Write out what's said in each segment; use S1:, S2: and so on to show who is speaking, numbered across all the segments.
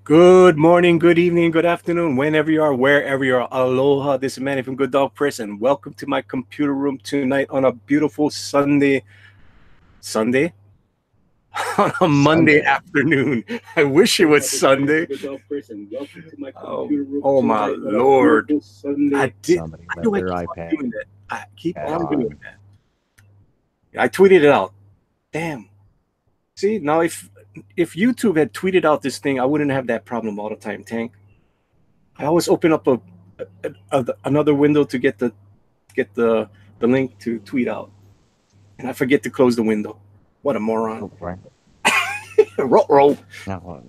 S1: Good morning, good evening, good afternoon, whenever you are, wherever you are. Aloha. This is Manny from Good Dog Press, and welcome to my computer room tonight on a beautiful Sunday. Sunday? On a Monday
S2: Sunday.
S1: afternoon. I wish it was Sunday. Oh, oh my Lord. I did.
S2: Somebody
S1: I
S2: let
S1: know I
S2: their
S1: keep on
S2: iPad
S1: doing that. I keep on doing
S2: on.
S1: that. I tweeted it out. Damn. See, now if YouTube had tweeted out this thing, I wouldn't have that problem all the time, Tank. I always open up another window to get the link to tweet out, and I forget to close the window. What a moron!
S2: Oh, right.
S1: Roll,
S2: Now,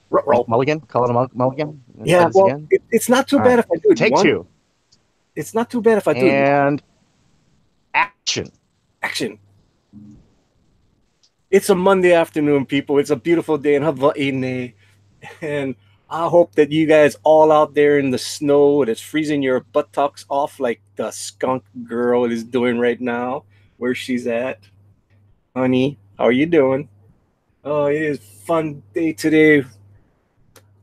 S1: roll.
S2: Mulligan? Call it a mulligan? Let's try
S1: Yeah,
S2: this
S1: well,
S2: again.
S1: it's not too
S2: All
S1: bad
S2: right.
S1: if I do it
S2: Take
S1: once.
S2: two.
S1: It's not too bad if I do it.
S2: And action.
S1: Action. It's a Monday afternoon, people. It's a beautiful day in Hawaii, and I hope that you guys all out there in the snow that's freezing your buttocks off like the skunk girl is doing right now, where she's at. Honey, how are you doing? Oh, it is fun day today.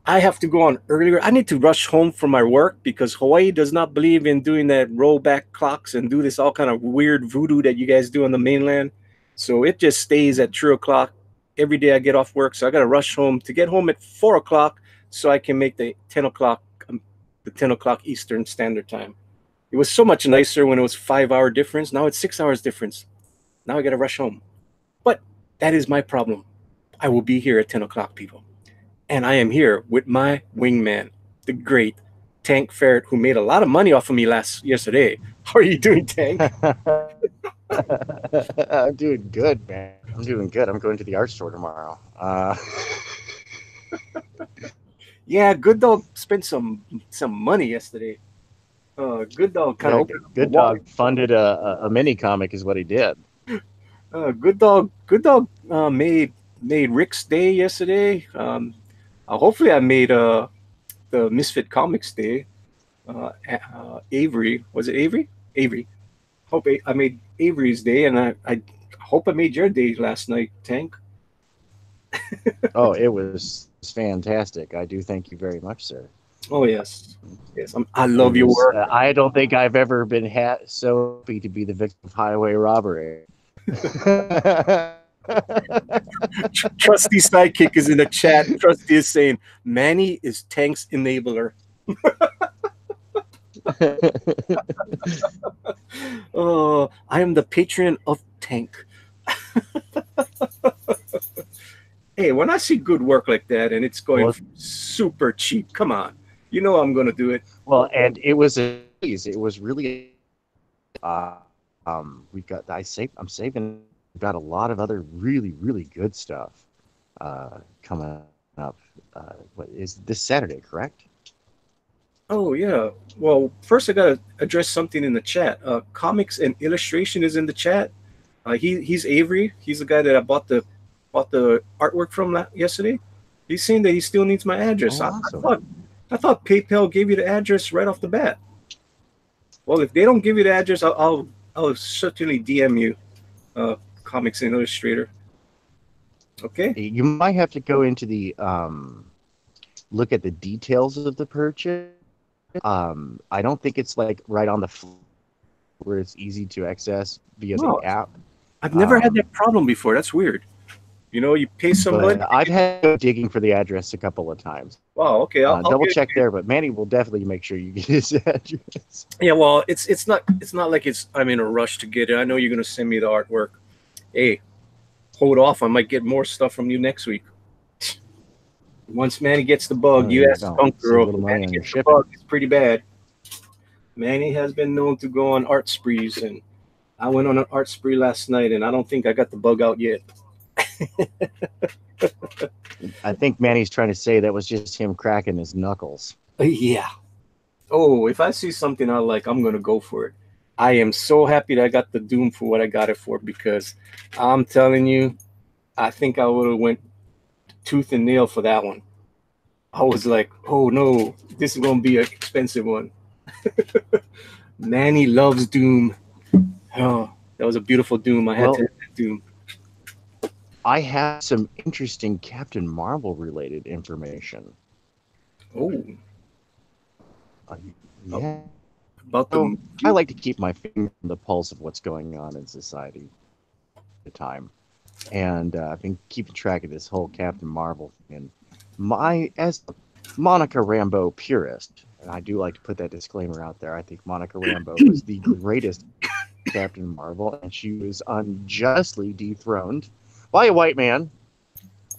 S1: I have to go on earlier. I need to rush home from my work because Hawaii does not believe in doing that rollback clocks and do this all kind of weird voodoo that you guys do on the mainland. So it just stays at 3 o'clock every day I get off work. So I got to rush home to get home at 4 o'clock so I can make the 10 o'clock Eastern Standard Time. It was so much nicer when it was 5 hour difference. Now it's 6 hours difference. Now I got to rush home. But that is my problem. I will be here at 10 o'clock, people. And I am here with my wingman, the great Tank Ferret, who made a lot of money off of me yesterday. How are you doing, Tank?
S2: I'm doing good, man. I'm doing good. I'm going to the art store tomorrow.
S1: Yeah, Good Dog spent some money yesterday. Good Dog kind of
S2: Nope.
S1: got off the
S2: Good
S1: water.
S2: Dog funded a mini comic, is what he did.
S1: Good Dog made Rick's day yesterday. Hopefully, I made the Misfit Comics day. Avery, was it Avery? Avery. I made Avery's day, and I hope I made your day last night, Tank.
S2: Oh, it was fantastic. I do thank you very much, sir.
S1: Oh yes, yes. I
S2: It
S1: love your
S2: was.
S1: work.
S2: I don't think I've ever been so happy to be the victim of highway robbery.
S1: Trusty sidekick is in the chat. Trusty is saying Manny is Tank's enabler. Oh, I am the patron of Tank. Hey, when I see good work like that and it's going
S2: well,
S1: super cheap, come on, you know I'm gonna do it.
S2: well, and it was a tease. It was really. We've got. I'm saving. We've got a lot of other really good stuff coming up. What is this Saturday? Correct?
S1: Oh yeah. Well, first I gotta address something in the chat. Comics and illustration is in the chat. He's Avery. He's the guy that I bought the artwork from yesterday. He's saying that he still needs my address.
S2: Oh,
S1: I, I
S2: awesome.
S1: thought I thought PayPal gave you the address right off the bat. Well, if they don't give you the address, I'll certainly DM you, uh, Comics and Illustrator. Okay.
S2: You might have to go into the look at the details of the purchase. I don't think it's like right on the where it's easy to access via the
S1: No,
S2: app.
S1: I've never had that
S2: Um,
S1: problem before. That's weird. You pay somebody.
S2: but I've had to go digging for the address a couple of times.
S1: Wow. Okay. I'll
S2: Double
S1: get it.
S2: check there, but Manny will definitely make sure you get his address.
S1: Yeah. Well, it's not like I'm in a rush to get it. I know you're gonna send me the artwork. Hey, hold off. I might get more stuff from you next week. Once Manny gets the bug,
S2: Oh,
S1: you
S2: there you
S1: ask
S2: go.
S1: Skunk
S2: Save a
S1: Girl.
S2: little money
S1: Manny
S2: on your
S1: gets the
S2: shipping.
S1: bug. It's pretty bad. Manny has been known to go on art sprees, and I went on an art spree last night, and I don't think I got the bug out yet.
S2: I think Manny's trying to say that was just him cracking his knuckles.
S1: Yeah. Oh, if I see something I like, I'm gonna go for it. I am so happy that I got the Doom for what I got it for because I'm telling you, I think I would have went tooth and nail for that one. I was like, oh no, this is gonna be an expensive one. Manny loves Doom. Oh, that was a beautiful Doom. I had to
S2: Well,
S1: have that Doom.
S2: I have some interesting Captain Marvel related information.
S1: Oh,
S2: Uh,
S1: uh,
S2: yeah.
S1: about the
S2: So I
S1: movie?
S2: like to keep my finger on the pulse of what's going on in society at the time. And I've been keeping track of this whole Captain Marvel thing. And as a Monica Rambeau purist, and I do like to put that disclaimer out there, I think Monica Rambeau was the greatest Captain Marvel, and she was unjustly dethroned by a white man.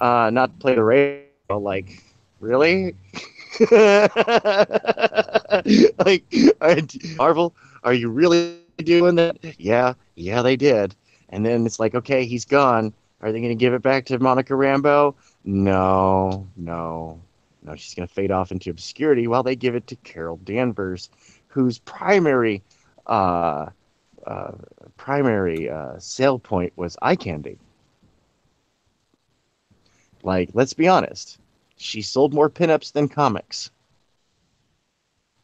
S2: Not to play the radio, like, really? Like, Marvel, are you really doing that? Yeah, yeah, they did. And then it's like, okay, he's gone. Are they going to give it back to Monica Rambeau? No, no, no. She's going to fade off into obscurity while they give it to Carol Danvers, whose uh, uh, primary sale point was eye candy. Like, let's be honest, she sold more pinups than comics.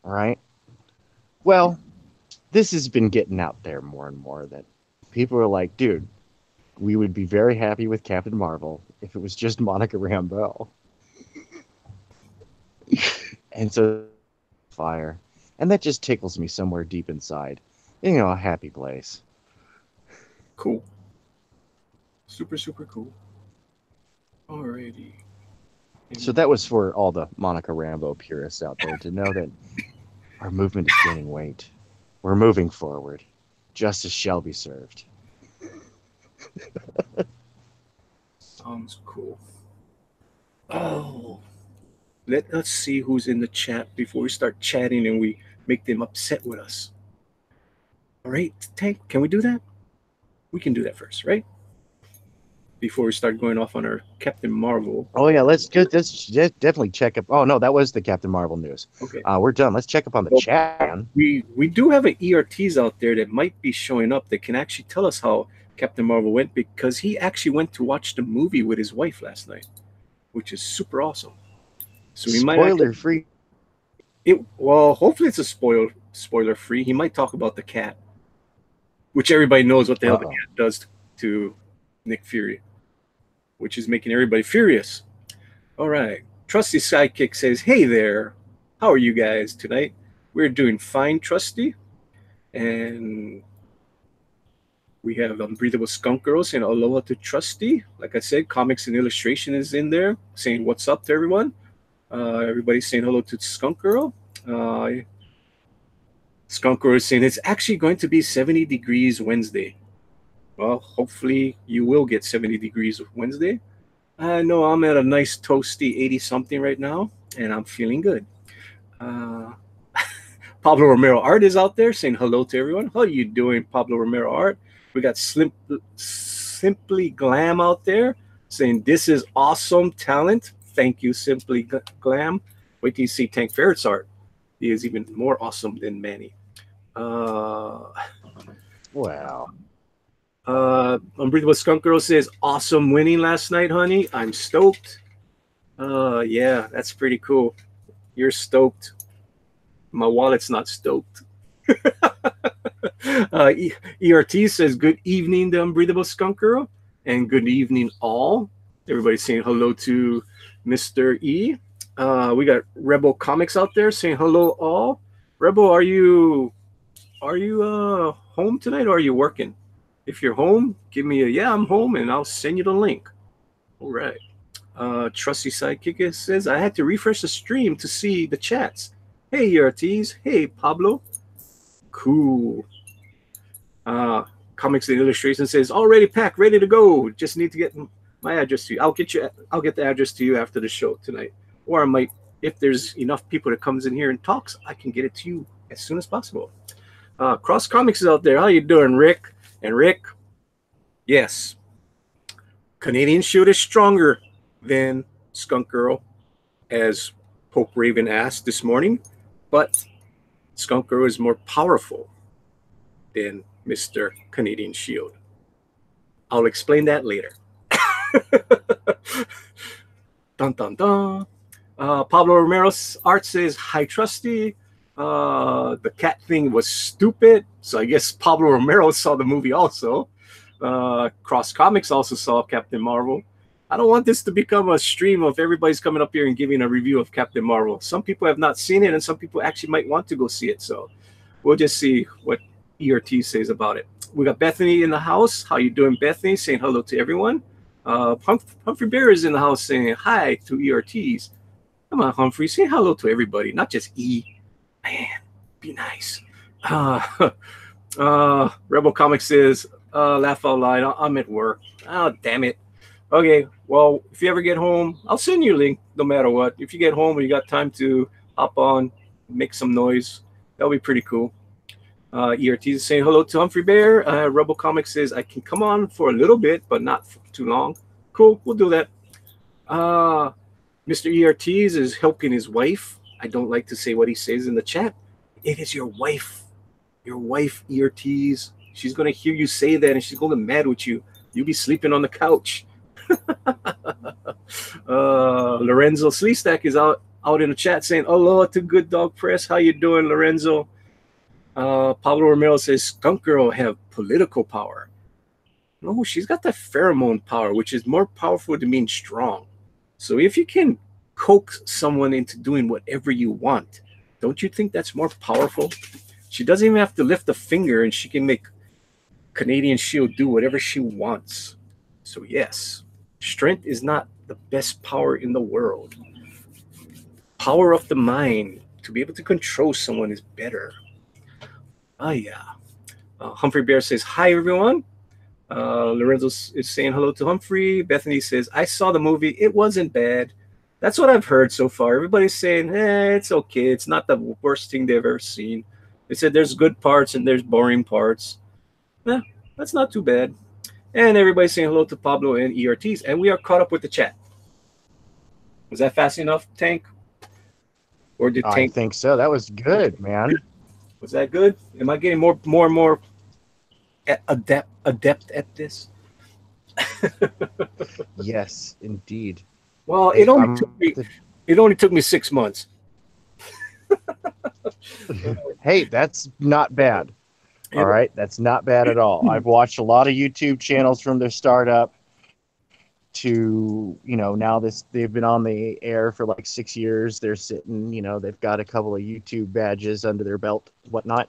S2: All right. Well, this has been getting out there more and more that people are like, dude, we would be very happy with Captain Marvel if it was just Monica Rambeau. And so fire. And that just tickles me somewhere deep inside. You know, a happy place.
S1: Cool. Super, super cool. Alrighty.
S2: So
S1: And
S2: that was for all the Monica Rambeau purists out there to know that our movement is gaining weight. We're moving forward. Justice shall be served.
S1: sounds cool. Oh, let us see who's in the chat before we start chatting and we make them upset with us. All right, Tank, can we do that? We can do that first, right? Before we start going off on our Captain Marvel.
S2: Oh yeah, let's definitely check up. Oh no, that was the Captain Marvel news.
S1: Okay.
S2: We're done. Let's check up on the
S1: Well,
S2: chat, man.
S1: we do have an ERTs out there that might be showing up that can actually tell us how Captain Marvel went because he actually went to watch the movie with his wife last night, which is super awesome. So we might actually
S2: Spoiler free.
S1: well, hopefully it's a spoiler free. He might talk about the cat, which everybody knows what the hell the
S2: Uh-oh.
S1: cat does to Nick Fury, which is making everybody furious. All right. Trusty Sidekick says, "Hey there. How are you guys tonight? We're doing fine, Trusty." And we have Unbreathable Skunk Girl saying aloha to Trusty. Like I said, Comics and Illustration is in there saying what's up to everyone. Everybody's saying hello to Skunk Girl. Skunk Girl is saying it's actually going to be 70 degrees Wednesday. Well, hopefully you will get 70 degrees Wednesday. I know I'm at a nice toasty 80 something right now, and I'm feeling good. Uh, Pablo Romero Art is out there saying hello to everyone. How you doing, Pablo Romero Art? We got Simply Glam out there saying this is awesome talent. Thank you, Simply Glam. Wait till you see Tank Ferret's art. He is even more awesome than Manny. Uh,
S2: Wow.
S1: Unbreathable Skunk Girl says awesome winning last night, honey. I'm stoked. Yeah, that's pretty cool. You're stoked. My wallet's not stoked. ERT says, good evening, the Unbreathable Skunk Girl, and good evening, all. Everybody's saying hello to Mr. E. We got Rebel Comics out there saying hello, all. Rebel, are you home tonight or are you working? If you're home, give me a yeah, I'm home, and I'll send you the link. All right. Trusty Sidekick says, I had to refresh the stream to see the chats. Hey, ERTs. Hey, Pablo. Cool. Uh, Comics and Illustration says, already packed, ready to go. Just need to get my address to you. I'll get the address to you after the show tonight. Or I might, if there's enough people that comes in here and talks, I can get it to you as soon as possible. Cross Comics is out there. How you doing, Rick? And Rick, yes, Canadian Shield is stronger than Skunk Girl, as Pope Raven asked this morning, but Skunk Girl is more powerful than Mr. Canadian Shield. I'll explain that later. Dun dun dun. Pablo Romero's art says, hi, Trusty. The cat thing was stupid. So I guess Pablo Romero saw the movie also. Cross Comics also saw Captain Marvel. I don't want this to become a stream of everybody's coming up here and giving a review of Captain Marvel. Some people have not seen it, and some people actually might want to go see it. So we'll just see what ERT says about it. We got Bethany in the house. How you doing, Bethany? Saying hello to everyone. Humphrey Bear is in the house saying hi to ERTs. Come on, Humphrey, say hello to everybody, not just E. Man, be nice. Uh, Rebel Comics says, laugh out loud. I'm at work. Oh, damn it. Okay, well, if you ever get home, I'll send you a link no matter what. If you get home and you got time to hop on, make some noise, that'll be pretty cool. ERT is saying hello to Humphrey Bear. Rebel Comics says, I can come on for a little bit, but not for too long. Cool, we'll do that. Mr. ERTs is helping his wife. I don't like to say what he says in the chat. It is your wife. Your wife, ERTs. She's going to hear you say that and she's going to get mad with you. You'll be sleeping on the couch. Lorenzo Sleestack is out in the chat saying, aloha to Good Dog Press. How you doing, Lorenzo? Pablo Romero says, Skunk Girl have political power. No, she's got that pheromone power, which is more powerful than being strong. So if you can coax someone into doing whatever you want, don't you think that's more powerful? She doesn't even have to lift a finger and she can make Canadian Shield do whatever she wants. So yes, strength is not the best power in the world. Power of the mind, to be able to control someone, is better. Yeah. Humphrey Bear says, hi, everyone. Lorenzo is saying hello to Humphrey. Bethany says, I saw the movie. It wasn't bad. That's what I've heard so far. Everybody's saying, it's okay. It's not the worst thing they've ever seen. They said there's good parts and there's boring parts. That's not too bad. And everybody's saying hello to Pablo and ERTs. And we are caught up with the chat. Was that fast enough, Tank? Or did
S2: I
S1: Tank?
S2: think so. That was good, man.
S1: Was that good? Am I getting more and more adept at this?
S2: Yes, indeed.
S1: Well,
S2: Hey,
S1: it only took me 6 months.
S2: Hey, that's not bad. All right, that's not bad at all. I've watched a lot of YouTube channels from their startup to, now they've been on the air for like 6 years. They're sitting, they've got a couple of YouTube badges under their belt, whatnot.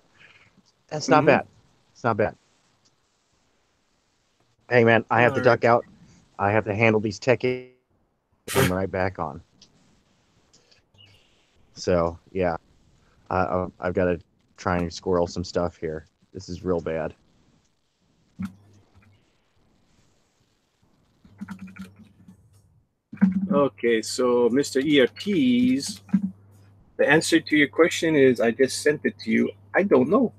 S2: That's not bad. It's not bad. Hey, man, I have to duck out. I have to handle these tech issues. I'm right back on. So, yeah, I've got to try and squirrel some stuff here. This is real bad.
S1: Okay, so Mr. ERTs, the answer to your question is I just sent it to you. I don't know.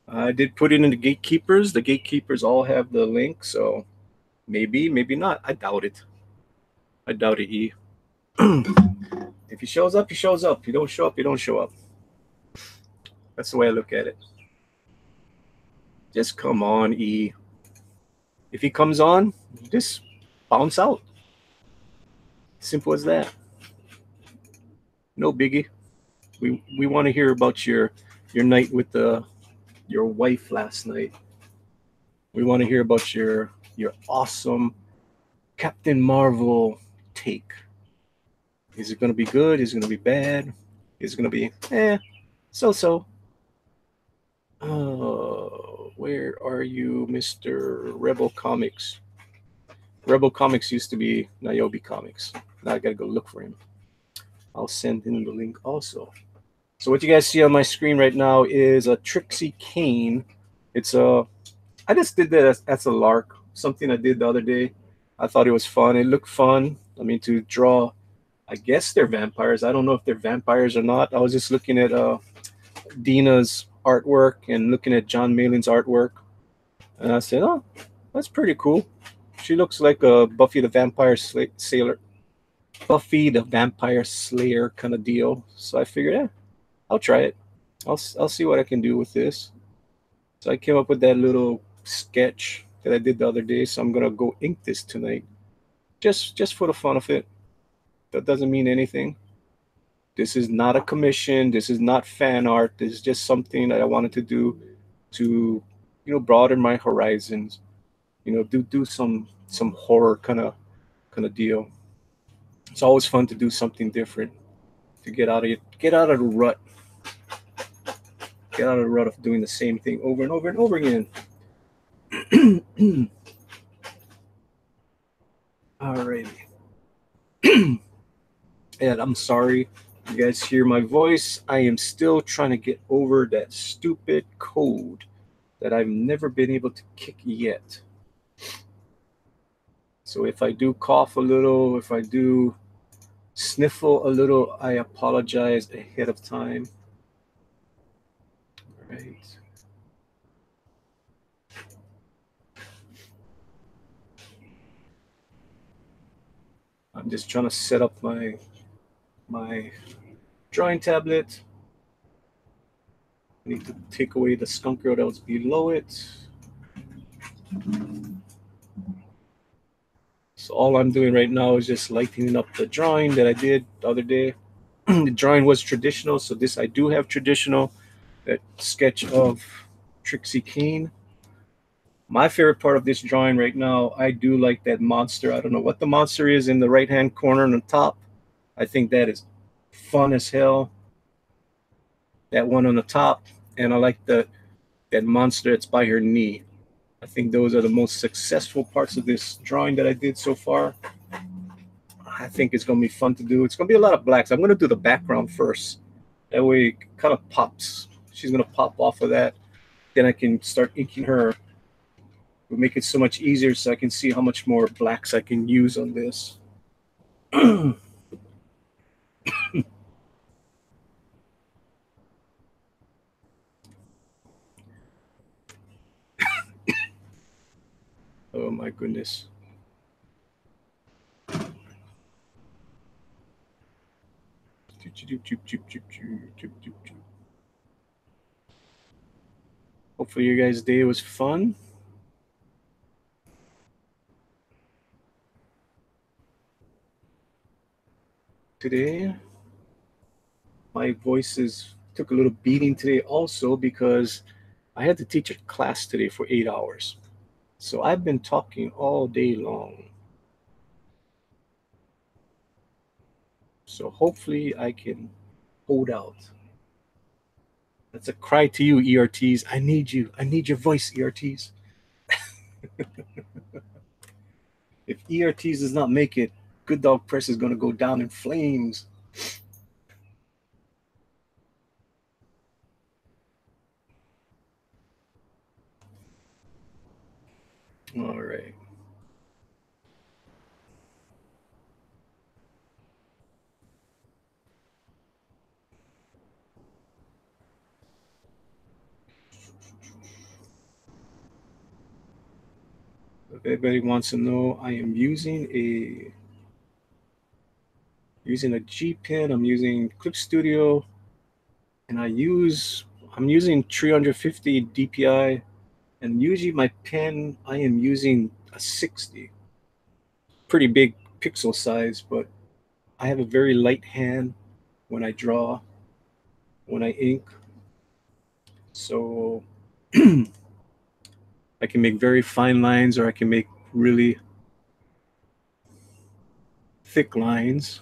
S1: I did put it in the gatekeepers. The gatekeepers all have the link, so maybe, maybe not. I doubt it. I doubt it, E. If he shows up, he shows up. If he don't show up, he don't show up. That's the way I look at it. Just come on, E. If he comes on, just bounce out. Simple as that. No biggie. We want to hear about your night with your wife last night. We want to hear about your awesome Captain Marvel take. Is it going to be good? Is it going to be bad? Is it going to be so? Where are you, Mr. Rebel Comics? Rebel Comics used to be Niobe Comics. Now I gotta go look for him. I'll send him the link also. So what you guys see on my screen right now is a Trixie Cain. I just did that as a lark, something I did the other day. I thought it was fun. It looked fun. I mean, to draw, I guess they're vampires. I don't know if they're vampires or not. I was just looking at Dina's artwork and looking at John Malin's artwork. And I said, oh, that's pretty cool. She looks like a Buffy the Vampire Slayer kind of deal. So I figured, I'll try it. I'll see what I can do with this. So I came up with that little sketch that I did the other day. So I'm gonna go ink this tonight, just for the fun of it. That doesn't mean anything. This is not a commission. This is not fan art. This is just something that I wanted to do to, broaden my horizons. Do some horror kind of kind of deal. It's always fun to do something different, to get out of the rut, get out of the rut of doing the same thing over and over and over again. Alrighty. And I'm sorry you guys hear my voice. I am still trying to get over that stupid cold that I've never been able to kick yet. So if I do cough a little, if I do sniffle a little, I apologize ahead of time. All right. I'm just trying to set up my drawing tablet. I need to take away the skunk girl that was below it. So all I'm doing right now is just lightening up the drawing that I did the other day. The drawing was traditional, so this I do have traditional. That sketch of Trixie Cain. My favorite part of this drawing right now, I do like that monster. I don't know what the monster is in the right hand corner on the top. I think that is fun as hell. That one on the top, and I like that monster that's by her knee. I think those are the most successful parts of this drawing that I did so far. I think it's gonna be fun to do. It's gonna be a lot of blacks. I'm gonna do the background first. That way it kind of pops. She's gonna pop off of that. Then I can start inking her. It will make it so much easier so I can see how much more blacks I can use on this. Oh my goodness. Hopefully your guys' day was fun today. My voice took a little beating today also because I had to teach a class today for 8 hours. So I've been talking all day long. So hopefully I can hold out. That's a cry to you, ERTs. I need you. I need your voice, ERTs. If ERTs does not make it, Good Dog Press is going to go down in flames. All right. If anybody wants to know, I am using a G pen. I'm using Clip Studio, and I'm using 350 DPI, and usually my pen I am using a 60. Pretty big pixel size, but I have a very light hand when I draw, when I ink, so I can make very fine lines or I can make really thick lines.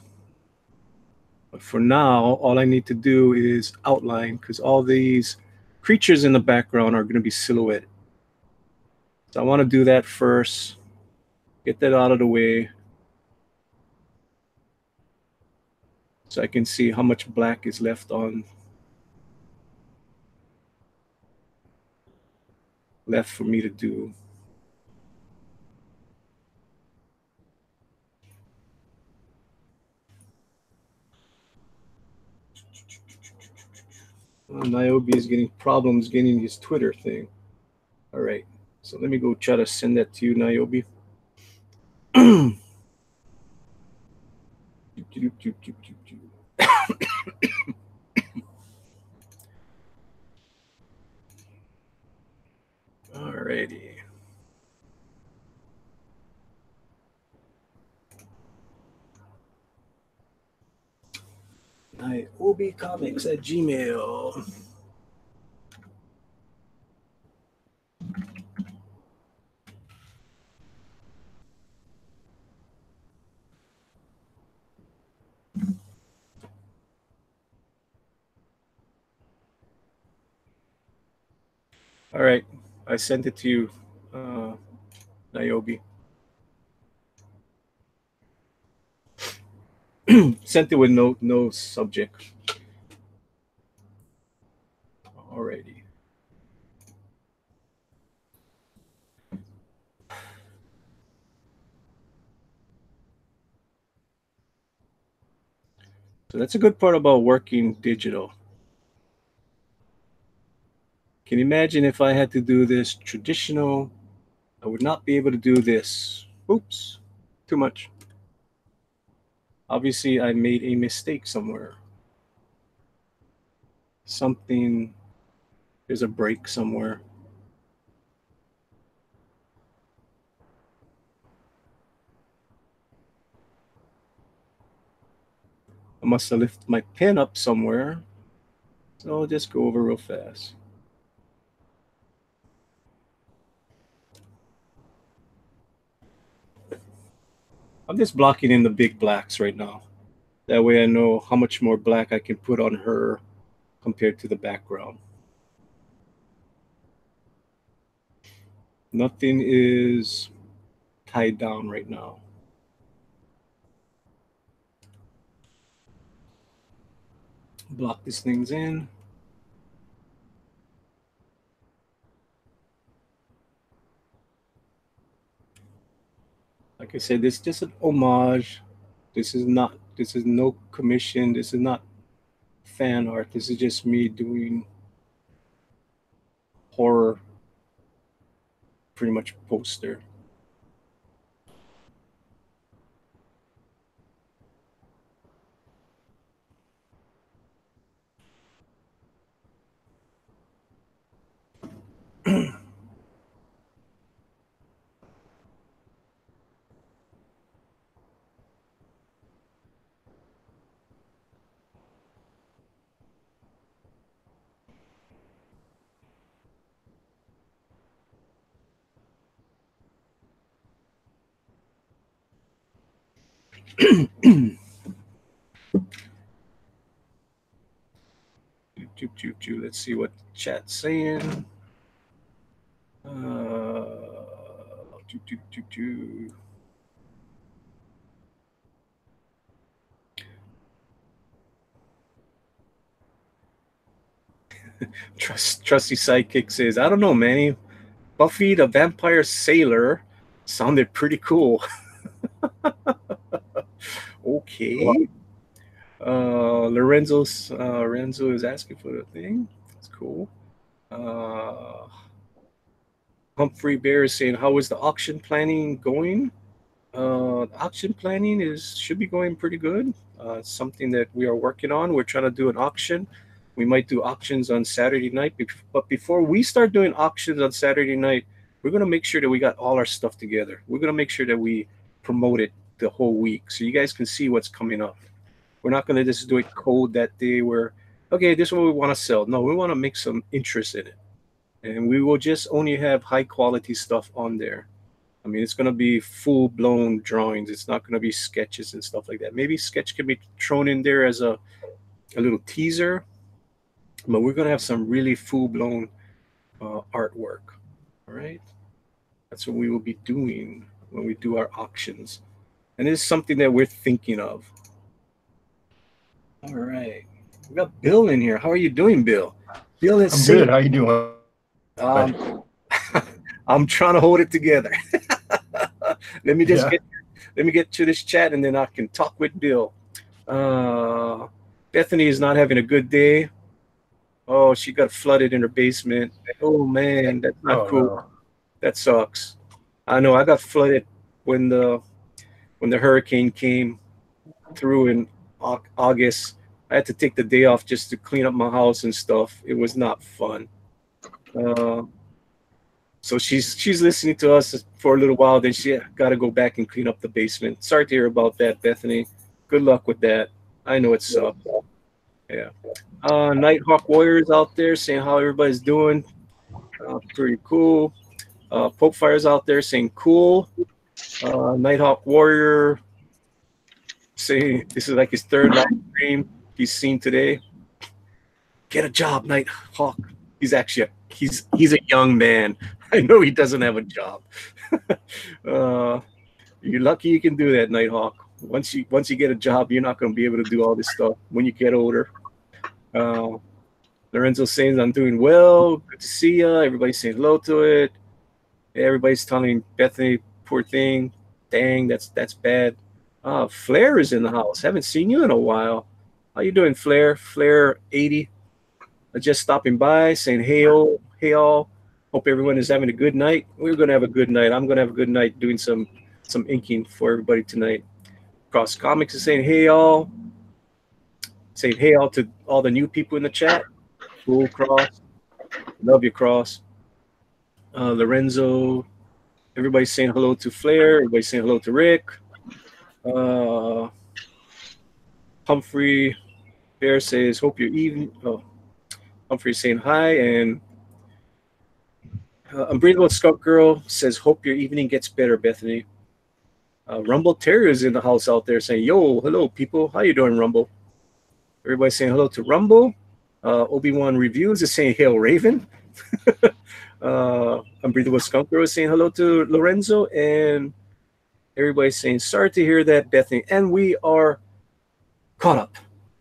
S1: But for now, all I need to do is outline because all these creatures in the background are going to be silhouetted. So I want to do that first, get that out of the way so I can see how much black is left for me to do. Niobe is getting problems getting his Twitter thing. All right, so let me go try to send that to you, Niobe. Alrighty. Niobecomics at Gmail. All right, I sent it to you, uh, Niobe. Sent it with no subject. Alrighty. So that's a good part about working digital. Can you imagine if I had to do this traditional? I would not be able to do this. Oops, too much. Obviously, I made a mistake somewhere. Something, there's a break somewhere. I must have lifted my pen up somewhere. So I'll just go over real fast. I'm just blocking in the big blacks right now. That way I know how much more black I can put on her compared to the background. Nothing is tied down right now. Block these things in. Like I said, this is just an homage. This is no commission. This is not fan art. This is just me doing horror, pretty much poster. Let's see what chat's saying. Uh, Trusty sidekick says, I don't know, Manny. Buffy the Vampire Sailor sounded pretty cool. Okay. Lorenzo is asking for the thing. That's cool. Uh, Humphrey Bear is saying, how is the auction planning going? Auction planning is should be going pretty good. It's something that we are working on. We're trying to do an auction. We might do auctions on Saturday night, but before we start doing auctions on Saturday night, we're gonna make sure that we got all our stuff together. We're gonna make sure that we promote it the whole week so you guys can see what's coming up. We're not gonna just do it cold that day where, okay, this is what we want to sell. No, we want to make some interest in it, and we will just only have high quality stuff on there. I mean, it's going to be full blown drawings. It's not going to be sketches and stuff like that. Maybe sketch can be thrown in there as a little teaser, but we're going to have some really full blown artwork. All right. That's what we will be doing when we do our auctions. And it's something that we're thinking of. All right. We got Bill in here. How are you doing, Bill? Bill is
S3: I'm
S1: saying,
S3: good. How you doing?
S1: um, I'm trying to hold it together. let me just
S3: Yeah.
S1: get let me get to this chat and then I can talk with Bill. Uh, Bethany is not having a good day. Oh, she got flooded in her basement. Oh man, that's not
S3: Oh
S1: cool.
S3: no.
S1: That sucks. I know I got flooded when the hurricane came through in August. I had to take the day off just to clean up my house and stuff. It was not fun. Uh, so she's listening to us for a little while. Then she got to go back and clean up the basement. Sorry to hear about that, Bethany. Good luck with that. I know it sucks. Yeah. Nighthawk Warriors out there saying how everybody's doing. Pretty cool. Pope Fire's out there saying cool. Nighthawk Warrior saying this is like his third live stream he's seen today. Get a job, Nighthawk. He's actually a he's a young man. I know he doesn't have a job. uh, you're lucky you can do that, Nighthawk. Once you get a job, you're not going to be able to do all this stuff when you get older. Uh, Lorenzo saying I'm doing well. Good to see ya. Everybody's saying hello to it. Everybody's telling Bethany, poor thing. Dang, that's bad. Flair is in the house. Haven't seen you in a while. How you doing, Flair? Flair 80. Just stopping by, saying hey all. Hope everyone is having a good night. We're gonna have a good night. I'm gonna have a good night doing some inking for everybody tonight. Cross Comics is saying hey all. Saying hey all to all the new people in the chat. Cool, Cross. Love you, Cross. Lorenzo. Everybody's saying hello to Flair. Everybody's saying hello to Rick. Humphrey Bear says, hope you're even. Oh, Humphrey's saying hi. And Unbreathable Skunk Girl says, hope your evening gets better, Bethany. Rumble Terrier is in the house out there saying, yo, hello, people. How you doing, Rumble? Everybody's saying hello to Rumble. Obi-Wan Reviews is saying, hail, Raven. Unbreathable Skunk Girl is saying hello to Lorenzo. And everybody's saying, sorry to hear that, Bethany. And we are caught up.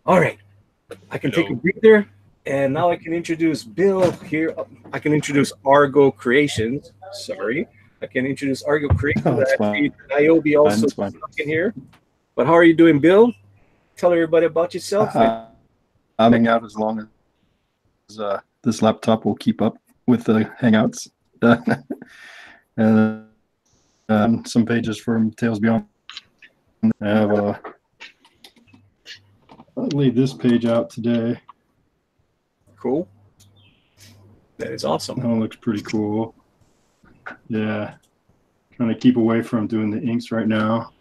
S1: All right. I can take a breather. And now I can introduce Bill here. I can introduce Argo Creations. Sorry. I can introduce Argo Creations. Niobe also stuck in here. But how are you doing, Bill? Tell everybody about yourself.
S3: I'm hanging out as long as this laptop will keep up with the Hangouts. And some pages from Tales Beyond. I have I'll leave this page out today.
S1: Cool. That is awesome.
S3: That one looks pretty cool. Yeah. Trying to keep away from doing the inks right now.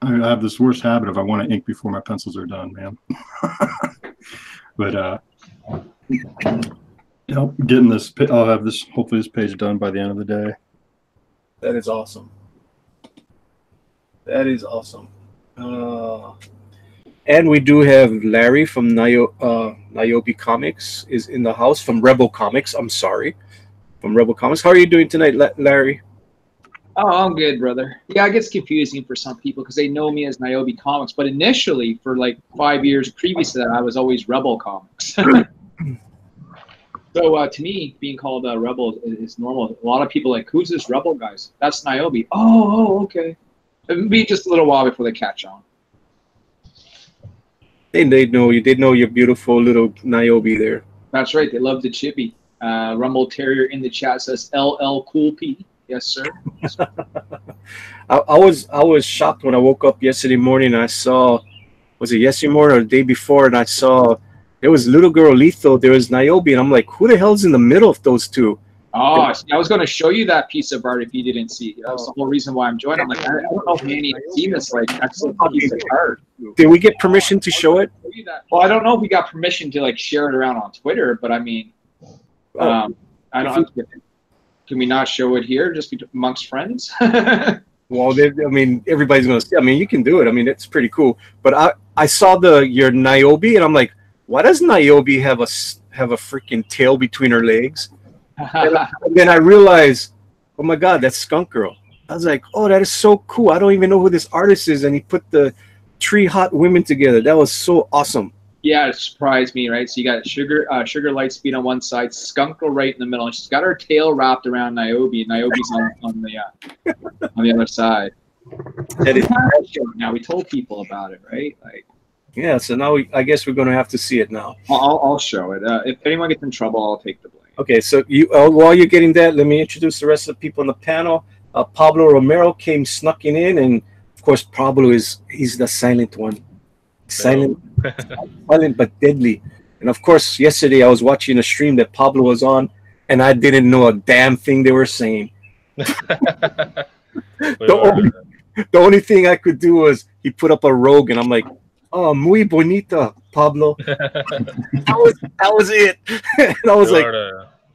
S3: I have this worst habit of I want to ink before my pencils are done, man. But getting this, I'll have this, hopefully this page done by the end of the day.
S1: That is awesome. That is awesome. And we do have Larry from Niobe Comics is in the house from Rebel Comics. I'm sorry. From Rebel Comics. How are you doing tonight, Larry?
S4: Oh, I'm good, brother. Yeah, it gets confusing for some people because they know me as Niobe Comics. But initially, for like 5 years previous to that, I was always Rebel Comics. So to me, being called Rebel is normal. A lot of people are like, who's this Rebel guys? That's Niobe. Oh, okay. It'll be just a little while before they catch on.
S1: They know you. They know your beautiful little Niobe there.
S4: That's right. They love the chippy. Rumble Terrier in the chat says LL Cool P. Yes, sir.
S1: I was shocked when I woke up yesterday morning and I saw, was it yesterday morning or the day before, and I saw there was Little Girl Lethal, there was Niobe, and I'm like, who the hell's in the middle of those two?
S4: Oh, I was going to show you that piece of art if you didn't see. That was the whole reason why I'm joining. I'm like, I don't know if Manny has seen this like excellent piece of art.
S1: Did we get permission to show it?
S4: Well, I don't know if we got permission to like share it around on Twitter, but I mean, I don't. Can we not show it here, just amongst friends?
S1: Well, I mean, everybody's gonna see. I mean, you can do it. I mean, it's pretty cool. But I saw your Niobe, and I'm like, why does Niobe have a freaking tail between her legs? And then I realized, oh my God, that's Skunk Girl. I was like, oh, that is so cool. I don't even know who this artist is, and he put the 3 hot women together. That was so awesome.
S4: Yeah, it surprised me, right? So you got Sugar Lightspeed on one side, Skunk Girl right in the middle, and she's got her tail wrapped around Niobe, and Niobe's on the other side. That is now. We told people about it, right? Like,
S1: yeah. So now I guess we're gonna have to see it now.
S4: I'll show it. If anyone gets in trouble, I'll take the blame.
S1: Okay. So while you're getting that, let me introduce the rest of the people on the panel. Pablo Romero came snucking in, and of course Pablo he's the silent one. Silent but deadly. And of course, yesterday I was watching a stream that Pablo was on, and I didn't know a damn thing they were saying. The only thing I could do was he put up a rogue, and I'm like, "Oh, muy bonita, Pablo." that was it. And I was like,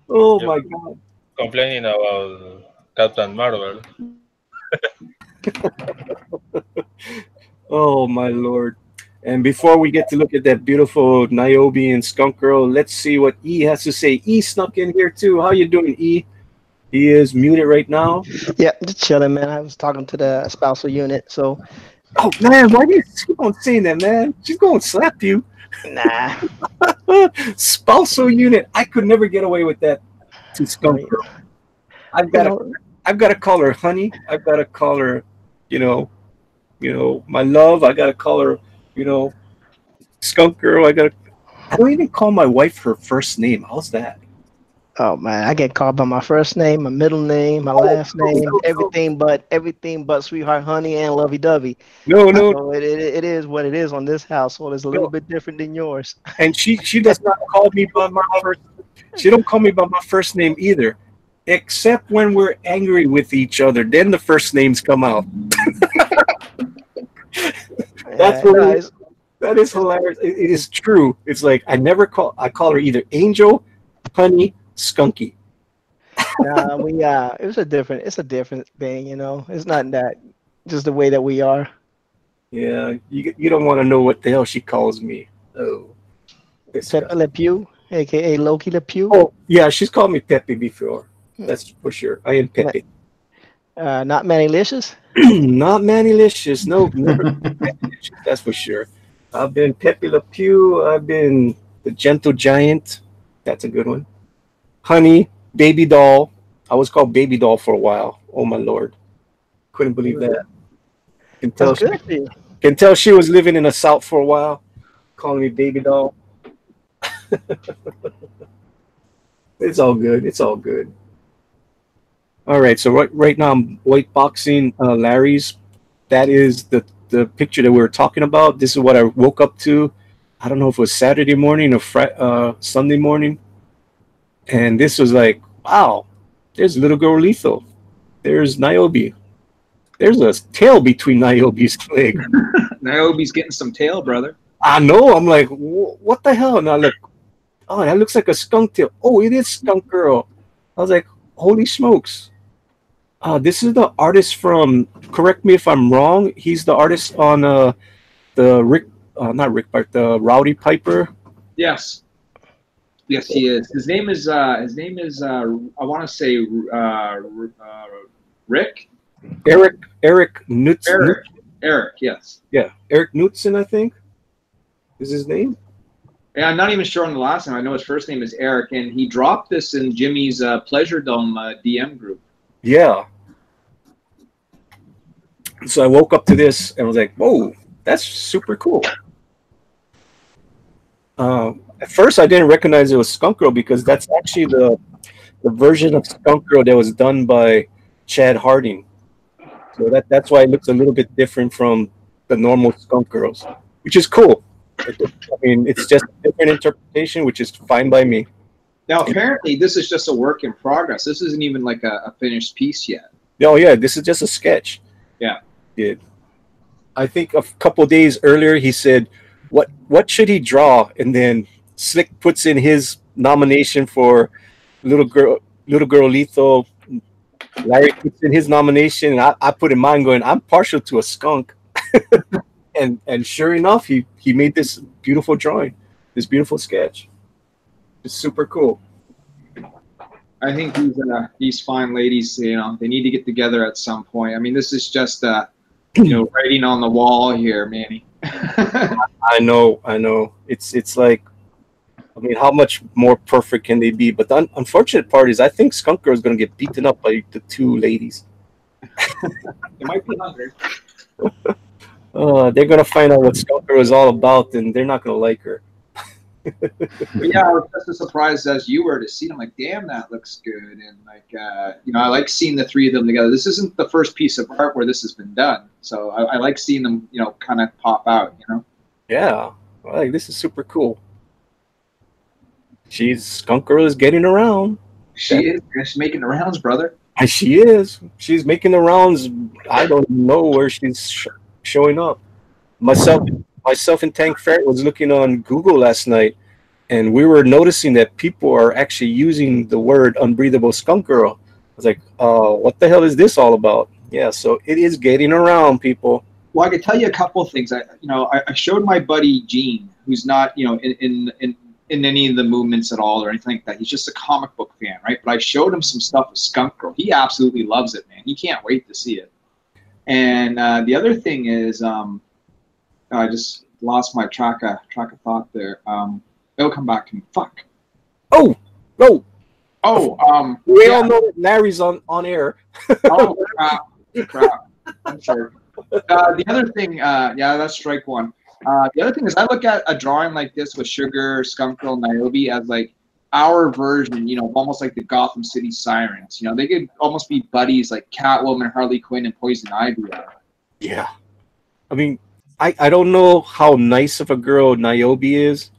S1: "Oh my God!"
S5: Complaining about Captain Marvel.
S1: Oh my Lord. And before we get to look at that beautiful Niobe and skunk girl, let's see what E has to say. E snuck in here too. How you doing, E? He is muted right now.
S6: Yeah, just chilling, man. I was talking to the spousal unit, so
S1: Oh man, why do you keep on saying that, man? She's going to slap you.
S6: nah.
S1: Spousal unit. I could never get away with that to skunk girl. I've got to call her honey. I've got to call her, you know, my love. I got to call her, skunk girl. I don't even call my wife her first name. How's that?
S6: Oh man, I get called by my first name, my middle name, my last name, everything but sweetheart, honey, and lovey dovey.
S1: No.
S6: So it is what it is on this household. It's a little bit different than yours.
S1: And she does not call me by my first. She don't call me by my first name either, except when we're angry with each other. Then the first names come out. That is hilarious. It is true. It's like I call her either Angel, Honey, Skunky.
S6: It's a different thing, It's not that, just the way that we are.
S1: Yeah, you don't want to know what the hell she calls me. Oh,
S6: Pepe Le Pew, aka Loki Le Pew.
S1: Oh yeah, she's called me Pepe before. That's for sure. I am Pepe.
S6: Not Mannylicious.
S1: Not Mannylicious. No, never. Mannylicious, that's for sure. I've been Pepe Le Pew. I've been the Gentle Giant. That's a good one. Honey, Baby Doll. I was called Baby Doll for a while. Oh my lord, couldn't believe that. Can tell she was living in the South for a while, calling me Baby Doll. It's all good. It's all good. All right, so right now I'm white boxing Larry's. That is the picture that we were talking about. This is what I woke up to. I don't know if it was Saturday morning or Sunday morning. And this was like, wow, there's little girl Lethal. There's Niobe. There's a tail between Niobe's leg.
S4: Niobe's getting some tail, brother.
S1: I know. I'm like, what the hell? And I look, oh, that looks like a skunk tail. Oh, it is Skunk Girl. I was like, holy smokes. This is the artist from, correct me if I'm wrong, he's the artist on the Rowdy Piper.
S4: Yes. Yes, he is. His name is I want to say Rick.
S1: Eric Knudsen.
S4: Eric, yes.
S1: Yeah, Eric Knudsen, I think, is his name.
S4: Yeah, I'm not even sure on the last name. I know his first name is Eric, and he dropped this in Jimmy's Pleasure Dome DM group.
S1: Yeah. So I woke up to this and was like, whoa, that's super cool. At first, I didn't recognize it was Skunk Girl because that's actually the version of Skunk Girl that was done by Chad Harding. So that's why it looks a little bit different from the normal Skunk Girls, which is cool. I mean, it's just a different interpretation, which is fine by me.
S4: Now, apparently, this is just a work in progress. This isn't even like a finished piece yet.
S1: Oh, yeah, this is just a sketch.
S4: Yeah.
S1: I think a couple of days earlier, he said, what should he draw? And then Slick puts in his nomination for Little Girl Lethal. Larry puts in his nomination, and I put in mine going, I'm partial to a skunk. and sure enough, he made this beautiful drawing, this beautiful sketch. It's super cool.
S4: I think these fine ladies, they need to get together at some point. I mean, this is just writing on the wall here, Manny.
S1: I know. It's like, I mean, how much more perfect can they be? But the unfortunate part is I think Skunk Girl is going to get beaten up by the two ladies.
S4: It might be hungry.
S1: They're going to find out what Skunk Girl is all about, and they're not going to like her.
S4: But yeah, I was just as surprised as you were to see them. Like, damn, that looks good. And I like seeing the three of them together. This isn't the first piece of art where this has been done, so I like seeing them, kind of pop out.
S1: Yeah, like this is super cool. Skunk Girl is getting around.
S4: She's making the rounds, brother.
S1: And she is. She's making the rounds. I don't know where she's showing up. Myself and Tank Ferret was looking on Google last night, and we were noticing that people are actually using the word unbreathable skunk girl. I was like, what the hell is this all about? Yeah, so it is getting around, people.
S4: Well, I could tell you a couple of things. I showed my buddy Gene, who's not, in any of the movements at all or anything like that. He's just a comic book fan, right? But I showed him some stuff with Skunk Girl. He absolutely loves it, man. He can't wait to see it. And the other thing is, I just lost my track of thought there. It'll come back to me. Fuck.
S1: Oh, no.
S4: Oh,
S1: we all know that Larry's on air.
S4: Oh, crap. I'm sorry. The other thing, that's strike one. The other thing is, I look at a drawing like this with Sugar, Skunk Girl, Niobe as like our version, almost like the Gotham City Sirens. They could almost be buddies like Catwoman, Harley Quinn, and Poison Ivy are.
S1: Yeah. I mean, I don't know how nice of a girl Niobe is.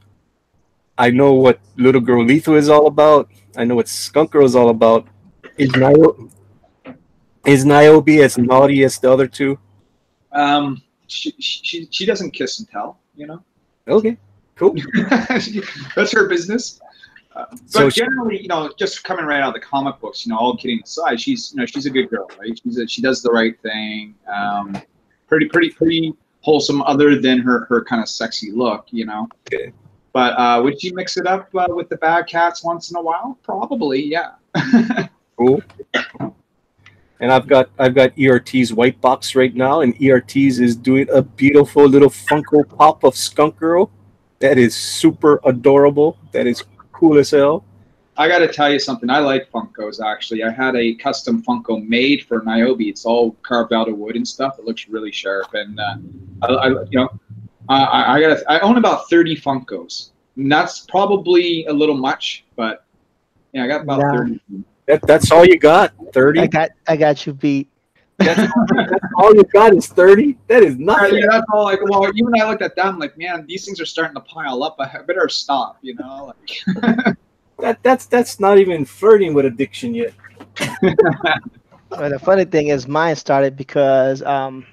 S1: I know what Little Girl Lethal is all about. I know what Skunk Girl is all about. Is Niobe as naughty as the other two?
S4: She doesn't kiss and tell,
S1: Okay, cool.
S4: That's her business.
S1: So
S4: But generally, just coming right out of the comic books, all kidding aside, she's a good girl, right? She does the right thing. Pretty wholesome, other than her kind of sexy look,
S1: Okay.
S4: But would she mix it up with the bad cats once in a while? Probably, yeah.
S1: Cool. And I've got ERT's white box right now, and ERT's is doing a beautiful little Funko Pop of Skunk Girl. That is super adorable. That is cool as hell.
S4: I got to tell you something. I like Funkos, actually. I had a custom Funko made for Niobe. It's all carved out of wood and stuff. It looks really sharp. And I own about 30 Funkos. And that's probably a little much, but yeah, I got about 30.
S1: That's all you got? 30?
S6: I got you beat.
S1: That's all you got is 30? That is nothing.
S4: Yeah, that's all. Like, well, even I looked at that, I'm like, man, these things are starting to pile up. I better stop,
S1: That's not even flirting with addiction yet.
S6: Well, the funny thing is, mine started because I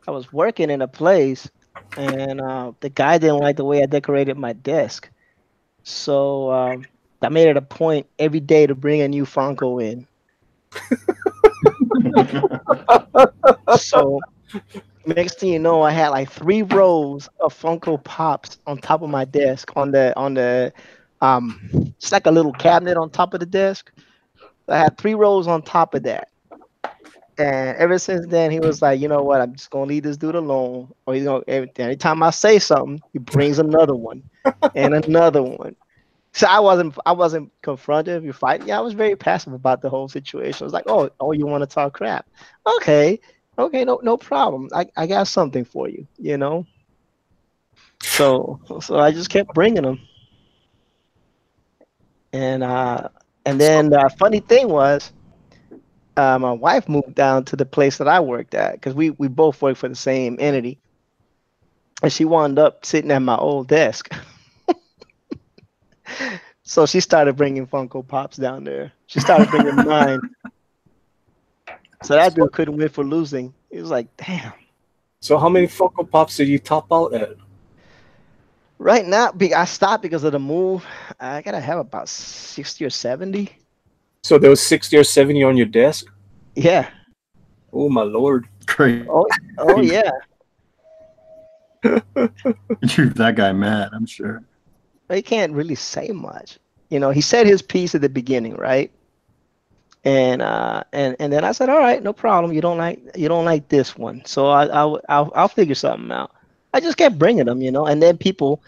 S6: was working in a place, and the guy didn't like the way I decorated my desk. So I made it a point every day to bring a new Funko in. So next thing you know, I had like 3 rows of Funko Pops on top of my desk on the it's like a little cabinet on top of the desk. I had 3 rows on top of that. And ever since then, he was like, you know what? I'm just gonna leave this dude alone. Or he's gonna anytime I say something, he brings another one and another one. So I wasn't confrontive. You're fighting. Yeah, I was very passive about the whole situation. I was like, oh, you want to talk crap? Okay, no problem. I got something for you. So I just kept bringing them. And then the funny thing was, my wife moved down to the place that I worked at because we both worked for the same entity, and she wound up sitting at my old desk. So she started bringing Funko Pops down there. She started bringing mine. So that dude couldn't win for losing. He was like, damn.
S1: So how many Funko Pops did you top out at?
S6: Right now, I stopped because of the move. I gotta have about 60 or 70.
S1: So there was 60 or 70 on your desk?
S6: Yeah.
S1: Oh my lord.
S3: Great.
S6: Oh yeah.
S3: You're that guy mad, I'm sure.
S6: He can't really say much. He said his piece at the beginning, right? And then I said, all right, no problem. You don't like this one, so I'll figure something out. I just kept bringing them, and then people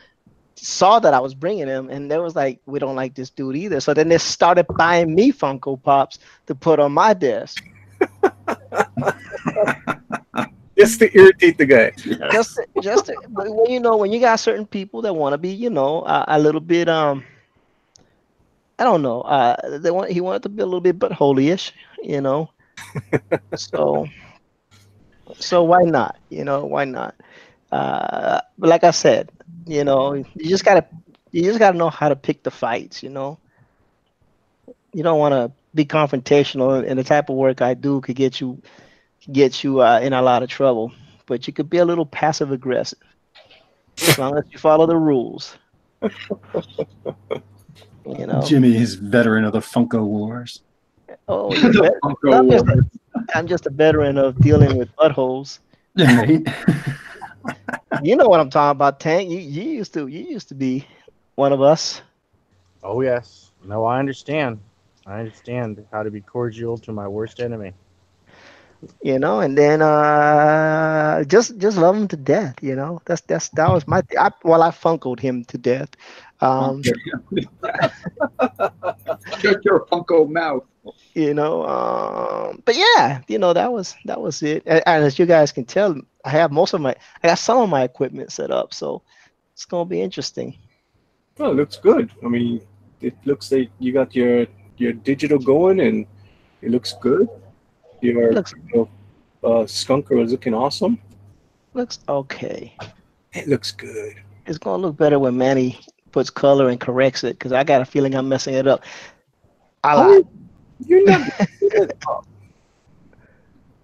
S6: saw that I was bringing them, and they was like, we don't like this dude either. So then they started buying me Funko Pops to put on my desk.
S1: Just to irritate the guy.
S6: Just to, when you got certain people that want to be, a little bit I don't know, he wanted to be a little bit butthole-ish, so why not? Why not? But like I said, you just gotta know how to pick the fights. You don't want to be confrontational, and the type of work I do could get you in a lot of trouble. But you could be a little passive aggressive as long as you follow the rules.
S3: Jimmy is veteran of the Funko Wars.
S6: Oh, I'm just a veteran of dealing with buttholes.
S3: Right.
S6: You know what I'm talking about, Tank. You used to be one of us.
S2: Oh yes. No, I understand. I understand how to be cordial to my worst enemy.
S6: And then just love him to death. That was my I funkoed him to death. Um,
S4: Shut your Funko mouth.
S6: but yeah, that was it. And as you guys can tell, I got some of my equipment set up, so it's gonna be interesting.
S1: Oh, it looks good. I mean, it looks like you got your digital going, and it looks good. Your
S6: Looks
S1: skunker is looking awesome.
S6: looks okay.
S1: It looks good.
S6: It's gonna look better when Manny puts color and corrects it, because I got a feeling I'm messing it up a
S1: How
S6: lot.
S1: you're not good.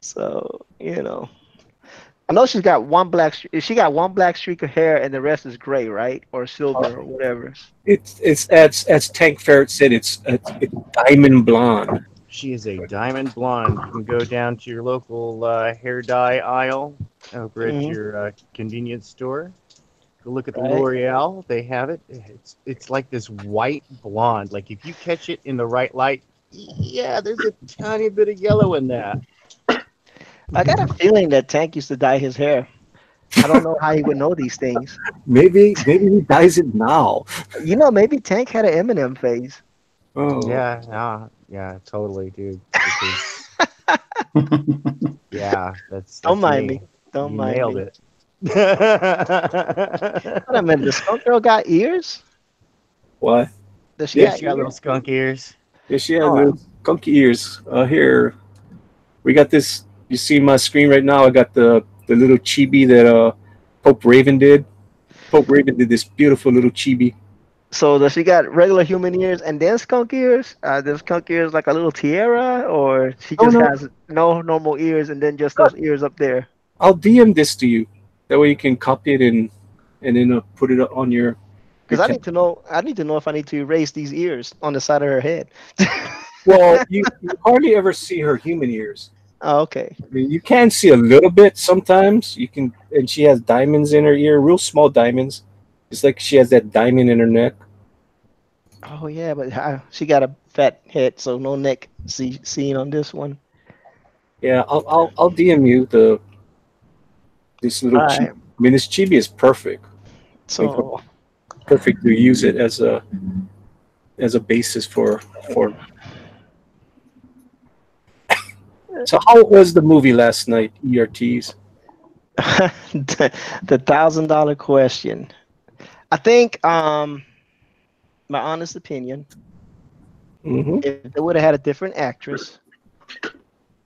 S6: So I know she's got one black. She got one black streak of hair, and the rest is gray, right, or silver, or whatever.
S1: It's as Tank Ferret said. It's diamond blonde.
S2: She is a diamond blonde. You can go down to your local hair dye aisle over at
S6: Mhm.
S2: your convenience store. Go look at the
S6: Right.
S2: L'Oreal. They have it. It's like this white blonde. Like if you catch it in the right light, yeah, there's a tiny bit of yellow in that.
S6: I got a feeling that Tank used to dye his hair. I don't know how he would know these things.
S1: Maybe he dyes it now.
S6: Maybe Tank had an Eminem phase.
S1: Oh,
S2: Yeah, yeah, totally, dude. Yeah,
S6: Don't
S2: that's
S6: mind
S2: me.
S6: me. Don't
S2: You
S6: mind
S2: nailed
S6: me.
S2: it.
S6: Wait a minute. The skunk girl got ears?
S1: what?
S6: Does she
S1: Yeah,
S6: got
S2: She got little
S6: ears?
S2: skunk ears.
S1: yeah, she has
S6: Oh,
S1: little skunky ears. Here, we got this. You see my screen right now? I got the little chibi that Pope Raven did. Pope Raven did this beautiful little chibi.
S6: so does she got regular human ears and then skunk ears? Does skunk ears like a little tiara, or she
S1: Oh
S6: just
S1: no,
S6: has no normal ears and then just those ears up there?
S1: I'll DM this to you. That way you can copy it and then put it on your
S6: Because I
S1: tab.
S6: need to know. I need to know if I need to erase these ears on the side of her head.
S1: Well, you hardly ever see her human ears.
S6: Oh, okay.
S1: I mean, you can see a little bit sometimes. You can, and she has diamonds in her ear, real small diamonds. It's like she has that diamond in her neck.
S6: Oh yeah, but she got a fat head, so no neck seen on this one.
S1: Yeah, I'll DM you this little
S6: All
S1: chibi.
S6: right.
S1: I mean, this chibi is perfect. I think
S6: So
S1: perfect to use it as a basis for. So how was the movie last night? ERTs.
S6: the $1,000 question. I think, my honest opinion,
S1: Hmm.
S6: if they would have had a different actress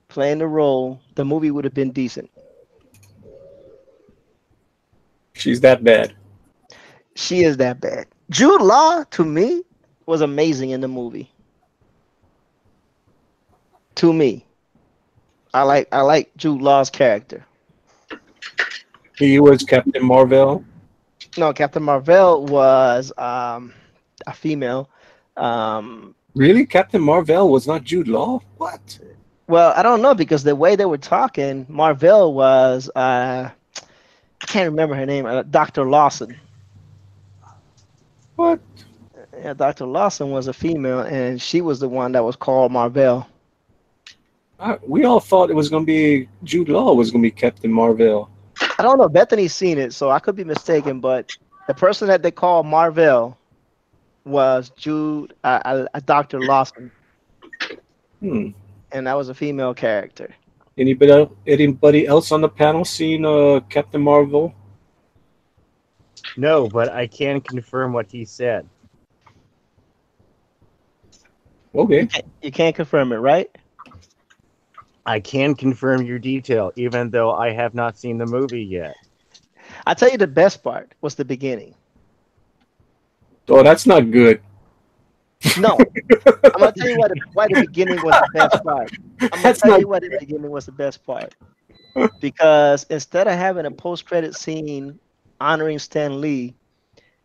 S6: playing the role, the movie would have been decent.
S1: She's that bad.
S6: She is that bad. Jude Law, to me, was amazing in the movie. To me, I like Jude Law's character.
S1: He was Captain Marvel.
S6: No, Captain Marvel was a female. Um,
S1: Really, Captain Marvel was not Jude Law? What?
S6: well, I don't know, because the way they were talking, Marvel was I can't remember her name. Dr. Lawson.
S1: What?
S6: Yeah, Dr. Lawson was a female, and she was the one that was called Marvel.
S1: We all thought it was going to be Jude Law was going to be Captain Marvel.
S6: I don't know. Bethany's seen it, so I could be mistaken, but the person that they called Marvel was Jude, Dr. Lawson,
S1: Hmm.
S6: and that was a female character.
S1: Anybody else on the panel seen Captain Marvel?
S2: No, but I can confirm what he said.
S1: Okay.
S6: You can't confirm it, right?
S2: I can confirm your detail, even though I have not seen the movie yet.
S6: I tell you, the best part was the beginning.
S1: Oh, that's not good.
S6: No, I'm gonna tell you why the beginning was the best part. I'm gonna
S1: That's
S6: tell
S1: not.
S6: you why the beginning was the best part. Because instead of having a post-credit scene honoring Stan Lee,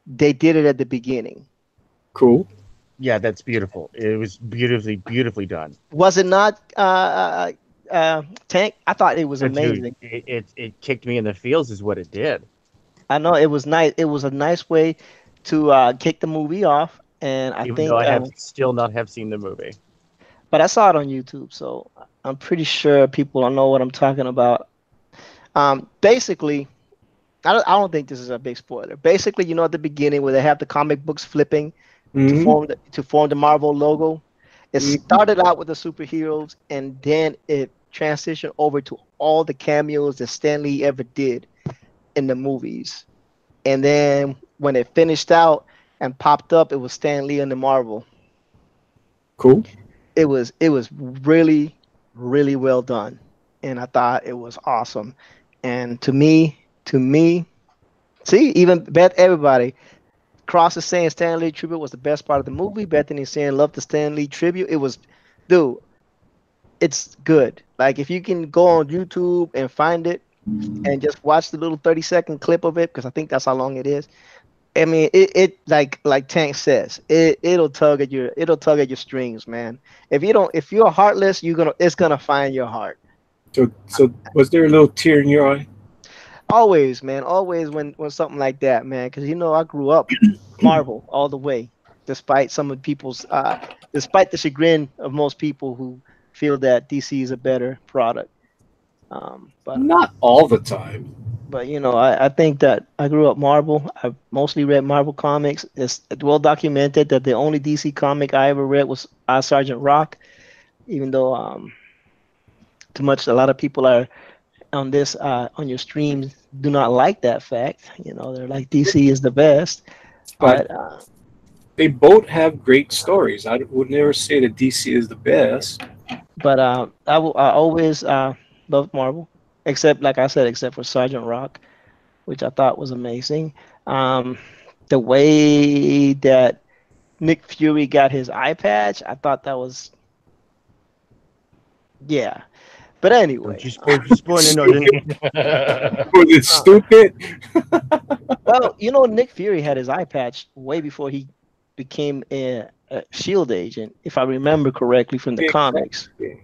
S6: they did it at the beginning.
S1: Cool.
S2: Yeah, that's beautiful. It was beautifully done.
S6: Was it not, Tank, I thought it was
S2: Dude,
S6: amazing.
S2: it kicked me in the feels, is what it did.
S6: I know it was nice. It was a nice way to kick the movie off, and I
S2: Even though
S6: think,
S2: I have still not have seen the movie.
S6: but I saw it on YouTube, so I'm pretty sure people don't know what I'm talking about. Basically, I don't think this is a big spoiler. Basically, you know, at the beginning where they have the comic books flipping
S1: Hmm.
S6: to form the Marvel logo, it started out with the superheroes, and then it transitioned over to all the cameos that Stan Lee ever did in the movies. And then when it finished out and popped up, it was Stan Lee and the Marvel.
S1: Cool.
S6: It was really really well done, and I thought it was awesome. And to me, see, even Beth, everybody, Cross is saying Stan Lee tribute was the best part of the movie. Bethany is saying love the Stan Lee tribute. It was, dude, it's good. Like if you can go on YouTube and find it and just watch the little 30-second clip of it, because I think that's how long it is. I mean, it like Tank says, it'll tug at your strings, man. If you're heartless, it's gonna find your heart.
S1: So was there a little tear in your eye?
S6: Always, man. Always when something like that, man. Because I grew up Marvel all the way, despite some of people's despite the chagrin of most people who feel that DC is a better product. Um, but
S1: Not all the time.
S6: I think that I grew up Marvel. I mostly read Marvel comics. It's well documented that the only DC comic I ever read was Sergeant Rock, even though too much a lot of people are on your streams do not like that fact. They're like DC is the best,
S1: I,
S6: but
S1: they both have great stories. I would never say that DC is the best.
S6: I always loved Marvel, except like I said, except for Sergeant Rock, which I thought was amazing. Um, the way that Nick Fury got his eye patch, I thought that was, yeah. But
S2: Don't
S6: anyway,
S2: you spoil nothing.
S1: Was it
S6: uh,
S1: stupid?
S6: well, Nick Fury had his eye patch way before he became a Shield agent, if I remember correctly from the comics.
S1: Exactly.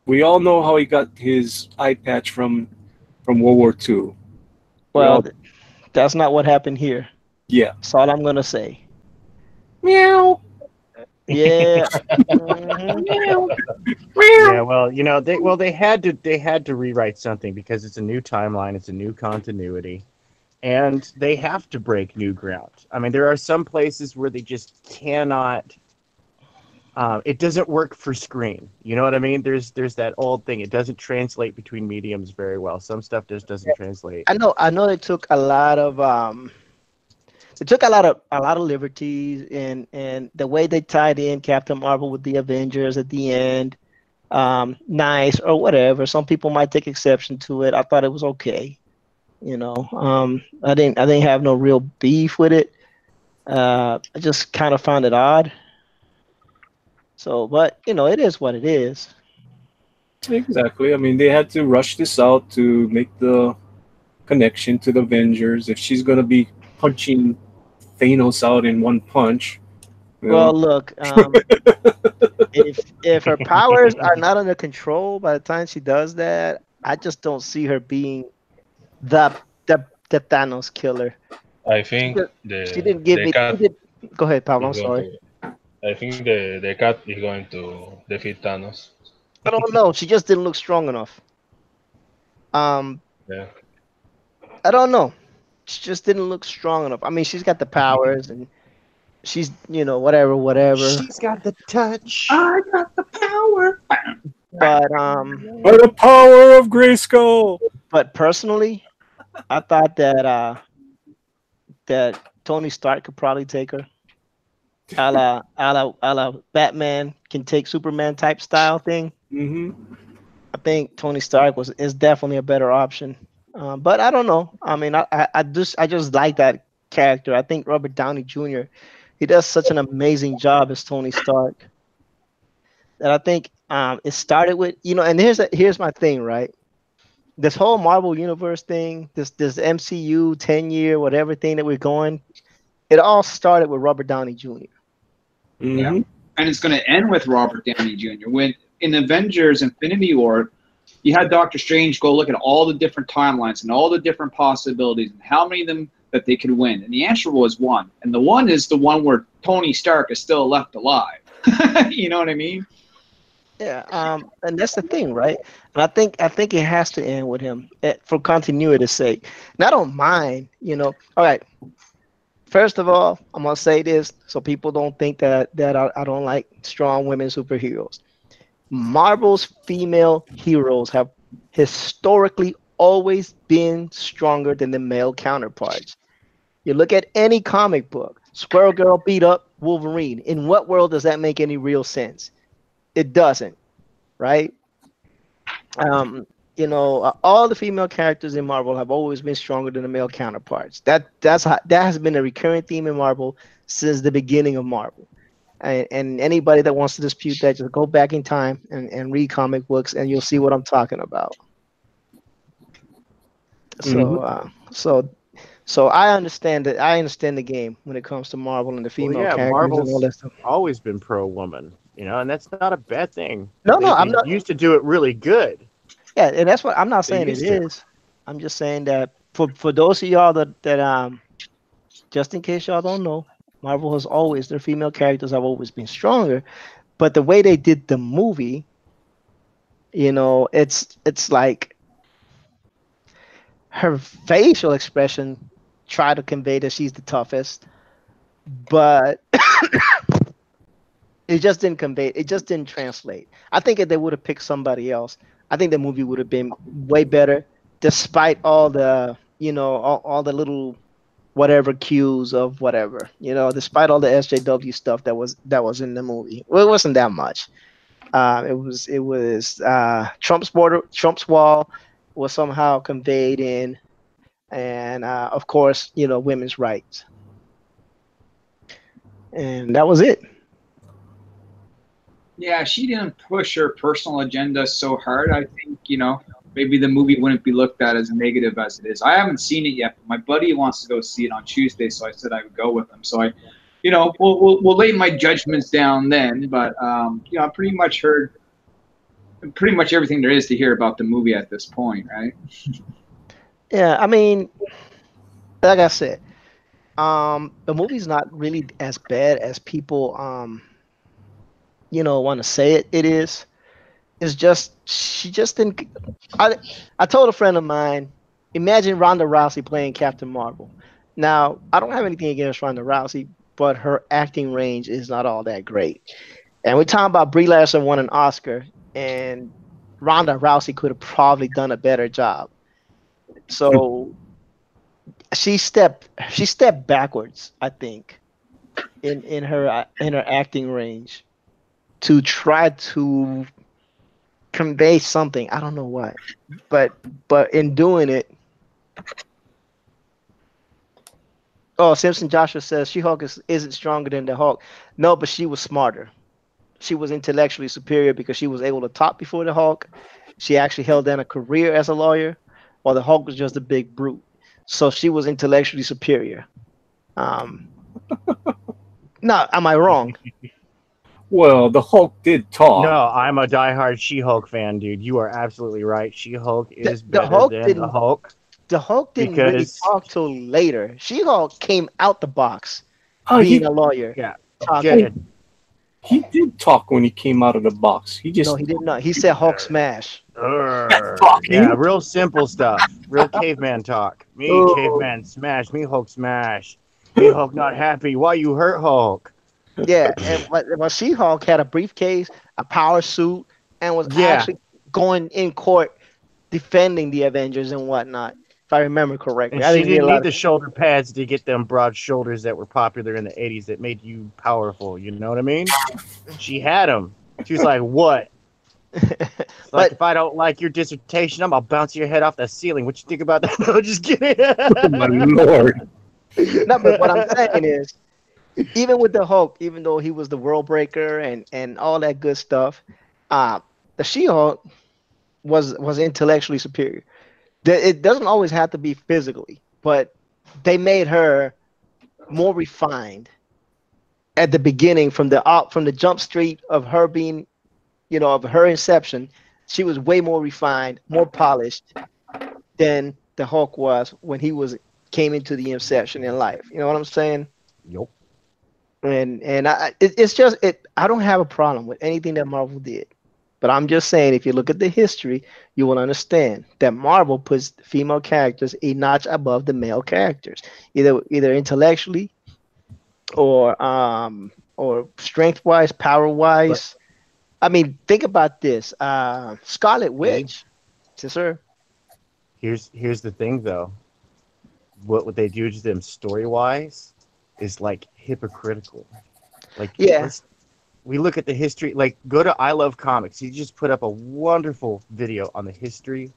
S1: We all know how he got his eye patch from World War II. We
S6: Well,
S1: all
S6: that's not what happened here.
S1: yeah.
S6: That's all I'm gonna say.
S1: Meow.
S6: Yeah. Mhm.
S1: Meow.
S2: Yeah,
S1: Meow.
S2: well, they had to rewrite something because it's a new timeline, it's a new continuity, and they have to break new ground. I mean, there are some places where they just cannot. It doesn't work for screen. You know what I mean? There's that old thing. It doesn't translate between mediums very well. Some stuff just doesn't translate.
S6: I know they took a lot of liberties, and the way they tied in Captain Marvel with the Avengers at the end, nice or whatever. Some people might take exception to it. I thought it was okay. I didn't have no real beef with it. I just kind of found it odd. So, but it is what it is.
S1: Exactly. I mean, they had to rush this out to make the connection to the Avengers. If she's gonna be punching Thanos out in one punch, you
S6: Well,
S1: know.
S6: look, if her powers are not under control by the time she does that, I just don't see her being the the Thanos killer.
S5: I
S6: She
S5: think
S6: just she didn't give
S5: the
S6: me. She
S5: cat
S6: did. Go ahead, Pablo.
S5: is
S6: I'm
S5: going
S6: sorry.
S5: to. I think the cat is going to defeat Thanos.
S6: I don't know. She just didn't look strong enough. Um,
S5: Yeah.
S6: I don't know. She just didn't look strong enough. I mean, she's got the powers, and she's whatever, whatever.
S2: She's got the touch.
S1: I got the power.
S6: But
S1: By the power of Grayskull.
S6: personally, I thought that Tony Stark could probably take her. A la Batman can take Superman type style thing.
S1: Hmm.
S6: I think Tony Stark is definitely a better option. But I don't know. I mean, I just like that character. I think Robert Downey Jr. He does such an amazing job as Tony Stark that I think it started with And here's my thing, right? This whole Marvel Universe thing, this MCU 10-year whatever thing that we're going, it all started with Robert Downey Jr.
S4: Yeah.
S1: Hmm.
S4: And it's going to end with Robert Downey Jr. When in Avengers Infinity War, You had Doctor Strange go look at all the different timelines and all the different possibilities and how many of them that they could win. And the answer was one. And the one is the one where Tony Stark is still left alive. You know what I mean?
S6: Yeah, and that's the thing, right? And I think it has to end with him for continuity's sake. And I don't mind, All right, first of all, I'm gonna say this so people don't think that I don't like strong women superheroes. Marvel's female heroes have historically always been stronger than the male counterparts. You look at any comic book, Squirrel Girl beat up Wolverine. In what world does that make any real sense? It doesn't, right? Um, all the female characters in Marvel have always been stronger than the male counterparts. That has been a recurring theme in Marvel since the beginning of Marvel. And anybody that wants to dispute that, just go back in time and read comic books, and you'll see what I'm talking about. So, so I understand that. I understand the game when it comes to Marvel and the
S2: Well,
S6: female
S2: yeah,
S6: characters and all
S2: Marvel's
S6: that stuff.
S2: always been pro-woman, and that's not a bad thing.
S6: No, no, I'm
S2: They
S6: not.
S2: used to do it really good.
S6: Yeah, and that's what I'm not
S2: They
S6: saying it
S2: used to.
S6: is. I'm just saying that for those of y'all that just in case y'all don't know, Marvel has always their female characters have always been stronger, but the way they did the movie, it's like her facial expression tried to convey that she's the toughest, but it just didn't convey. It just didn't translate. I think if they would have picked somebody else, I think the movie would have been way better, despite all the all the little whatever cues of whatever, despite all the SJW stuff that was in the movie. Well, it wasn't that much. It was Trump's wall was somehow conveyed in, and of course, women's rights, and that was it.
S4: Yeah, she didn't push her personal agenda so hard. I think, maybe the movie wouldn't be looked at as negative as it is. I haven't seen it yet, but my buddy wants to go see it on Tuesday, so I said I would go with him. So we'll lay my judgments down then. But I pretty much heard pretty much everything there is to hear about the movie at this point, right?
S6: Yeah, I mean, like I said, the movie's not really as bad as people want to say it is. It's just she just didn't. I told a friend of mine, imagine Ronda Rousey playing Captain Marvel. Now I don't have anything against Ronda Rousey, but her acting range is not all that great. And we're talking about Brie Larson won an Oscar, and Ronda Rousey could have probably done a better job. So she stepped backwards, I think, in her acting range to try to convey something. I don't know what, but in doing it. Oh, Simpson Joshua says She-Hulk isn't stronger than the Hulk. No, but she was smarter. She was intellectually superior because she was able to talk before the Hulk. She actually held down a career as a lawyer, while the Hulk was just a big brute. So she was intellectually superior. Um, no, am I wrong?
S1: Well, the Hulk did talk.
S2: No, I'm a diehard She-Hulk fan, dude. You are absolutely right. She-Hulk is
S6: The
S2: better
S6: Hulk
S2: than
S6: didn't.
S2: the Hulk
S6: The Hulk didn't really
S2: because
S6: talk till later. She-Hulk came out the box
S1: Oh,
S6: being a lawyer,
S2: yeah,
S6: talking.
S1: he did talk when he came out of the box. He just
S6: No, he did not. He said Hulk smash.
S1: talking.
S2: yeah, real simple stuff, real caveman talk. Me
S1: Oh.
S2: caveman smash, me Hulk smash, me Hulk not happy. Why you hurt Hulk?
S6: Yeah, and but She-Hulk had a briefcase, a power suit, and was
S2: Yeah,
S6: actually going in court defending the Avengers and whatnot. If I remember correctly,
S2: and
S6: I
S2: she
S6: didn't get a
S2: didn't
S6: lot
S2: need
S6: of.
S2: the shoulder pads to get them broad shoulders that were popular in the '80s that made you powerful. You know what I mean? She had them. She was like, "What? It's like
S6: But
S2: if I don't like your dissertation, I'm gonna bounce your head off the ceiling. What you think about that?" No, just kidding.
S1: Oh, my lord.
S6: no, but what I'm saying is, even with the Hulk, even though he was the world breaker and all that good stuff, uh, the She-Hulk was intellectually superior. It doesn't always have to be physically, but they made her more refined at the beginning from the jump street of her being, of her inception she was way more refined, more polished than the Hulk was when came into the inception in life. You know what I'm saying?
S2: Yup.
S6: It's just it. I don't have a problem with anything that Marvel did, but I'm just saying if you look at the history, you will understand that Marvel puts female characters a notch above the male characters, either intellectually or strength wise, power
S2: But
S6: wise. I mean, think about this. Scarlet
S2: Abe,
S6: Witch, yes, sir.
S2: here's the thing though. What they do to them story wise is like hypocritical. Like
S6: Yeah,
S2: let's we look at the history. Like go to I Love Comics. He just put up a wonderful video on the history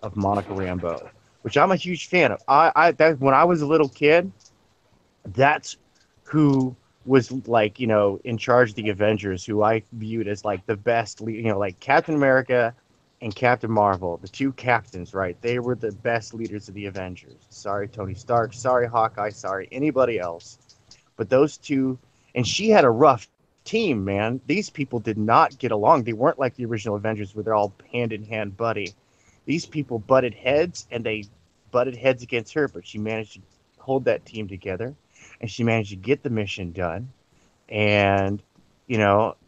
S2: of Monica Rambeau, which I'm a huge fan of. When I was a little kid, that's who was like in charge of the Avengers, who I viewed as like the best, like Captain America and Captain Marvel, the two captains, right? They were the best leaders of the Avengers. Sorry, Tony Stark. Sorry, Hawkeye. Sorry, anybody else. But those two, and she had a rough team, man. These people did not get along. They weren't like the original Avengers where they're all hand in hand buddy. These people butted heads, and they butted heads against her, but she managed to hold that team together, and she managed to get the mission done. And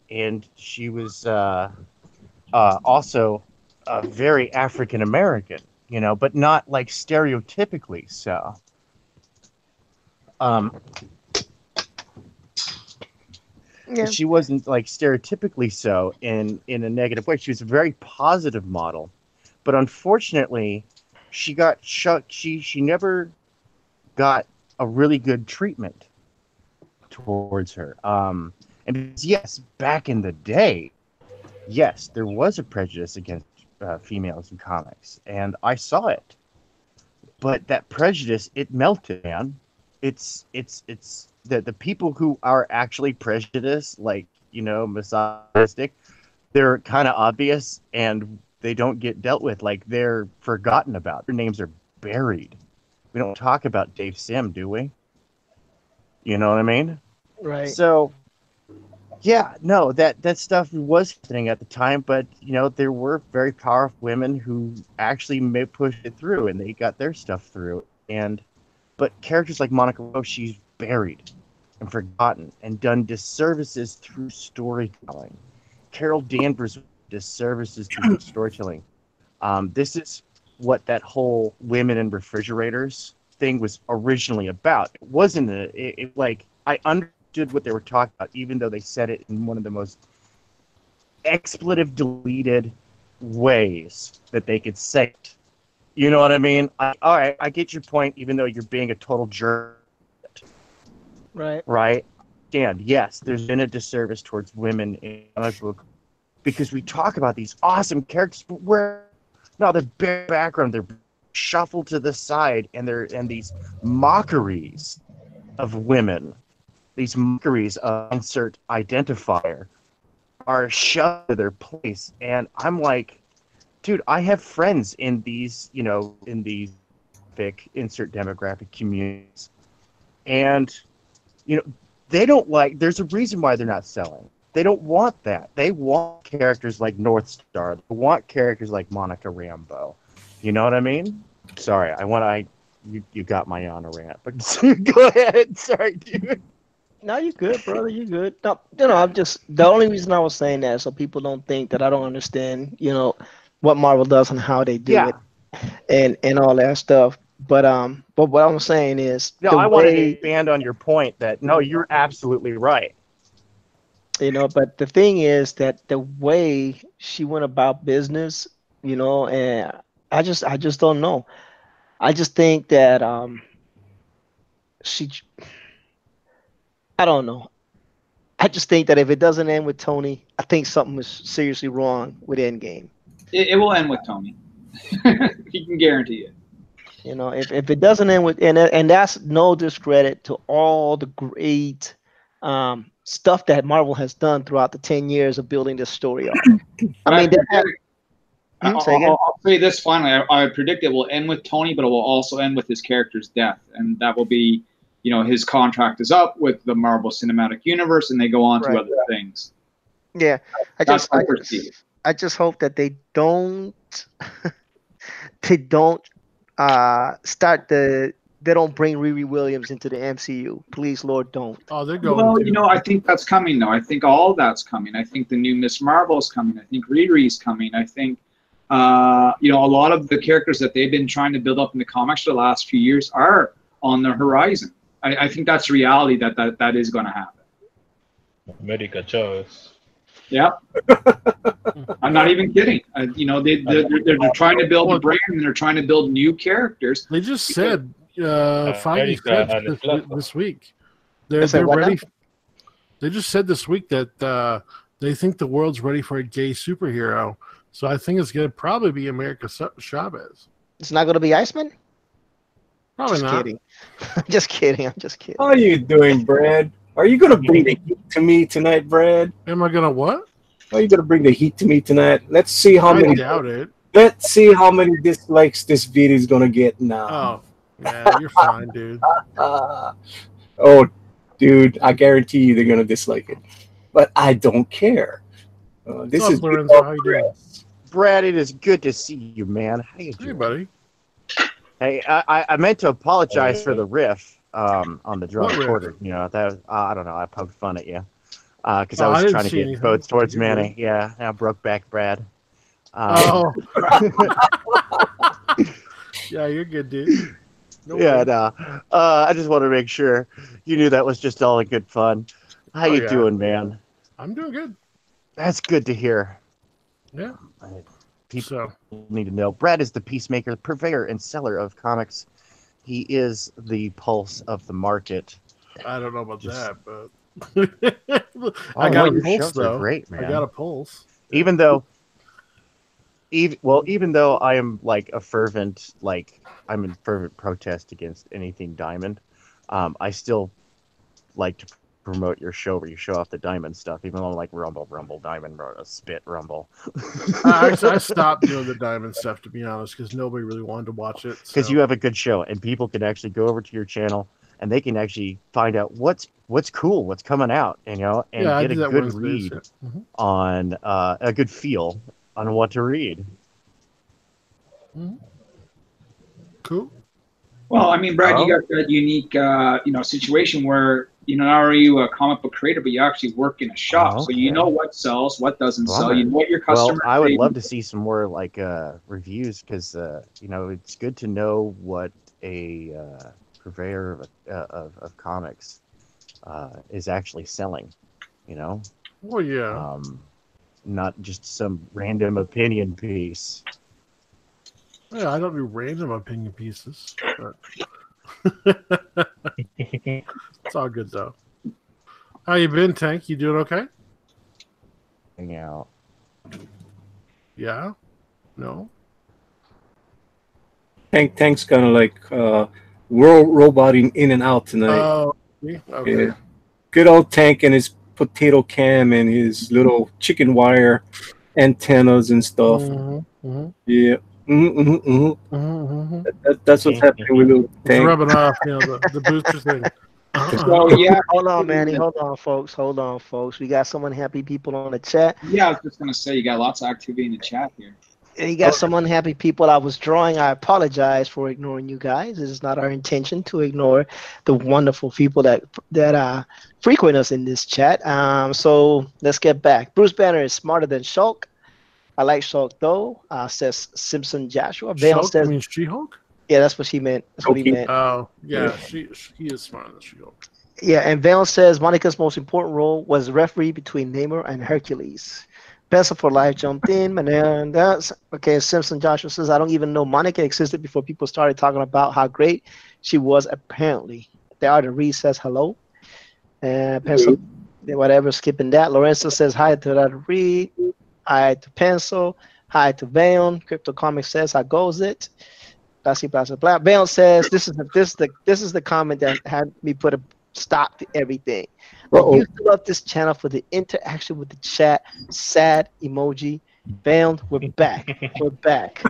S2: and she was also very African American, but not like stereotypically so. Um,
S6: yeah,
S2: she wasn't like stereotypically so in a negative way. She was a very positive model, but unfortunately, she got shut. She never got a really good treatment towards her. And yes, back in the day, yes, there was a prejudice against females in comics, and I saw it. But that prejudice, it melted, man. It's the people who are actually prejudiced, like misogynistic, they're kind of obvious and they don't get dealt with. Like they're forgotten about. Their names are buried. We don't talk about Dave Sim, do we? You know what I mean?
S6: right.
S2: So yeah, no, that stuff was happening at the time, but there were very powerful women who actually may push it through, and they got their stuff through. And but characters like Monica Rambeau, she's buried and forgotten and done disservices through storytelling. Carol Danvers disservices through storytelling. This is what that whole women in refrigerators thing was originally about. It wasn't like I understood what they were talking about, even though they said it in one of the most expletive deleted ways that they could say it. You know what I mean? All right, I get your point, even though you're being a total jerk,
S6: Right.
S2: right? And yes, there's been a disservice towards women in comic book because we talk about these awesome characters, but where no, they're bare background, they're shuffled to the side, and these mockeries of women, these mockeries of insert identifier, are shoved to their place, and I'm like, dude, I have friends in these, in these big insert demographic communities, and they don't like. There's a reason why they're not selling. They don't want that. They want characters like North Star. They want characters like Monica Rambeau. You know what I mean? Sorry, you got my on a rant, but go ahead. Sorry, dude.
S6: No, you good, brother. You good. No, I'm just the only reason I was saying that so people don't think that I don't understand, what Marvel does and how they do
S2: Yeah.
S6: it and all that stuff. But what I'm saying is
S2: No,
S6: the
S2: I wanted to
S6: way,
S2: expand on your point that no, you're absolutely right.
S6: but the thing is that the way she went about business, and I just don't know. I just think that she I don't know. I just think that if it doesn't end with Tony, I think something is seriously wrong with Endgame.
S4: It will end with Tony. He can guarantee it.
S6: If it doesn't end with and that's no discredit to all the great stuff that Marvel has done throughout the 10 years of building this story up. I mean, say again.
S4: I'll say this finally. I predict it will end with Tony, but it will also end with his character's death, and that will be, his contract is up with the Marvel Cinematic Universe, and they go on to
S6: Right.
S4: other things.
S6: Yeah,
S4: That's my perspective.
S6: I just hope that they don't start they don't bring Riri Williams into the MCU. Please, Lord, don't.
S7: Oh, they're going
S4: Well,
S7: to.
S4: I think that's coming though. I think all that's coming. I think the new Miss Marvel's coming. I think Riri's coming. I think a lot of the characters that they've been trying to build up in the comics for the last few years are on the horizon. I think that's reality that is going to happen.
S5: America Chavez.
S4: Yeah, I'm not even kidding. They're trying to build a brand and they're trying to build new characters.
S7: They just said Feige said this week they're
S6: what
S7: ready.
S6: now?
S7: They just said this week that they think the world's ready for a gay superhero. So I think it's going to probably be America Chavez.
S6: It's not going to be Iceman?
S7: Probably
S6: Just
S7: not.
S6: kidding. just kidding. I'm just kidding.
S1: How are you doing, Brad? Are you gonna bring the heat to me tonight, Brad?
S7: Am I gonna what?
S1: Are you gonna bring the heat to me tonight? Let's see how
S7: I
S1: many.
S7: doubt it.
S1: Let's see how many dislikes this video is gonna get now.
S7: Oh, yeah, you're fine, dude.
S1: Oh, dude, I guarantee you they're gonna dislike it, but I don't care. This
S7: What's
S1: is
S7: up, Lorenzo? How you doing?
S2: Brad, it is good to see you, man. How you
S7: Hey,
S2: doing?
S7: buddy.
S2: Hey, I meant to apologize for the riff on the drum
S7: What riff?
S2: recorded. That was, I don't know. I poked fun at you because I
S7: Oh, I
S2: was
S7: didn't
S2: trying to
S7: see
S2: get
S7: anything.
S2: votes towards
S7: You're
S2: Manny.
S7: good.
S2: Yeah, I broke back Brad.
S7: Oh. Yeah, you're good, dude. No
S2: Yeah,
S7: worries.
S2: no. I just want to make sure you knew that was just all in good fun. How
S7: Oh,
S2: you
S7: yeah.
S2: doing, man?
S7: I'm doing good.
S2: That's good to hear.
S7: Yeah.
S2: People
S7: So,
S2: need to know. Brad is the peacemaker, purveyor, and seller of comics. He is the pulse of the market.
S7: I don't know about
S2: Just-
S7: that, but
S2: Oh,
S7: I got
S2: your
S7: a pulse,
S2: shows are
S7: though.
S2: great,
S7: I
S2: man.
S7: got a pulse.
S2: Even though I am like a fervent, I'm in fervent protest against anything diamond, I still like to promote your show where you show off the diamond stuff, even though I'm like rumble, diamond, spit, rumble.
S7: I stopped doing the diamond stuff, to be honest, because nobody really wanted to watch it.
S2: Because
S7: so.
S2: you have a good show, and people can actually go over to your channel and they can actually find out what's cool, what's coming out, and
S7: Yeah, I
S2: get
S7: do
S2: a
S7: that
S2: good
S7: Wednesdays,
S2: read
S7: yeah. Mhm.
S2: on a good feel on what to read.
S7: Cool.
S4: Well, I mean, Brad, you
S2: Oh.
S4: got that unique, situation where not only are you a comic book creator, but you actually work in a shop, so you
S2: Okay.
S4: know what sells, what doesn't sell.
S2: Bummer.
S4: You know what your
S2: Well,
S4: customers.
S2: I would
S4: say.
S2: love to see some more reviews because it's good to know what a purveyor of comics is actually selling.
S7: Well, yeah.
S2: Not just some random opinion piece.
S7: Yeah, I don't do random opinion pieces, but it's all good though. How you been, Tank? You doing okay?
S2: Hang out.
S7: Yeah. No.
S1: Tank's kind of like world roboting in and out tonight.
S7: Oh, okay.
S1: Yeah. Good old Tank and his potato cam and his little chicken wire antennas and stuff.
S7: Mm-hmm, mm-hmm,
S1: Yeah. That's what's happening with little
S7: It's
S1: Tank.
S7: rubbing off, the booster thing.
S4: So yeah,
S6: Hold on, Manny. Hold on, folks. We got someone happy people on the chat.
S4: yeah. I was just gonna say you got lots of activity in the chat here.
S6: And you got some unhappy people I was drawing. I apologize for ignoring you guys. It is not our intention to ignore the wonderful people that frequent us in this chat. So let's get back. Bruce Banner is smarter than Shulk. I like Shulk though, says Simpson Joshua. Vale
S7: Shulk,
S6: says,
S7: I mean She-Hulk?
S6: yeah, that's what she meant. That's what he
S1: Okay.
S6: meant.
S7: Oh, yeah, he is smarter than She-Hulk.
S6: Yeah, and Vale says Monica's most important role was referee between Namor and Hercules. Pencil for Life jumped in, and then that's okay. Simpson Joshua says, I don't even know Monica existed before people started talking about how great she was, apparently. The Art of Reed says hello. And Pencil, whatever, skipping that. Lorenzo says hi to the Art of Reed. Hi to Pencil. Hi to Vale. Crypto Comics says, how goes it? Blah, blah, blah, blah. Vale says, this is the comment that had me put a stop to everything. I used to love this channel for the interaction with the chat. Sad emoji. Bound, we're back. We're back.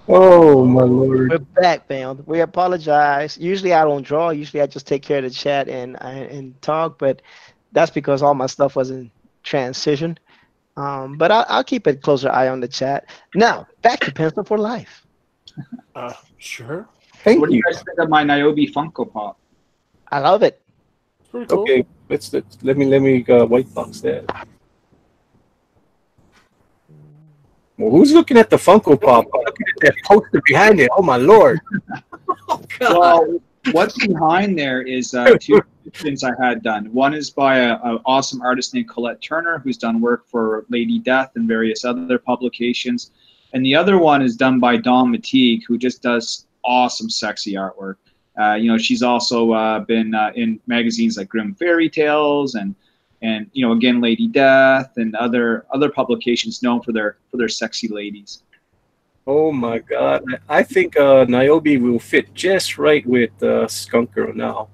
S1: Oh my lord!
S6: We're back, Bound. We apologize. Usually I don't draw. Usually I just take care of the chat and talk. But that's because all my stuff was in transition. But I'll keep a closer eye on the chat. Now, back to Pencil for Life.
S7: Sure.
S1: Thank
S4: What do
S1: you.
S4: you guys think of my Niobe Funko Pop?
S6: I love it.
S7: Pretty cool.
S1: Okay, let me white box that. Well, who's looking at the Funko Pop? I'm looking at that poster behind it. Oh my lord! Oh god!
S4: Well, what's behind there is two things I had done. One is by an awesome artist named Colette Turner, who's done work for Lady Death and various other publications. And the other one is done by Dawn Mateague, who just does awesome, sexy artwork. She's also been in magazines like Grim Fairy Tales and again Lady Death and other publications known for their sexy ladies.
S1: Oh my god! I think Niobe will fit just right with Skunk Girl now.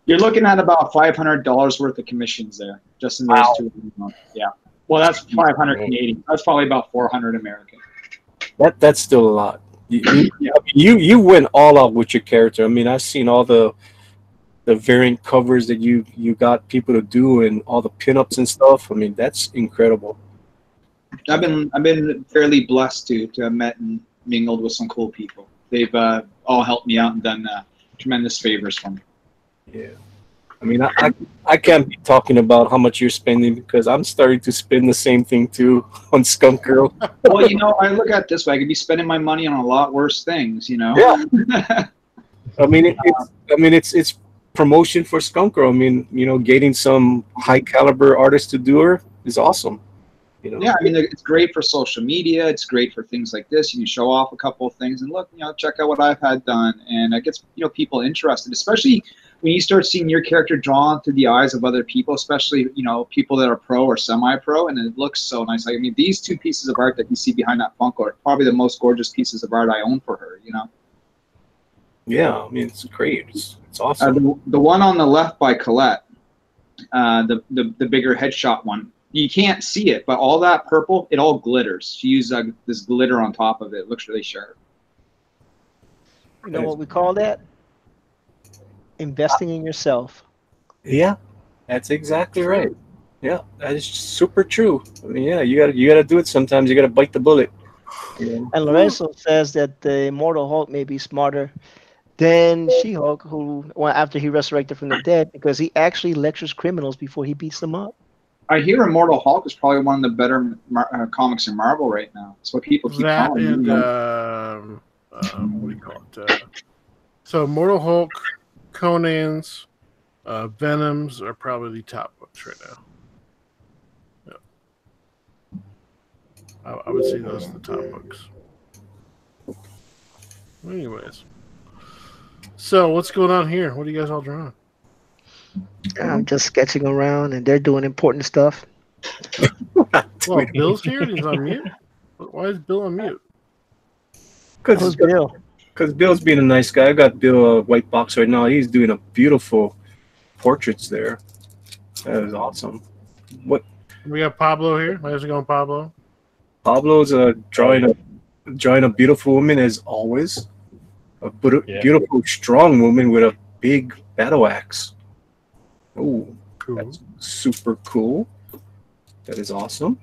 S4: You're looking at about $500 worth of commissions there, just in those two. Yeah. Well, that's 500 Canadian. That's probably about 400 American.
S1: That's still a lot. You went all out with your character. I mean, I've seen all the variant covers that you got people to do and all the pinups and stuff. I mean, that's incredible.
S4: I've been fairly blessed to have met and mingled with some cool people. They've all helped me out and done tremendous favors for me.
S1: Yeah. I mean, I can't be talking about how much you're spending because I'm starting to spend the same thing too on Skunk Girl.
S4: Well, I look at it this way. I could be spending my money on a lot worse things,
S1: Yeah. I mean, it's promotion for Skunk Girl. I mean, getting some high caliber artists to do her is awesome.
S4: Yeah, I mean, it's great for social media. It's great for things like this. You can show off a couple of things and look, check out what I've had done, and it gets people interested, especially when you start seeing your character drawn through the eyes of other people, especially people that are pro or semi-pro, and it looks so nice. I mean, these two pieces of art that you see behind that Funko are probably the most gorgeous pieces of art I own for her.
S1: Yeah, I mean, it's great. It's awesome.
S4: The one on the left by Colette, the bigger headshot one. You can't see it, but all that purple, it all glitters. She used this glitter on top of it. It looks really sharp.
S6: You know what we call that? Investing in yourself.
S1: Yeah, that's exactly right. Yeah, that is super true. I mean, yeah, you gotta do it sometimes. You gotta bite the bullet.
S6: And Lorenzo says that the Immortal Hulk may be smarter than She-Hulk, after he resurrected from the dead, because he actually lectures criminals before he beats them up.
S4: I hear Immortal Hulk is probably one of the better comics in Marvel right now. That's what people keep calling
S7: and what do you call it? So Immortal Hulk, Conan's, Venom's are probably the top books right now. Yeah. I would say those are the top books. Anyways. So what's going on here? What are you guys all drawing?
S6: I'm just sketching around, and they're doing important stuff.
S7: Well, Bill's here. He's on mute. Why is Bill on mute?
S6: Who's Bill?
S1: Because Bill's being a nice guy. I got Bill a white box right now. He's doing a beautiful portraits there. That is awesome. What?
S7: We got Pablo here. How's it going, Pablo?
S1: Pablo's drawing a beautiful woman as always. A beautiful, strong woman with a big battle axe. Oh, cool. That's super cool. That is awesome.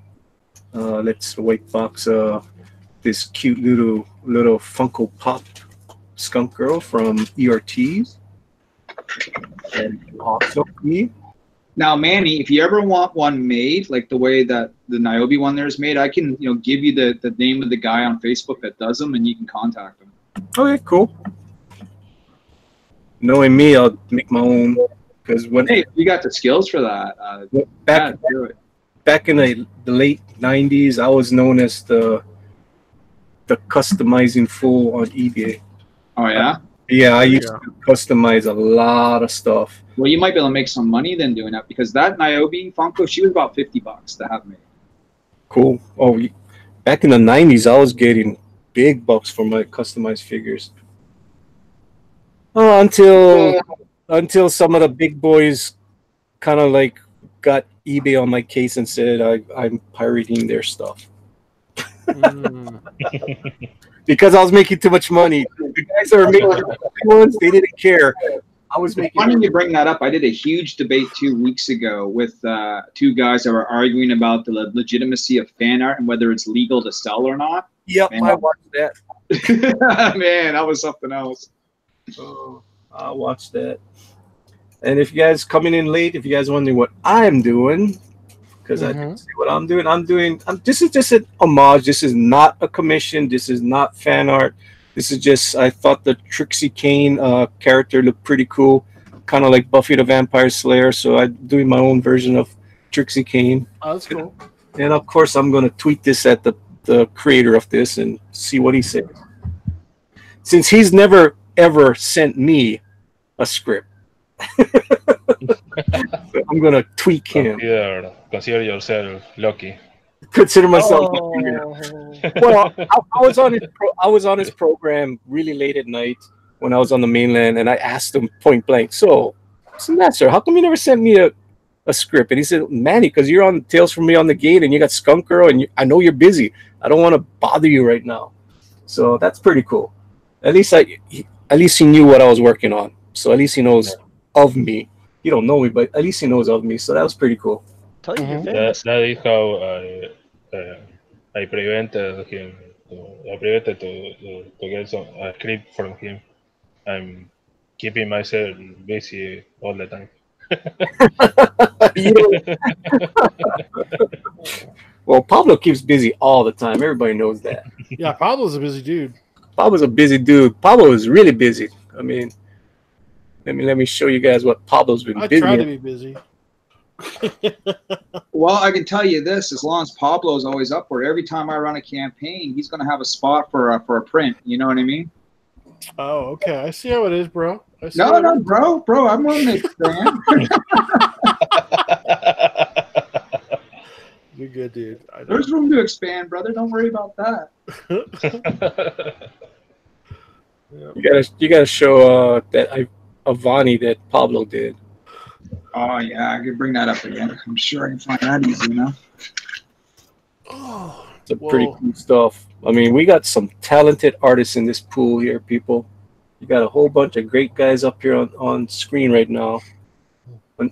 S1: Let's white box this cute little Funko Pop Skunk Girl from ERTs. And awesome.
S4: Now, Manny, if you ever want one made, like the way that the Niobe one there is made, I can give you the name of the guy on Facebook that does them, and you can contact him.
S1: Okay, cool. Knowing me, I'll make my own. Because
S4: hey, you got the skills for that.
S1: Back in the late '90s, I was known as the customizing fool on eBay.
S4: Oh yeah.
S1: Yeah, I used to customize a lot of stuff.
S4: Well, you might be able to make some money then doing that, because that Niobe Funko, she was about $50 to have made. Cool.
S1: Oh, back in the '90s, I was getting big bucks for my customized figures. Until some of the big boys kind of like got eBay on my case and said I'm pirating their stuff. Because I was making too much money. The guys that were making the ones, they didn't care. I was making.
S4: Funny you bring that up. I did a huge debate 2 weeks ago with two guys that were arguing about the legitimacy of fan art and whether it's legal to sell or not.
S1: Yep,
S4: Man,
S1: I watched that.
S4: man, that was something else.
S1: Oh, I watched that. And if you guys coming in late, if you guys wondering what I'm doing, because I can see what I'm doing. This is just an homage. This is not a commission. This is not fan art. This is just, I thought the Trixie Cain character looked pretty cool, kind of like Buffy the Vampire Slayer. So I'm doing my own version of Trixie Cain.
S7: Oh, that's cool.
S1: And of course, I'm going to tweet this at the creator of this and see what he says. Since he's never ever sent me a script, so I'm going to tweak him.
S5: Consider yourself lucky.
S1: Consider myself. Well, I was on his program really late at night when I was on the mainland, and I asked him point blank, so Master, how come you never sent me a script? And he said, Manny, because you're on Tales from Me on the Gate, and you got Skunk Girl, and I know you're busy. I don't want to bother you right now. So that's pretty cool. At least he knew what I was working on. So at least he knows of me. He don't know me, but at least he knows of me. So that was pretty cool.
S6: Tell you you're
S5: That
S6: famous.
S5: is how I prevented him. I prevented to get a script from him. I'm keeping myself busy all the time.
S1: Well, Pablo keeps busy all the time. Everybody knows that.
S7: Yeah, Pablo's a busy dude.
S1: Pablo's a busy dude. Pablo is really busy. I mean, let me show you guys what Pablo's been
S7: I
S1: busy.
S7: try to be busy.
S4: Well, I can tell you this: as long as Pablo's always upward, every time I run a campaign, he's going to have a spot for a print. You know what I mean?
S7: Oh, okay. I see how it is, bro.
S4: No, bro, I'm willing to expand.
S7: You're good, dude. I know.
S4: There's room to expand, brother. Don't worry about that.
S1: You gotta show that Avani that Pablo did.
S4: Oh yeah, I could bring that up again. I'm sure I can find that easy enough.
S7: Oh,
S1: It's pretty cool stuff. I mean, we got some talented artists in this pool here, people. You got a whole bunch of great guys up here on screen right now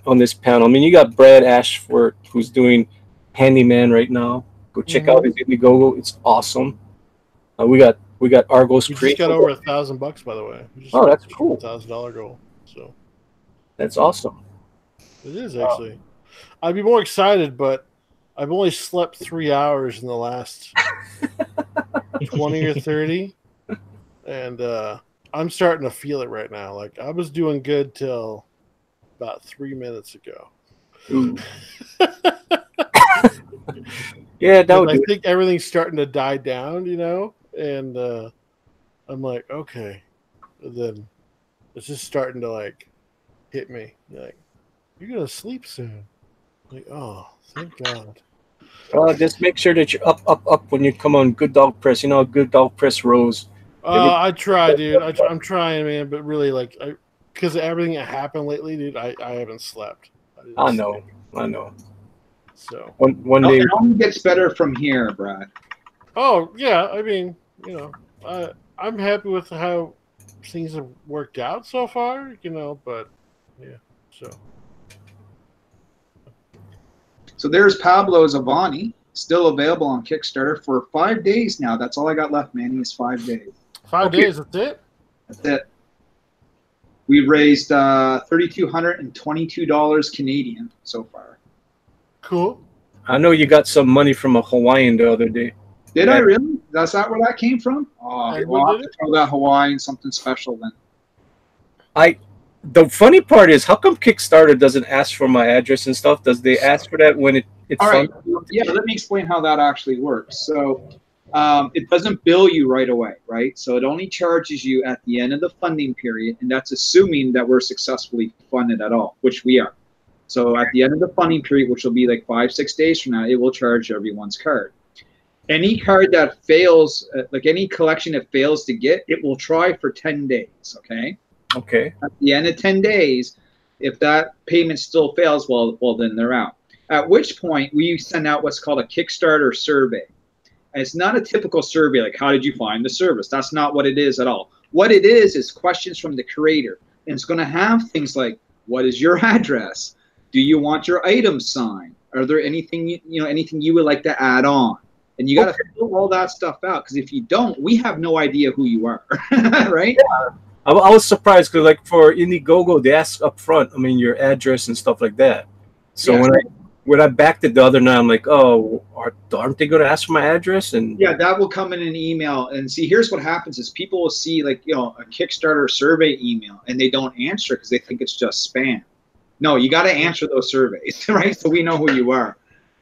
S1: on this panel. I mean, you got Brad Ashford, who's doing Handyman right now. Go check out his Indiegogo. It's awesome. We got Argos
S7: we just
S1: Creation.
S7: got over $1,000, by the way.
S1: Oh, that's cool.
S7: $1,000 goal. So
S1: That's awesome.
S7: it is actually. I'd be more excited, but I've only slept 3 hours in the last 20 or 30, and I'm starting to feel it right now. Like I was doing good till about 3 minutes ago.
S1: Yeah, that would.
S7: I think everything's starting to die down, you know, and I'm like, okay. And then it's just starting to like hit me. Like, you're gonna sleep soon. Like, oh, thank God.
S1: Just make sure that you're up when you come on Good Dog Press. You know, Good Dog Press Rose.
S7: I try, dude. I'm trying, man. But really, like, because of everything that happened lately, dude, I haven't slept.
S1: I know.
S7: So
S1: one day.
S4: It only gets better from here, Brad.
S7: Oh yeah, I mean, you know, I'm happy with how things have worked out so far, you know. But yeah,
S4: So there's Pablo's Avani, still available on Kickstarter for 5 days now. That's all I got left, Manny, is 5 days.
S7: 5 days, that's it?
S4: That's it. We've raised $3,222 Canadian so far.
S7: Cool.
S1: I know you got some money from a Hawaiian the other day.
S4: Did I really? That's not where that came from? Oh,
S7: And
S4: we'll
S7: what
S4: have
S7: did
S4: to throw that Hawaiian something special then.
S1: The funny part is, how come Kickstarter doesn't ask for my address and stuff? Does they ask for that when it's
S4: All right.
S1: funded?
S4: Yeah, let me explain how that actually works. So it doesn't bill you right away, right? So it only charges you at the end of the funding period, and that's assuming that we're successfully funded at all, which we are. So at the end of the funding period, which will be like 5-6 days from now, it will charge everyone's card. Any card that fails, like any collection that fails to get, it will try for 10 days, okay?
S1: Okay.
S4: At the end of 10 days, if that payment still fails, well, then they're out. At which point, we send out what's called a Kickstarter survey. And it's not a typical survey like, how did you find the service? That's not what it is at all. What it is questions from the creator. And it's going to have things like, what is your address? Do you want your item signed? Are there anything anything you would like to add on? And you got to fill all that stuff out, because if you don't, we have no idea who you are, right?
S1: Yeah. I was surprised because, like, for Indiegogo, they ask up front, I mean, your address and stuff like that. So
S4: Yeah.
S1: when I backed it the other night, I'm like, oh, aren't they going to ask for my address? And
S4: yeah, that will come in an email. And see, here's what happens is people will see, like, a Kickstarter survey email, and they don't answer because they think it's just spam. No, you got to answer those surveys, right? So we know who you are.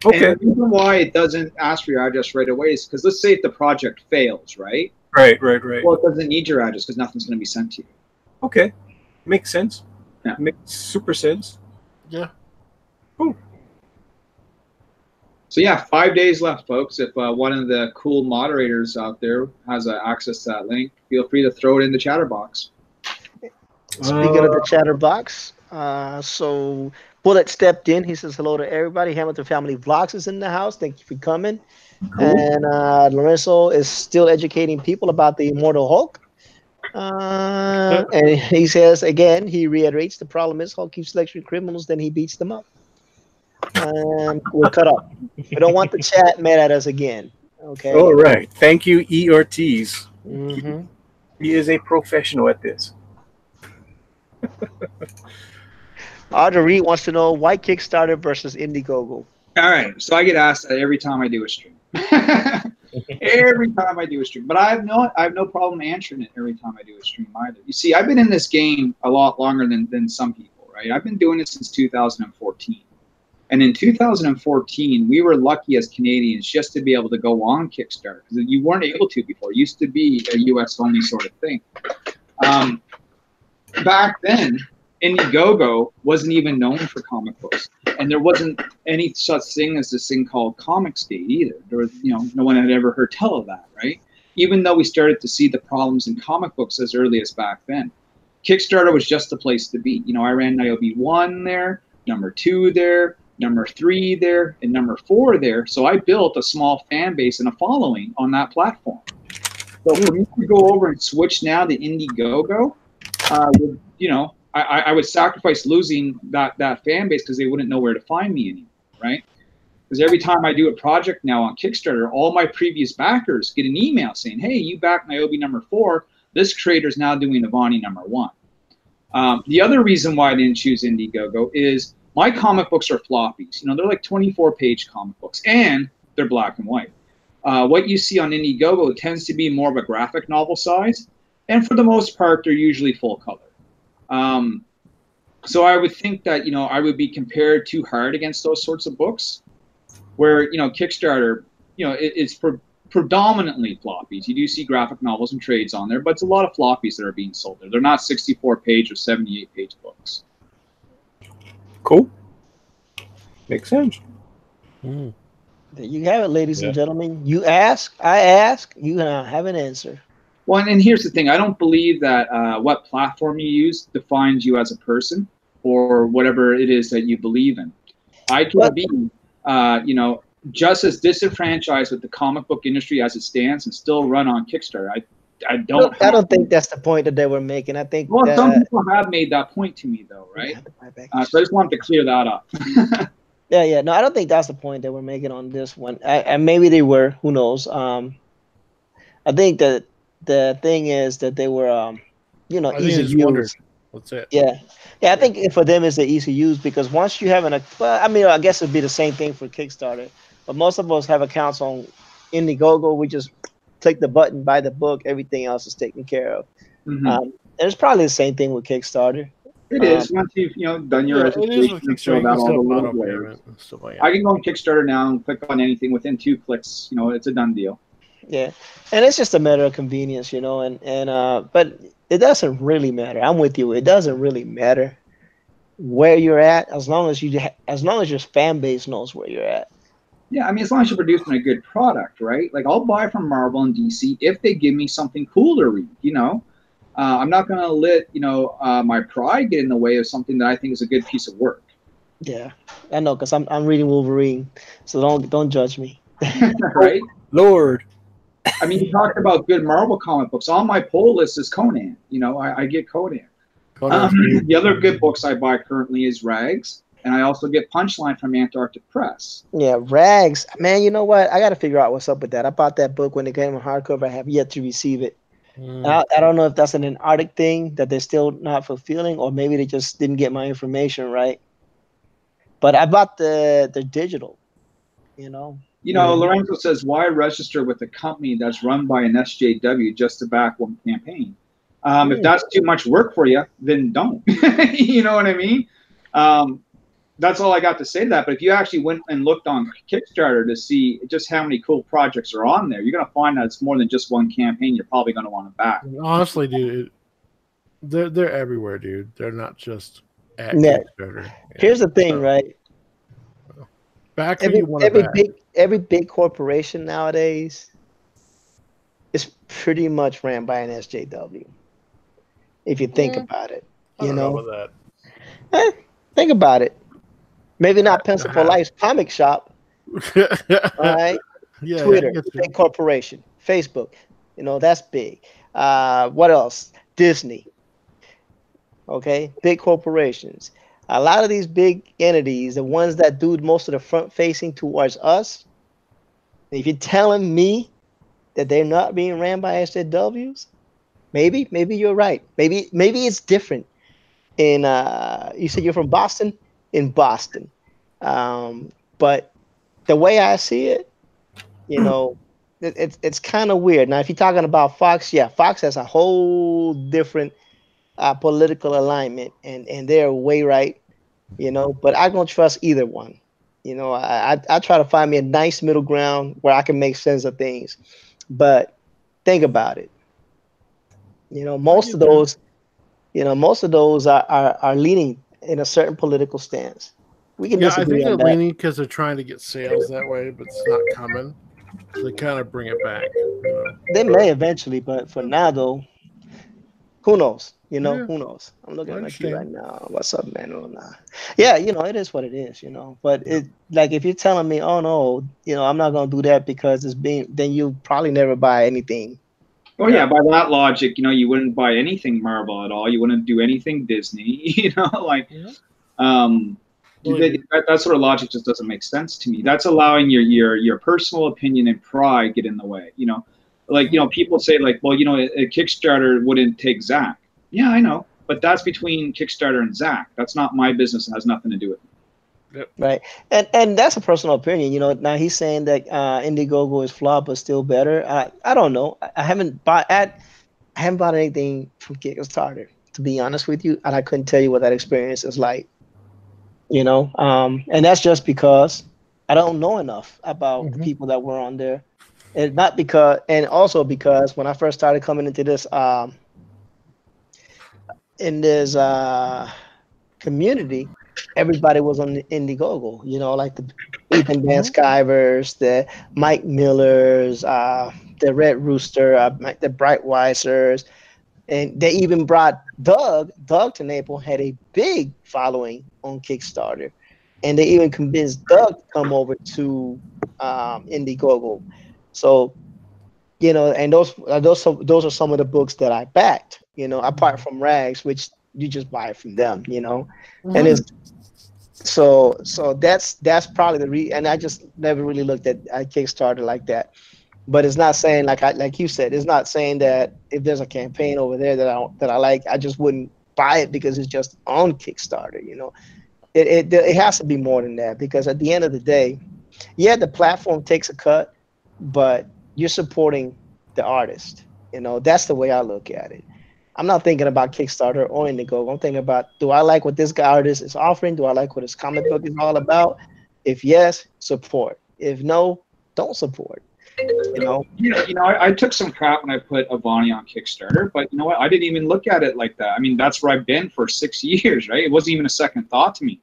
S1: okay,
S4: And the reason why it doesn't ask for your address right away is because, let's say if the project fails, right?
S1: right.
S4: Well, it doesn't need your address because nothing's going to be sent to you.
S1: Okay, makes sense.
S4: Yeah.
S1: Makes super sense.
S7: Yeah.
S1: Cool.
S4: So yeah, 5 days left, folks. If one of the cool moderators out there has access to that link, feel free to throw it in the chatter box.
S6: Speaking of the chatterbox, so Bullet stepped in. He says hello to everybody. Hamilton Family Vlogs is in the house. Thank you for coming.
S1: Cool.
S6: And Lorenzo is still educating people about the Immortal Hulk. And he says, again, he reiterates, the problem is Hulk keeps lecturing criminals, then he beats them up. We're cut off. We don't want the chat mad at us again. Okay.
S1: All right. Thank you, E. Ortiz.
S6: Mm-hmm.
S1: He is a professional at this.
S6: Audrey Reed wants to know why Kickstarter versus Indiegogo.
S4: All right, so I get asked that every time I do a stream. Every time I do a stream, but I have no problem answering it every time I do a stream either. You see, I've been in this game a lot longer than some people, right? I've been doing it since 2014. And in 2014, we were lucky as Canadians just to be able to go on Kickstarter, because you weren't able to before. It used to be a US only sort of thing. Back then, Indiegogo wasn't even known for comic books, and there wasn't any such thing as this thing called Comicsgate either. There was, no one had ever heard tell of that, right? Even though we started to see the problems in comic books as early as back then, Kickstarter was just the place to be. I ran Niobe 1 there, number 2 there, number 3 there, and number 4 there. So I built a small fan base and a following on that platform. So for me to go over and switch now to Indiegogo, I would sacrifice losing that fan base because they wouldn't know where to find me anymore, right? Because every time I do a project now on Kickstarter, all my previous backers get an email saying, hey, you backed Niobe number 4. This creator is now doing Avani number 1. The other reason why I didn't choose Indiegogo is my comic books are floppies. They're like 24-page comic books, and they're black and white. What you see on Indiegogo tends to be more of a graphic novel size, and for the most part, they're usually full color. So I would think that, I would be compared too hard against those sorts of books, where, Kickstarter, it's predominantly floppies. You do see graphic novels and trades on there, but it's a lot of floppies that are being sold there. They're not 64-page or 78-page books.
S1: Cool. Makes sense.
S6: There you have it, ladies and gentlemen. You ask, I ask, you have an answer.
S4: Well, and here's the thing. I don't believe that what platform you use defines you as a person or whatever it is that you believe in. I can be, just as disenfranchised with the comic book industry as it stands and still run on Kickstarter. I don't
S6: think that's the point that they were making. I think
S4: some people have made that point to me, though, right? So I just wanted to clear that up.
S6: Yeah. No, I don't think that's the point that we're making on this one. And maybe they were. Who knows? I think that the thing is that they were, easy to use.
S7: That's it.
S6: Yeah. I think for them it's the easy use, because once you have I guess it'd be the same thing for Kickstarter, but most of us have accounts on Indiegogo. We just click the button, buy the book, everything else is taken care of.
S4: Mm-hmm.
S6: And it's probably the same thing with Kickstarter.
S4: It is. Once you've done your registration and filled out all the little layers. I can go on Kickstarter now and click on anything within 2 clicks. It's a done deal.
S6: Yeah, and it's just a matter of convenience, but it doesn't really matter. I'm with you. It doesn't really matter where you're at, as long as your fan base knows where you're at.
S4: Yeah, I mean, as long as you're producing a good product, right? Like, I'll buy from Marvel and DC if they give me something cool to read. I'm not going to let my pride get in the way of something that I think is a good piece of work.
S6: Yeah, I know, because I'm reading Wolverine, so don't judge me.
S4: Right,
S1: Lord.
S4: I mean, you talked about good Marvel comic books. On my pull list is Conan. I get Conan.
S7: Oh, no, dude.
S4: The other good books I buy currently is Rags, and I also get Punchline from Antarctic Press.
S6: Yeah, Rags. Man, you know what? I got to figure out what's up with that. I bought that book when it came in hardcover. I have yet to receive it. I don't know if that's an Antarctic thing that they're still not fulfilling, or maybe they just didn't get my information right. But I bought the digital, you know.
S4: Lorenzo says, why register with a company that's run by an SJW just to back one campaign? If that's too much work for you, then don't. You know what I mean? That's all I got to say to that. But if you actually went and looked on Kickstarter to see just how many cool projects are on there, you're going to find that it's more than just one campaign you're probably going to want to back.
S7: Honestly, dude, they're everywhere, dude. They're not just at
S6: Yeah.
S7: Kickstarter.
S6: Here's the thing, right?
S7: Back who you want to back.
S6: Every big corporation nowadays is pretty much ran by an SJW. If you think about it,
S7: I don't know about
S6: think about it. Maybe not Pencil for Life's comic shop.
S7: that.
S6: All right.
S7: Yeah,
S6: Twitter,
S7: I get you.
S6: big corporation. Facebook, that's big. What else? Disney. Okay, big corporations. A lot of these big entities, the ones that do most of the front facing towards us, if you're telling me that they're not being ran by SJWs, maybe you're right. Maybe it's different. In you said you're from Boston? In Boston. But the way I see it, it's kind of weird. Now, if you're talking about Fox, yeah, Fox has a whole different political alignment, and they're way right, but I don't trust either one. I try to find me a nice middle ground where I can make sense of things. But think about it. Most of those are leaning in a certain political stance. We can
S7: Yeah, I
S6: disagree
S7: think they're
S6: on that.
S7: leaning because they're trying to get sales that way, but it's not coming. So they kind of bring it back.
S6: They may eventually, but for now, though, who knows?
S7: Yeah.
S6: Who knows? I'm looking
S7: I
S6: at you right
S7: understand.
S6: now. What's up, man? Oh, nah. Yeah, it is what it is, But it, like, if you're telling me, oh no, I'm not gonna do that because then you probably never buy anything.
S4: Oh yeah, by that logic, you wouldn't buy anything Marvel at all. You wouldn't do anything Disney. That sort of logic just doesn't make sense to me. That's allowing your personal opinion and pride get in the way. People say like, well, a Kickstarter wouldn't take Zach. Yeah, I know, but that's between Kickstarter and Zach. That's not my business. It has nothing to do with me.
S7: Yep.
S6: Right, and that's a personal opinion. Now he's saying that Indiegogo is flawed but still better. I don't know. I haven't bought anything from Kickstarter, to be honest with you, and I couldn't tell you what that experience is like. And that's just because I don't know enough about the people that were on there, and also because when I first started coming into this community, everybody was on Indiegogo, like the Ethan Van Skivers, the Mike Millers, the Red Rooster, the Bright Weisers, and they even brought Doug to Naples, had a big following on Kickstarter, and they even convinced Doug to come over to Indiegogo. So, and those are some of the books that I backed, apart from Rags, which you just buy it from them, and it's so that's probably the reason. And I just never really looked at Kickstarter like that. But it's not saying like you said, it's not saying that if there's a campaign over there that I like, I just wouldn't buy it because it's just on Kickstarter. It has to be more than that, because at the end of the day, yeah, the platform takes a cut, but you're supporting the artist. That's the way I look at it. I'm not thinking about Kickstarter or Indiegogo. I'm thinking about, do I like what this guy artist is offering? Do I like what his comic book is all about? If yes, support. If no, don't support.
S4: I took some crap when I put Avani on Kickstarter, but you know what? I didn't even look at it like that. I mean, that's where I've been for 6 years, right? It wasn't even a second thought to me.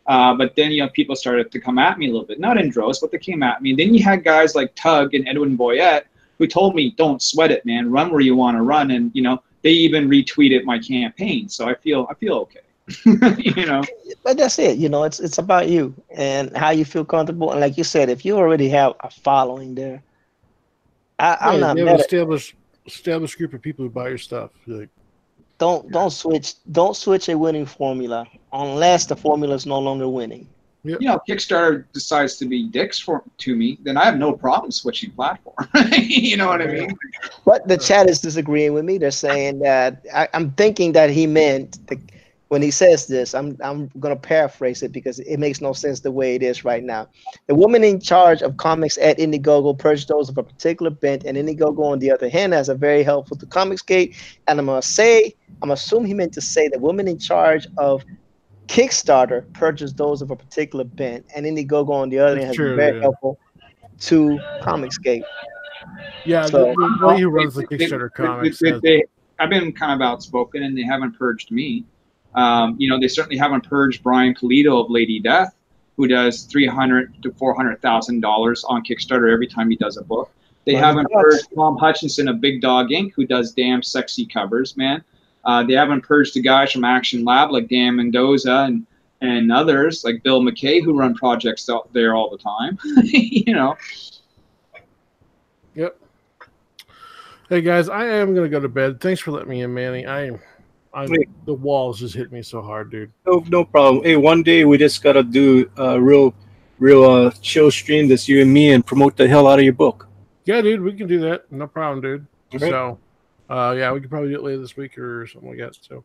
S4: But then, people started to come at me a little bit, not in droves, but they came at me. And then you had guys like Tug and Edwin Boyette who told me, don't sweat it, man. Run where you want to run. And, they even retweeted my campaign. So I feel okay.
S6: But that's it. It's about you and how you feel comfortable. And like you said, if you already have a following there, I'm not
S7: you
S6: mad
S7: have
S6: at
S7: an established group of people who buy your stuff. Like,
S6: don't switch a winning formula unless the formula is no longer winning.
S7: Yep.
S4: You know, Kickstarter decides to be dicks to me, then I have no problem switching platform. You know what I mean?
S6: But the chat is disagreeing with me. They're saying that I'm thinking that he meant when he says this. I'm gonna paraphrase it because it makes no sense the way it is right now. The woman in charge of comics at Indiegogo purged those of a particular bent, and Indiegogo, on the other hand, has a very helpful to Comicsgate. And I'm assuming he meant to say the woman in charge of Kickstarter purchased those of a particular bent, and Indiegogo, on the other hand, has been very helpful to Comicsgate.
S7: Yeah,
S6: So,
S7: the lady who runs the Kickstarter comics.
S4: I've been kind of outspoken, and they haven't purged me. You know, they certainly haven't purged Brian Polito of Lady Death, who does $300,000 to $400,000 on Kickstarter every time he does a book. They haven't purged Tom Hutchinson of Big Dog Inc., who does damn sexy covers, man. They haven't purged the guys from Action Lab like Dan Mendoza and others like Bill McKay, who run projects out there all the time. You know.
S7: Yep. Hey guys, I am gonna go to bed. Thanks for letting me in, Manny. The walls just hit me so hard, dude.
S1: No problem. Hey, one day we just gotta do a real chill stream, this you and me, and promote the hell out of your book.
S7: Yeah, dude, we can do that. No problem, dude.
S1: Okay.
S7: So, yeah, we could probably do it later this week or something like that. So,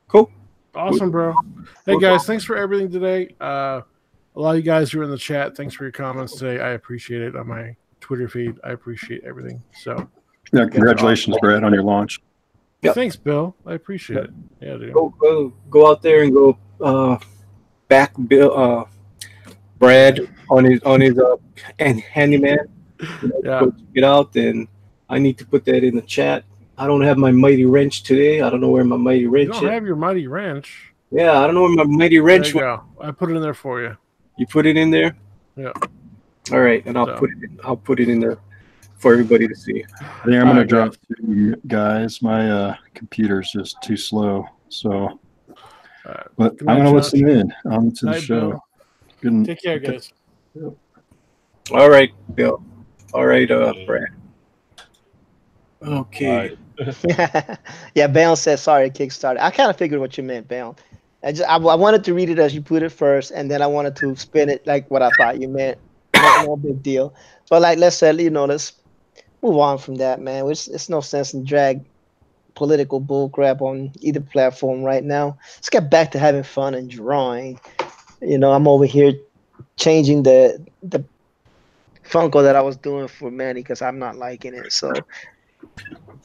S1: cool.
S7: Awesome, bro. Hey guys, thanks for everything today. A lot of you guys who are in the chat, thanks for your comments today. I appreciate it on my Twitter feed. I appreciate everything. So,
S3: yeah, congratulations, Brad, on your launch.
S7: Yep. Thanks, Bill. I appreciate it. Yeah, dude.
S1: Go out there and go back Bill Brad on his and handyman.
S7: Yeah.
S1: Go check it out, and I need to put that in the chat. I don't have my mighty wrench today. I don't know where my mighty wrench is.
S7: You don't have your mighty wrench.
S1: Yeah, I don't know where my mighty wrench
S7: went. Go. I put it in there for you.
S1: You put it in there?
S7: Yeah.
S1: All right, and I'll put it in there for everybody to see.
S3: I think I'm gonna drop to you guys. My computer's just too slow. So but I'm gonna listen in on to the show.
S7: Good. Take care, guys.
S1: All right, Bill. All right, Brad. Okay.
S6: Yeah, Bale said sorry, Kickstarter. I kind of figured what you meant, Bale. I wanted to read it as you put it first, and then I wanted to spin it like what I thought you meant. No big deal. But like, let's move on from that, man. It's no sense in drag political bullcrap on either platform right now. Let's get back to having fun and drawing. You know, I'm over here changing the Funko that I was doing for Manny because I'm not liking it. So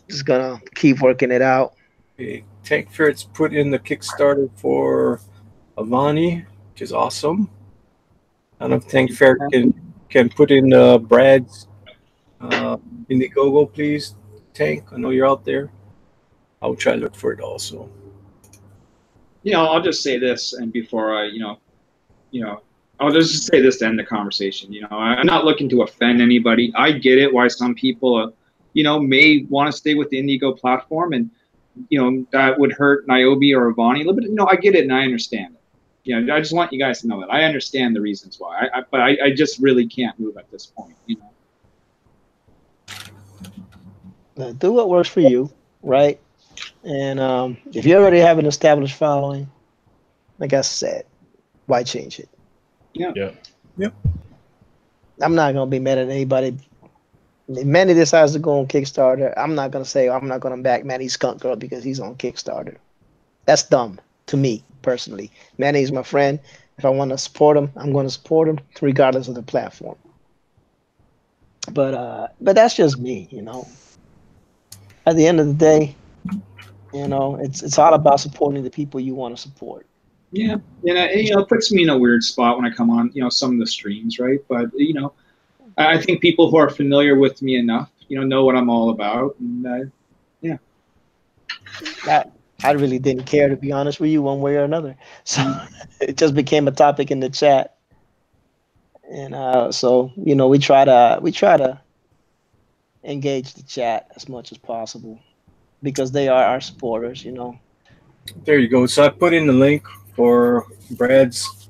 S6: just gonna keep working it out.
S1: Okay. Tank Ferret's put in the Kickstarter for Avani, which is awesome. I don't know if Tank Ferret can put in Brad's Indiegogo, please. Tank, I know you're out there. I'll try to look for it also.
S4: You know, I'll just say this, and before I, I'll just say this to end the conversation. You know, I'm not looking to offend anybody. I get it why some people, may want to stay with the Indigo platform, and that would hurt Niobe or Avani a little bit. I get it and I understand it. I just want you guys to know that I understand the reasons why. But I just really can't move at this point.
S6: Do what works for you, right? And if you already have an established following, like I said, why change it?
S4: Yeah.
S6: I'm not gonna be mad at anybody. If Manny decides to go on Kickstarter, I'm not gonna say I'm not gonna back Manny's Skunk Girl because he's on Kickstarter. That's dumb to me personally. Manny's my friend. If I want to support him, I'm going to support him regardless of the platform. But that's just me, At the end of the day, it's all about supporting the people you want to support.
S4: Yeah, it puts me in a weird spot when I come on, some of the streams, right? But I think people who are familiar with me enough, know what I'm all about, and yeah.
S6: I really didn't care, to be honest with you, one way or another. So it just became a topic in the chat, and so we try to engage the chat as much as possible because they are our supporters.
S1: There you go. So I put in the link for Brad's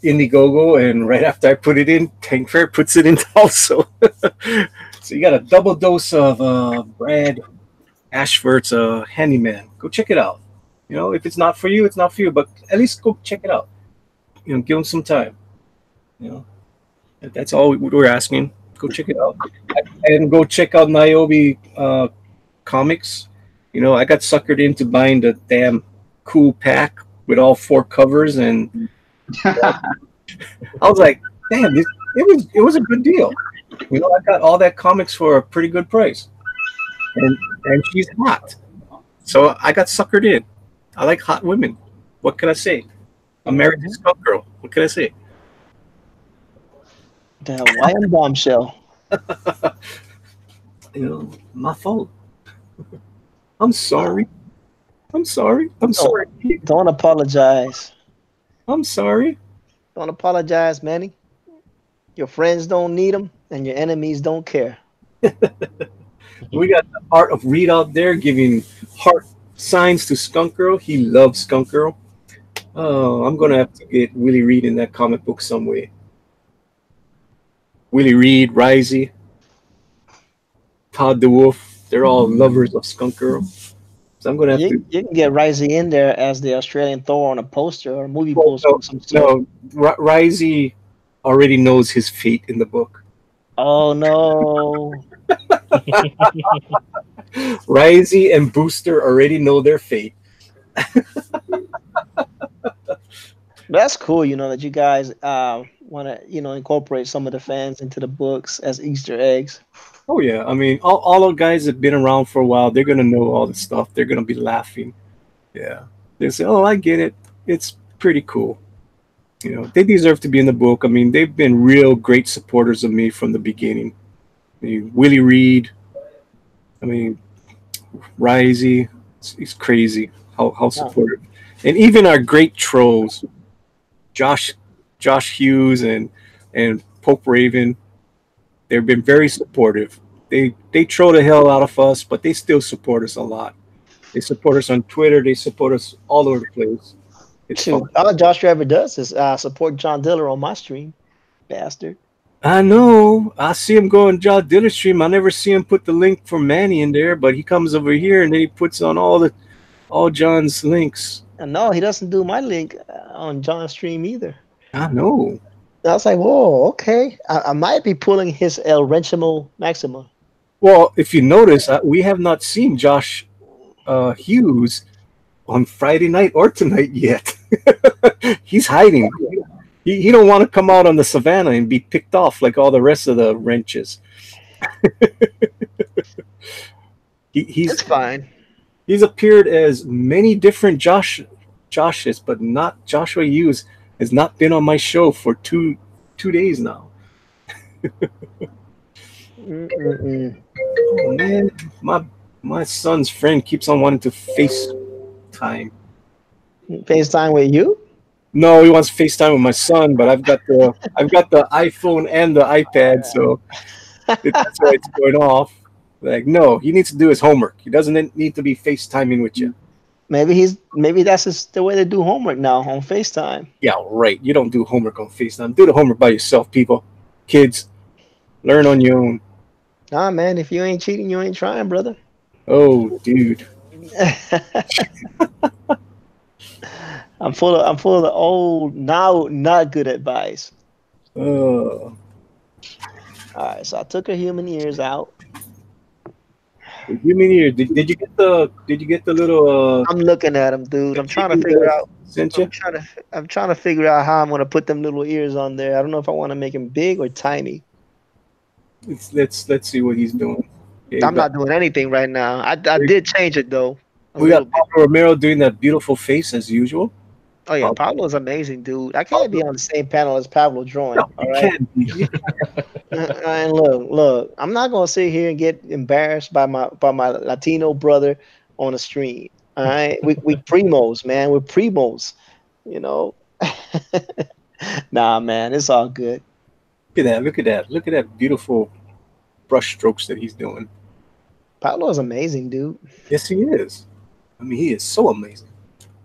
S1: Indiegogo, and right after I put it in, Tank Fair puts it in also. So you got a double dose of Brad Ashford's Handyman. Go check it out. You know, if it's not for you, it's not for you. But at least go check it out. You know, give him some time. You know, that's all we're asking. Go check it out, and go check out Niobe comics. You know, I got suckered into buying the damn cool pack with all 4 covers, and I was like, damn, it was a good deal. You know, I got all that comics for a pretty good price, and she's hot, so I got suckered in. I like hot women. What can I say? I'm married to Skunk Girl. What can I say?
S6: The Hawaiian bombshell.
S1: You know, my fault. I'm sorry. I'm sorry. I'm sorry.
S6: Don't apologize.
S1: I'm sorry.
S6: Don't apologize, Manny. Your friends don't need them, and your enemies don't care.
S1: We got the Art of Read out there giving heart signs to Skunk Girl. He loves Skunk Girl. Oh, I'm gonna have to get Willie Reed in that comic book some way. Willie Reed, Risey, Todd DeWolf, they're all lovers of Skunk Girl. So I'm gonna have
S6: You can get Risey in there as the Australian Thor on a poster or a movie
S1: Well,
S6: poster of some sort.
S1: no, Risey already knows his fate in the book.
S6: Oh no.
S1: Risey and Booster already know their fate.
S6: That's cool, that you guys want to, incorporate some of the fans into the books as Easter eggs.
S1: Oh yeah, I mean, all the guys that have been around for a while, they're gonna know all the stuff. They're gonna be laughing. Yeah, they say, "Oh, I get it. It's pretty cool." You know, they deserve to be in the book. I mean, they've been real great supporters of me from the beginning. I mean, Willie Reed. I mean, Risey. It's crazy how supportive, and even our great trolls, Josh Hughes and Pope Raven. They've been very supportive. They troll the hell out of us, but they still support us a lot. They support us on Twitter. They support us all over the place. It's
S6: Shoot,
S1: fun.
S6: all Josh ever does is support John Diller on my stream, bastard.
S1: I know. I see him go on John Diller's stream. I never see him put the link for Manny in there, but he comes over here and then he puts on all John's links.
S6: And no, he doesn't do my link on John's stream either.
S1: I know.
S6: I was like, whoa, okay. I might be pulling his El Renchimo Maxima.
S1: Well, if you notice, we have not seen Josh Hughes on Friday night or tonight yet. He's hiding. He don't want to come out on the savannah and be picked off like all the rest of the wrenches.
S6: It's fine.
S1: He's appeared as many different Joshes, but not Joshua Hughes has not been on my show for two days now. Oh man, my son's friend keeps on wanting to FaceTime.
S6: FaceTime with you?
S1: No, he wants FaceTime with my son, but I've got the iPhone and the iPad, so that's why it's going off. Like, no, he needs to do his homework. He doesn't need to be FaceTiming with you.
S6: Maybe that's the way to do homework now on FaceTime.
S1: Yeah, right. You don't do homework on FaceTime. Do the homework by yourself, people. Kids, learn on your own.
S6: Nah, man, if you ain't cheating, you ain't trying, brother.
S1: Oh, dude.
S6: I'm full of the old, now not good advice.
S1: Oh.
S6: All right, so I took her human ears out.
S1: Give me here. Did you get the little?
S6: I'm looking at them, dude. I'm trying to figure out.
S1: Sent you?
S6: I'm trying to figure out how I'm gonna put them little ears on there. I don't know if I want to make them big or tiny.
S1: Let's see what he's doing. Yeah,
S6: I'm not doing anything right now. I did change it though.
S1: We got Pablo Romero doing that beautiful face as usual.
S6: Oh yeah, Pablo's amazing, dude. I can't be on the same panel as Pablo drawing.
S1: No,
S6: all right. And look, I'm not gonna sit here and get embarrassed by my Latino brother on a stream. All right, we primos, man. We're primos, you know. Nah, man, it's all good.
S1: Look at that beautiful brush strokes that he's doing.
S6: Pablo is amazing, dude.
S1: Yes, he is. I mean, he is so amazing.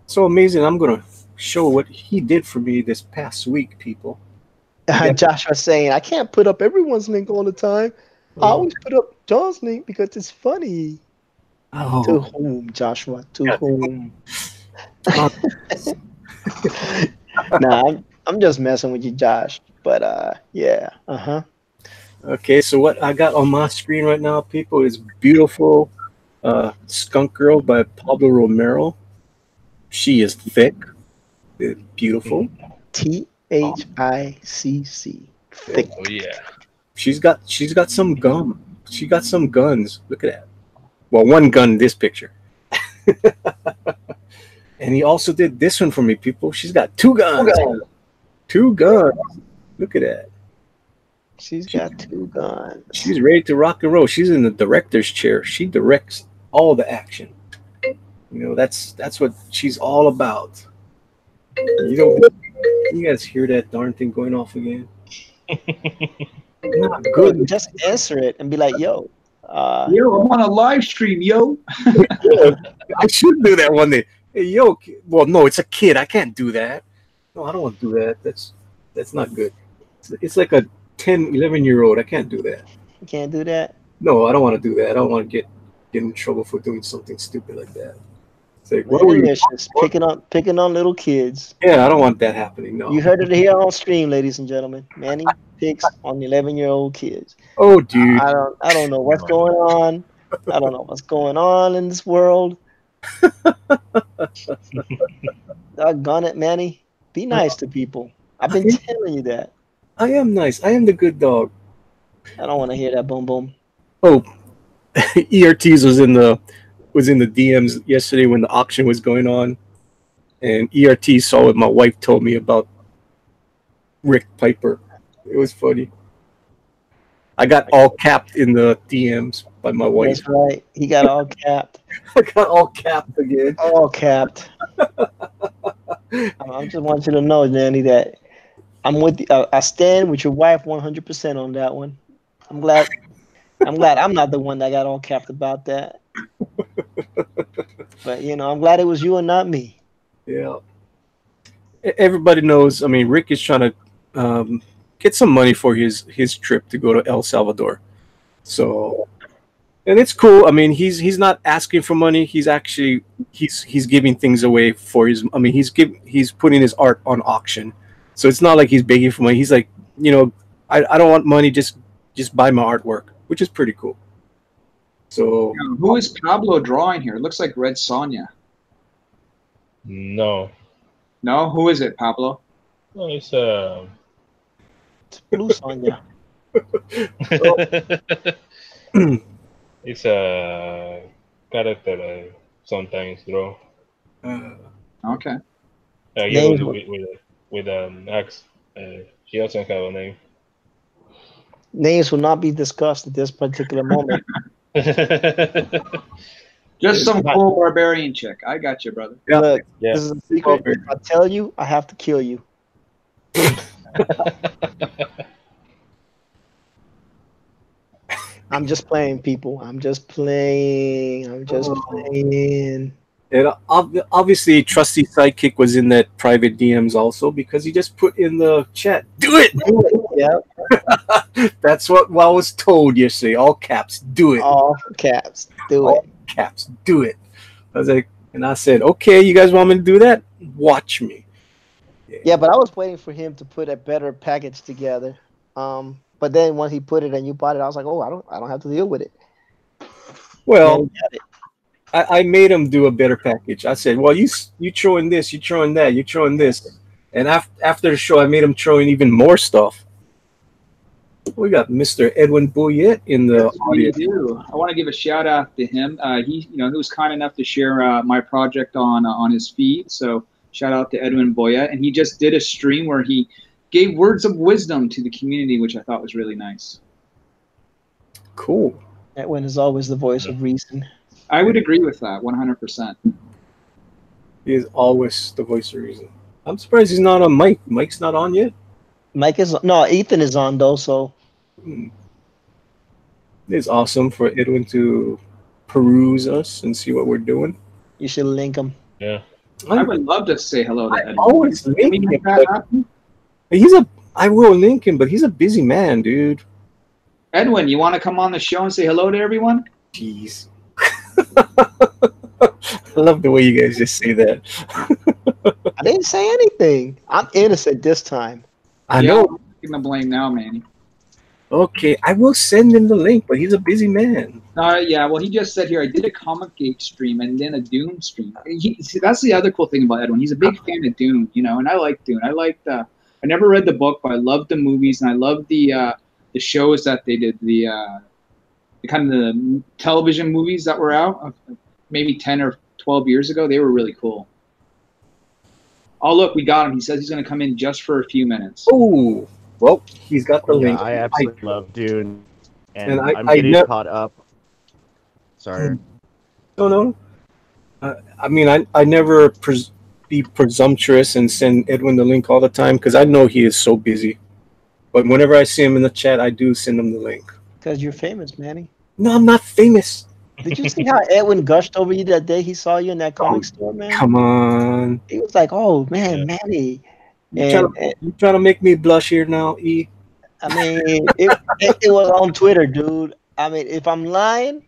S1: So amazing. I'm gonna show what he did for me this past week, people.
S6: Joshua saying, I can't put up everyone's link all the time. I always put up John's link because it's funny. To
S1: Oh,
S6: whom, Joshua? To
S1: God.
S6: whom?
S1: Oh,
S6: Nah, I'm just messing with you, Josh. But yeah.
S1: okay, so what I got on my screen right now, people, is beautiful Skunk Girl by Pablo Romero. She is thick, beautiful.
S6: THICC.
S1: Yeah.
S6: Thick.
S5: Oh yeah.
S1: She's got some gum. She got some guns. Look at that. Well, one gun in this picture. And he also did this one for me, people. She's got two guns. Two guns. Look at that.
S6: She's
S1: She,
S6: got two guns.
S1: she's ready to rock and roll. She's in the director's chair. She directs all the action. That's what she's all about. You don't you guys hear that darn thing going off again? Not
S6: Look,
S1: good.
S6: just answer it and be like, yo.
S4: Yo, I'm on a live stream, yo.
S1: I should do that one day. Hey, yo, well, no, it's a kid. I can't do that. No, I don't want to do that. That's not good. It's like a 10, 11-year-old. I can't do that.
S6: You can't do that.
S1: No, I don't want to do that. I don't want to get in trouble for doing something stupid like that. It's like, what were you?
S6: Delicious. Picking on little kids.
S1: Yeah, I don't want that happening. No.
S6: You heard it here on stream, ladies and gentlemen. Manny picks on 11-year-old kids.
S1: Oh, dude.
S6: I don't know what's going on. I don't know what's going on in this world. Doggone it, Manny. Be nice to people. I've been telling you that.
S1: I am nice. I am the good dog.
S6: I don't want to hear that boom boom.
S1: Oh, ERTs was in the DMs yesterday when the auction was going on, and ERT saw what my wife told me about Rick Piper. It was funny. I got all capped in the DMs by my wife.
S6: That's right. He got all capped.
S1: I got all capped again.
S6: All capped. I just want you to know, Manny, that I'm with you. I stand with your wife 100% on that one. I'm glad I'm not the one that got all capped about that. But I'm glad it was you and not me.
S1: Yeah. Everybody knows. I mean, Rick is trying to get some money for his trip to go to El Salvador. So, and it's cool. I mean, he's not asking for money. He's actually he's giving things away for his. I mean, he's putting his art on auction. So it's not like he's begging for money. He's like, I don't want money. Just buy my artwork, which is pretty cool. So
S4: Who is Pablo drawing here? It looks like Red Sonja.
S5: No.
S4: No, who is it, Pablo?
S5: No, it's
S6: It's Blue Sonja.
S5: it's a character I sometimes draw.
S4: Okay.
S5: I
S6: Name-
S5: give it with an axe. She doesn't have a name.
S6: Names will not be discussed at this particular moment.
S4: Just some cool barbarian chick. I got you, brother.
S1: Yeah.
S6: Look,
S5: Yeah.
S6: this is a secret. If I tell you, I have to kill you. I'm just playing, people. I'm just playing.
S1: And obviously, Trusty Sidekick was in that private DMs also because he just put in the chat, "Do it."
S6: Yeah,
S1: That's what I was told yesterday. All caps, do it.
S6: all caps. Do
S1: All
S6: it.
S1: caps, do it. I was like, and I said, okay, you guys want me to do that? Watch me.
S6: Yeah, but I was waiting for him to put a better package together. But then when he put it and you bought it, I was like, oh, I don't have to deal with it.
S1: Well,
S6: And he got it.
S1: I made him do a better package. I said, well, you throw in this, you throw in that, you throw in this. And after the show, I made him throw in even more stuff. We got Mr. Edwin Bouillet in the
S4: Yes, we
S1: audience.
S4: do. I want to give a shout out to him. He was kind enough to share my project on his feed. So shout out to Edwin Boyette, and he just did a stream where he gave words of wisdom to the community, which I thought was really nice.
S1: Cool.
S6: Edwin is always the voice of reason.
S4: I would agree with that 100%.
S1: He is always the voice of reason. I'm surprised he's not on mic. Mike's not on yet.
S6: Ethan is on though, so
S1: It's awesome for Edwin to peruse us and see what we're doing.
S6: you should link him.
S5: Yeah.
S4: I would love to say hello to
S1: I
S4: Edwin.
S1: always
S4: Can
S1: link
S4: we
S1: him,
S4: make that
S1: but
S4: happen?
S1: I will link him, but he's a busy man, dude.
S4: Edwin, you want to come on the show and say hello to everyone?
S1: Jeez. I love the way you guys just say that.
S6: I didn't say anything. I'm innocent this time.
S1: I
S4: Yeah,
S1: know.
S4: I'm taking the blame now, Manny.
S1: Okay, I will send him the link, but he's a busy man.
S4: Yeah, well, he just said here, I did a Comic Gate stream and then a Dune stream. See, that's the other cool thing about Edwin. He's a big fan of Dune, you know, and I like Dune. I never read the book, but I love the movies and I love the shows that they did, the kind of the television movies that were out maybe 10 or 12 years ago. They were really cool. Oh, look, we got him. He says he's going to come in just for a few minutes.
S1: Oh, well, he's got the
S2: Yeah,
S1: link.
S2: I absolutely love Dune, and
S1: And
S2: I'm getting caught up. Sorry.
S1: No. I mean, I never be presumptuous and send Edwin the link all the time because I know he is so busy. But whenever I see him in the chat, I do send him the link.
S6: Because you're famous, Manny.
S1: No, I'm not famous.
S6: Did you see how Edwin gushed over you that day he saw you in that comic store, man?
S1: Come on.
S6: He was like, "Oh man, Manny."
S1: You trying to make me blush here now, E?
S6: I mean, it was on Twitter, dude. I mean, if I'm lying,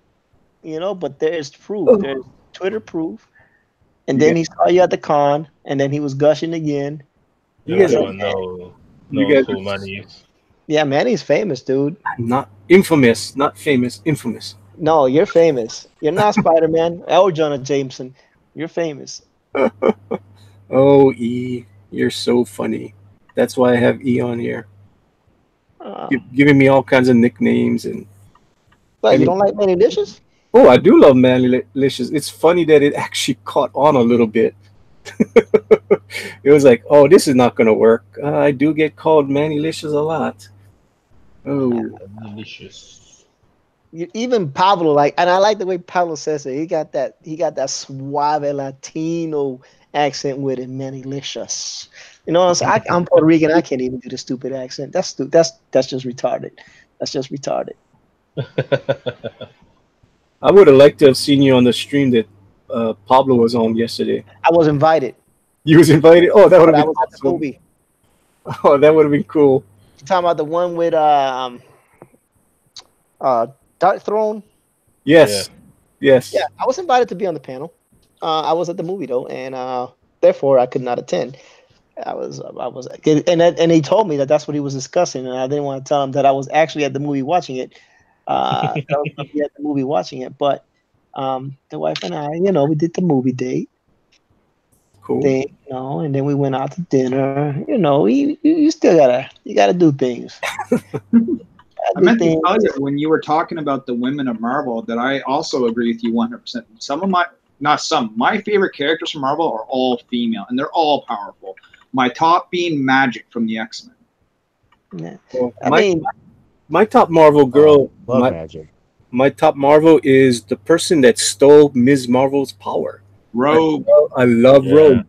S6: you know, but there's proof. There's Twitter proof. And then he saw you at the con, and then he was gushing again.
S1: You guys
S5: Everyone know who Manny is.
S6: Yeah, Manny's famous, dude.
S1: Not infamous, not famous, infamous.
S6: No, you're famous. You're not Spider-Man or Jonah Jameson. You're famous.
S1: Oh, E, you're so funny. That's why I have E on here. Giving me all kinds of nicknames and.
S6: But you don't like Manny Dishes?
S1: Oh, I do love Manlicious. It's funny that it actually caught on a little bit. It was like, oh, this is not going to work. I do get called Manlicious a lot. Oh,
S5: Delicious.
S6: Even Pablo, and I like the way Pablo says it. He got that suave Latino accent with it, Manny-licious. You know, I'm Puerto Rican. I can't even do the stupid accent. That's just retarded. That's just retarded.
S1: I would have liked to have seen you on the stream that Pablo was on yesterday.
S6: I was invited.
S1: You was invited? Oh, that would have been
S6: was at the movie.
S1: Oh, that would have been cool.
S6: You talking about the one with Dark Throne?
S1: Yes.
S6: Yeah, I was invited to be on the panel. I was at the movie though, and therefore I could not attend. I was, and he told me that that's what he was discussing, and I didn't want to tell him that I was actually at the movie watching it. That I was gonna be at the movie watching it, but the wife and I, you know, we did the movie date.
S1: Cool.
S6: Thing, you know, and then we went out to dinner. You know, you still gotta do things.
S4: I meant to tell you when you were talking about the women of Marvel that I also agree with you 100%. My favorite characters from Marvel are all female, and they're all powerful. My top being Magic from the X-Men.
S6: Yeah.
S1: Well, my top Marvel girl,
S2: Love Magic.
S1: My top Marvel is the person that stole Ms. Marvel's power.
S4: Rogue.
S1: I love Rogue.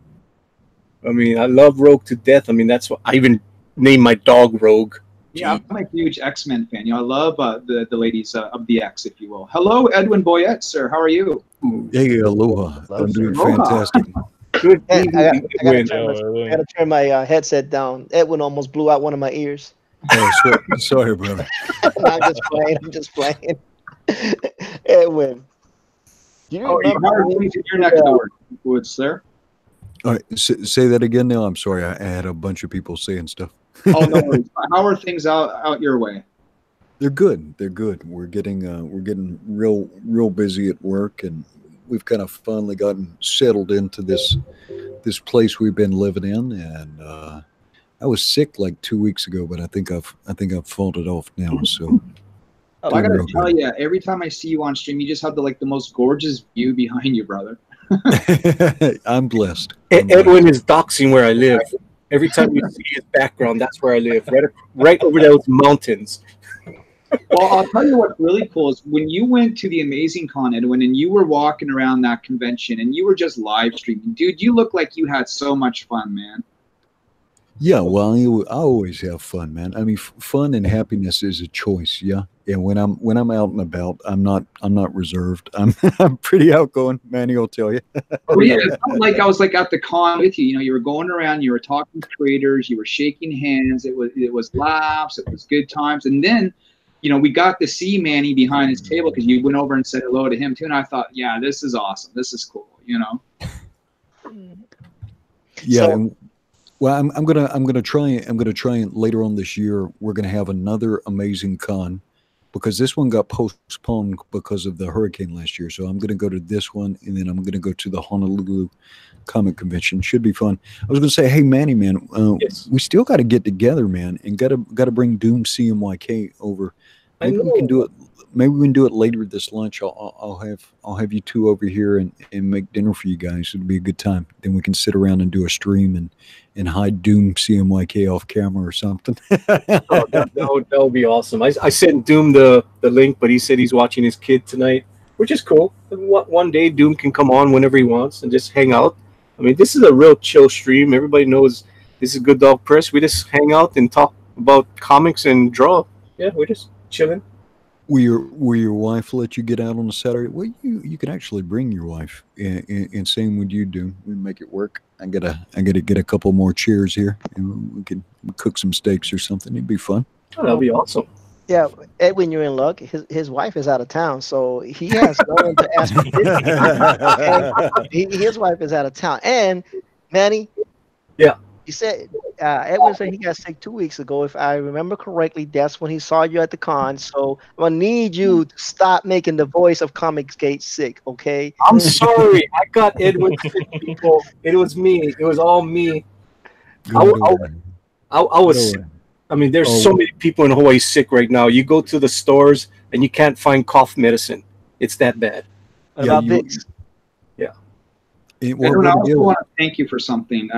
S1: I mean, I love Rogue to death. I mean, that's what I even named my dog Rogue.
S4: Yeah, I'm a huge X-Men fan. You know, I love the ladies of the X, if you will. Hello, Edwin Boyette, sir. How are you?
S8: Hey, aloha. I'm doing
S4: Aloha.
S8: fantastic.
S1: Good.
S6: I gotta turn my headset down. Edwin almost blew out one of my ears.
S8: Oh, sorry, brother.
S6: I'm just playing. Edwin. Do you remember
S4: your neck of the woods, sir?
S8: All right, say that again now. I'm sorry. I had a bunch of people saying stuff.
S4: Oh, no worries. How are things out your way?
S8: They're good. They're good. We're getting real busy at work, and we've kind of finally gotten settled into this place we've been living in. And I was sick like 2 weeks ago, but I think I've fought it off now. So
S4: I gotta tell you, every time I see you on stream, you just have the most gorgeous view behind you, brother.
S8: I'm blessed.
S1: Edwin is doxing where I live. Every time you see his background, that's where I live, right over those mountains.
S4: Well, I'll tell you what's really cool is when you went to the Amazing Con, Edwin, and you were walking around that convention and you were just live streaming. Dude, you look like you had so much fun, man.
S8: Yeah, well, I always have fun, man. I mean, fun and happiness is a choice, yeah. And when I'm out and about, I'm not reserved. I'm pretty outgoing, Manny will tell you.
S4: Oh yeah, it felt like I was at the con with you. You know, you were going around, you were talking to creators, you were shaking hands. It was laughs, it was good times, and then we got to see Manny behind his table because you went over and said hello to him too. And I thought, yeah, this is awesome. This is cool.
S8: Yeah.
S6: So-
S8: Well, I'm gonna try and later on this year we're gonna have another amazing con, because this one got postponed because of the hurricane last year. So I'm gonna go to this one, and then I'm gonna go to the Honolulu Comic Convention. Should be fun. I was gonna say, hey Manny, man,
S1: Yes.
S8: we still got to get together, man, and gotta bring Doom CMYK over.
S1: I
S8: Maybe we can
S1: know.
S8: do it. Maybe we can do it later this lunch. I'll have you two over here and make dinner for you guys. It'll be a good time. Then we can sit around and do a stream and hide Doom CMYK off camera or something.
S1: Oh, that would be awesome. I sent Doom the link, but he said he's watching his kid tonight, which is cool. One day Doom can come on whenever he wants and just hang out. I mean, this is a real chill stream. Everybody knows this is Good Dog Press. We just hang out and talk about comics and draw. Yeah, we're just chilling.
S8: Will your wife let you get out on a Saturday? Well, you can actually bring your wife, and same with you, Doom. We make it work. I gotta get a couple more chairs here, and we can cook some steaks or something. It'd be fun.
S1: Oh, that'll be awesome.
S6: Yeah, Edwin, you're in luck. His wife is out of town, so he has no one to ask for business. His wife is out of town. And Manny,
S1: Yeah.
S6: he said Edwin said he got sick 2 weeks ago. If I remember correctly, that's when he saw you at the con. So I'm gonna need you to stop making the voice of Comicsgate sick, okay?
S1: I'm sorry. I got Edwin sick, people. It was me. It was all me. I was sick. I mean, there's so many people in Hawaii sick right now. You go to the stores and you can't find cough medicine. It's that bad.
S6: What about Vicks?
S4: Edwin, I also want to thank you for something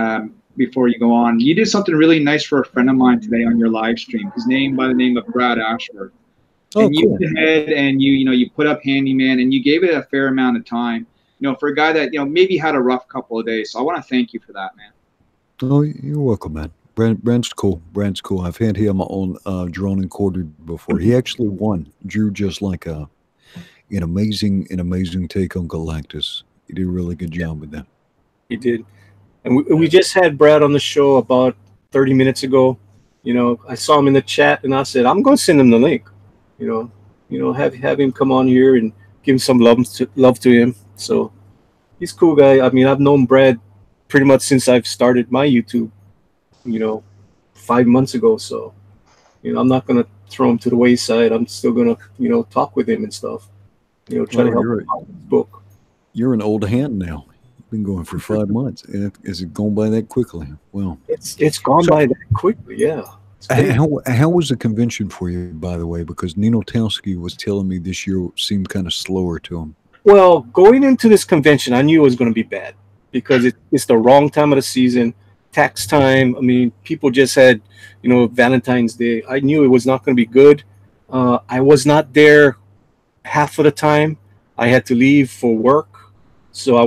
S4: before you go on. You did something really nice for a friend of mine today on your live stream. His name by the name of Brad Ashworth. And you went ahead and you put up Handyman and you gave it a fair amount of time. For a guy that maybe had a rough couple of days. So I want to thank you for that, man.
S8: Oh, you're welcome, man. Brand's cool. Brand's cool. I've had him on drawn and quartered before. He actually won. Drew just like an amazing take on Galactus. He did a really good job with that.
S1: He did. And we just had Brad on the show about 30 minutes ago. I saw him in the chat and I said, I'm going to send him the link. Have him come on here and give him some love to him. So he's a cool guy. I mean, I've known Brad pretty much since I've started my YouTube, 5 months ago. So, I'm not going to throw him to the wayside. I'm still going to, talk with him and stuff. Try to help him out with his book.
S8: You're an old hand now. You've been going for 5 months. Is it going by that quickly? Well,
S1: it's gone by that quickly. Yeah.
S8: How was the convention for you, by the way? Because Nino Towski was telling me this year seemed kind of slower to him.
S1: Well, going into this convention, I knew it was going to be bad because it's the wrong time of the season, tax time. I mean, people just had, Valentine's Day. I knew it was not going to be good. I was not there half of the time. I had to leave for work. So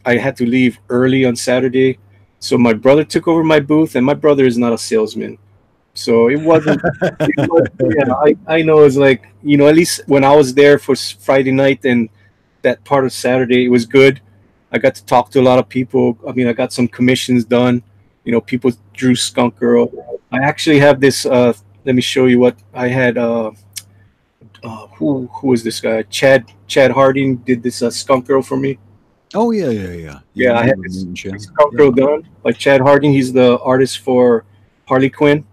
S1: I had to leave early on Saturday. So my brother took over my booth, and my brother is not a salesman. So it wasn't, I know it's like, at least when I was there for Friday night and that part of Saturday, it was good. I got to talk to a lot of people. I mean, I got some commissions done. People drew Skunk Girl. I actually have this, let me show you what I had. Who was this guy? Chad Harding did this Skunk Girl for me.
S8: Oh, yeah.
S1: Yeah, I had this Skunk Girl done by Chad Harding. He's the artist for Harley Quinn.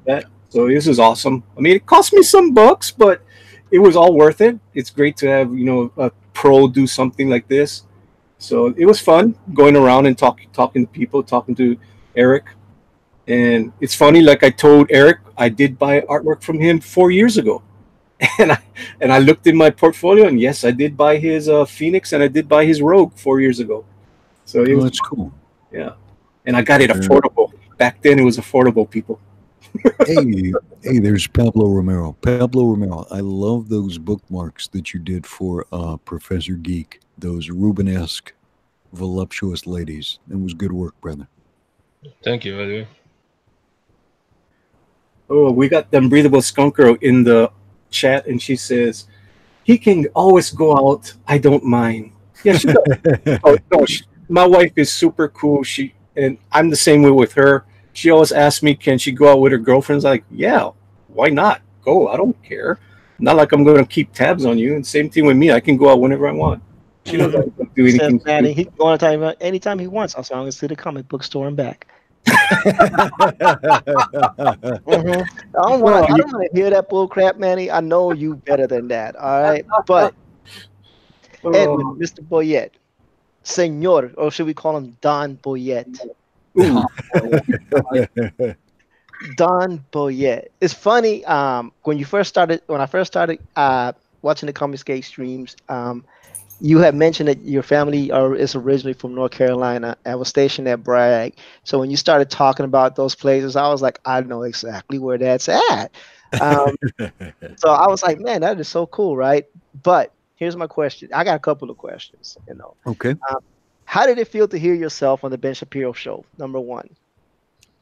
S1: That. So this is awesome. I mean, it cost me some bucks, but it was all worth it. It's great to have, a pro do something like this. So it was fun going around and talking to people, talking to Eric. And it's funny, like I told Eric, I did buy artwork from him 4 years ago. And I looked in my portfolio, and yes, I did buy his Phoenix, and I did buy his Rogue 4 years ago. So it was
S8: that's cool.
S1: Yeah, and I got it affordable. Back then, it was affordable, people.
S8: hey, there's Pablo Romero. I love those bookmarks that you did for Professor Geek. Those Rubenesque, voluptuous ladies. That was good work, brother.
S5: Thank you, by the way.
S1: Oh, we got them breathable Skunk Girl in the chat, and she says he can always go out. I don't mind. Yeah, she does. My wife is super cool. And I'm the same way with her. She always asks me, can she go out with her girlfriends? Like, yeah, why not? go. I don't care. Not like I'm gonna keep tabs on you. And same thing with me. I can go out whenever I want. She doesn't have to do
S6: Says
S1: anything
S6: Manny,
S1: stupid.
S6: he can go anytime he wants, as long as to the comic book store and back. I don't want
S1: No,
S6: to. I don't want to hear that bull crap, Manny. I know you better than that. All right, but Edwin, Mr. Boyette, Senor, or should we call him Don Boyette?
S1: ooh,
S6: Don Boyette. It's funny. When I first started watching the Comic Skate streams, you had mentioned that your family is originally from North Carolina and was stationed at Bragg. So when you started talking about those places, I was like, I know exactly where that's at. Um, so I was like, man, that is so cool, right? But here's my question. I got a couple of questions.
S8: Okay.
S6: How did it feel to hear yourself on the Ben Shapiro show? Number one.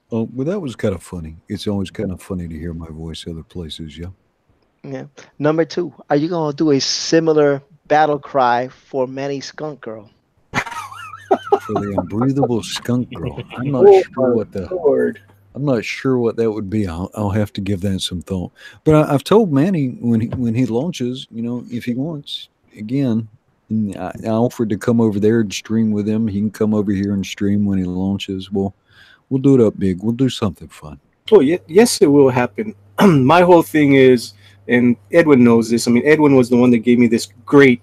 S8: Oh, well, that was kind of funny. It's always kind of funny to hear my voice other places. Yeah.
S6: Yeah. Number two, are you gonna do a similar battle cry for Manny Skunk Girl?
S8: For the unbreathable skunk girl. I'm not
S1: oh
S8: sure
S1: my
S8: what the.
S1: lord.
S8: I'm not sure what that would be. I'll have to give that some thought. But I've told Manny when he launches, if he wants, again, I offered to come over there and stream with him. He can come over here and stream when he launches. We'll do it up big. We'll do something fun.
S1: Oh, yes, it will happen. My whole thing is, and Edwin knows this. I mean, Edwin was the one that gave me this great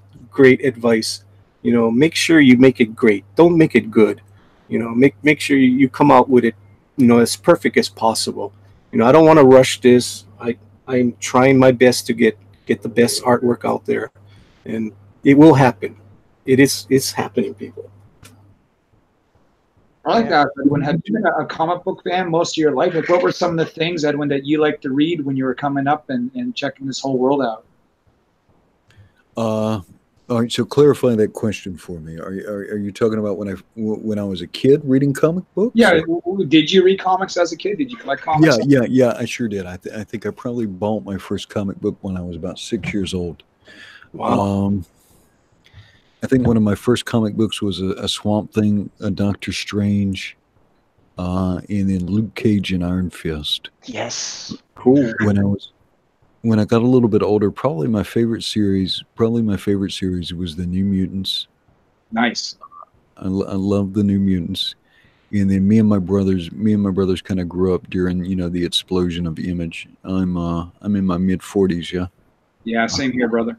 S1: advice. Make sure you make it great. Don't make it good. Make sure you come out with it, as perfect as possible. I don't want to rush this. I'm trying my best to get the best artwork out there, and it will happen. It's happening, people.
S4: I like that, Edwin. Have you been a comic book fan most of your life? Like, what were some of the things, Edwin, that you liked to read when you were coming up and checking this whole world out?
S8: All right. So clarify that question for me. Are you talking about when I was a kid reading comic books?
S4: Yeah. Did you read comics as a kid? Did you collect comics?
S8: Yeah. I sure did. I think I probably bought my first comic book when I was about 6 years old.
S1: Wow.
S8: I think one of my first comic books was a Swamp Thing, a Doctor Strange, and then Luke Cage and Iron Fist.
S6: Yes.
S1: Cool.
S8: When I got a little bit older, probably my favorite series was the New Mutants.
S4: Nice.
S8: I love the New Mutants. And then me and my brothers kind of grew up during, the explosion of Image. I'm in my mid-40s, yeah.
S4: Yeah, same here, brother.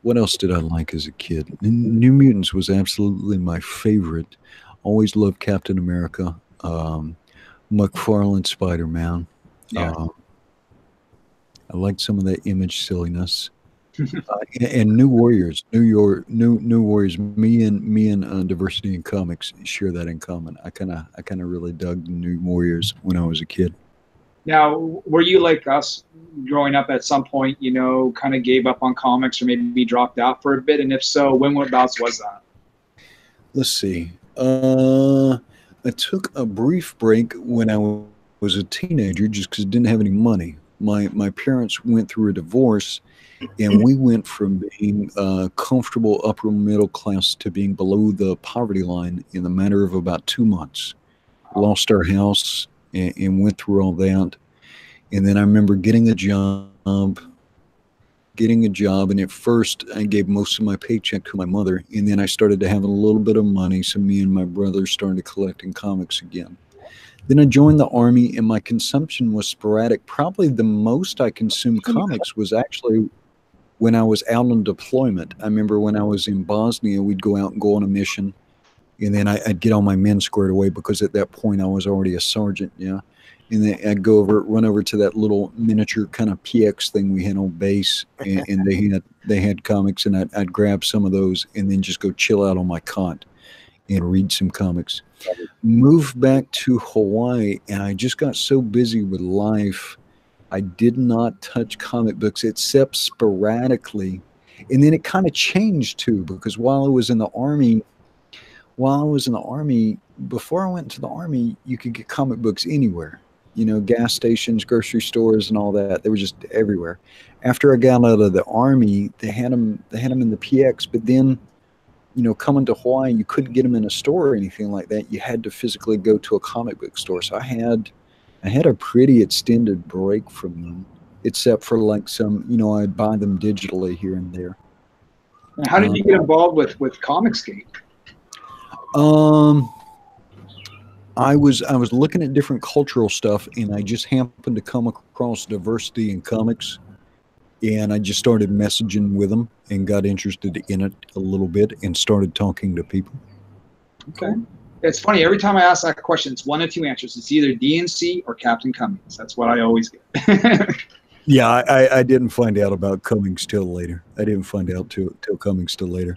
S8: What else did I like as a kid? New Mutants was absolutely my favorite. Always loved Captain America, McFarlane Spider-Man.
S4: Yeah.
S8: I liked some of that Image silliness. And New Warriors. New Warriors. Me and Diversity in Comics share that in common. I kind of really dug the New Warriors when I was a kid.
S4: Now, were you like us growing up at some point, kind of gave up on comics or maybe dropped out for a bit? And if so, whenabouts was that?
S8: Let's see. I took a brief break when I was a teenager just because I didn't have any money. My parents went through a divorce, and we went from being comfortable upper middle class to being below the poverty line in the matter of about 2 months. Lost our house and went through all that. And then I remember getting a job, and at first I gave most of my paycheck to my mother, and then I started to have a little bit of money, so me and my brother started collecting comics again. Then I joined the Army, and my consumption was sporadic. Probably the most I consumed comics was actually when I was out on deployment. I remember when I was in Bosnia, we'd go out and go on a mission, and then I'd get all my men squared away because at that point I was already a sergeant, yeah. And then I'd run over to that little miniature kind of PX thing we had on base, and they had comics, and I'd grab some of those and then just go chill out on my cot and read some comics. Moved back to Hawaii, and I just got so busy with life, I did not touch comic books except sporadically. And then it kind of changed too, because while I was in the Army, before I went into the Army, you could get comic books anywhere. Gas stations, grocery stores, and all that. They were just everywhere. After I got out of the Army, they had them in the PX, but then, coming to Hawaii, you couldn't get them in a store or anything like that. You had to physically go to a comic book store. So I had a pretty extended break from them. except for like some, I'd buy them digitally here and there.
S4: And how did you get involved with Comicsgate?
S8: I was looking at different cultural stuff, and I just happened to come across diversity in comics, and I just started messaging with them and got interested in it a little bit and started talking to people.
S4: Okay. It's funny, every time I ask that question, it's one of two answers. It's either DNC or Captain Cummings. That's what I always get.
S8: Yeah, I didn't find out about Cummings till later. I didn't find out till Cummings till later.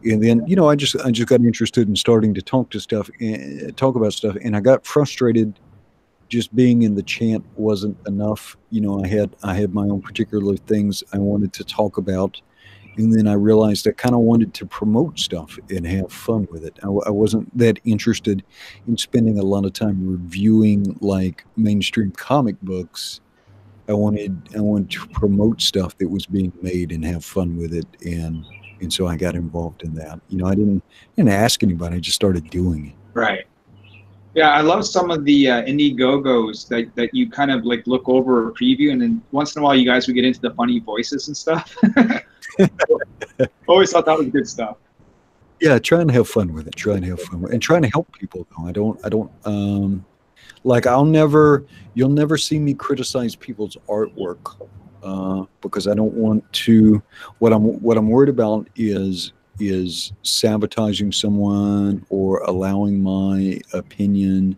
S8: And then, I just got interested in starting to talk about stuff, and I got frustrated. Just being in the chant wasn't enough. I had my own particular things I wanted to talk about, and then I realized I kind of wanted to promote stuff and have fun with it. I wasn't that interested in spending a lot of time reviewing like mainstream comic books. I wanted to promote stuff that was being made and have fun with it, and so I got involved in that. I didn't ask anybody; I just started doing it.
S4: Right. Yeah, I love some of the Indiegogos that you kind of like look over or preview, and then once in a while you guys would get into the funny voices and stuff. Always thought that was good stuff.
S8: Yeah, try and have fun with it. Try and have fun with it. And trying to help people though. I don't like you'll never see me criticize people's artwork because I don't want to. What I'm worried about is sabotaging someone or allowing my opinion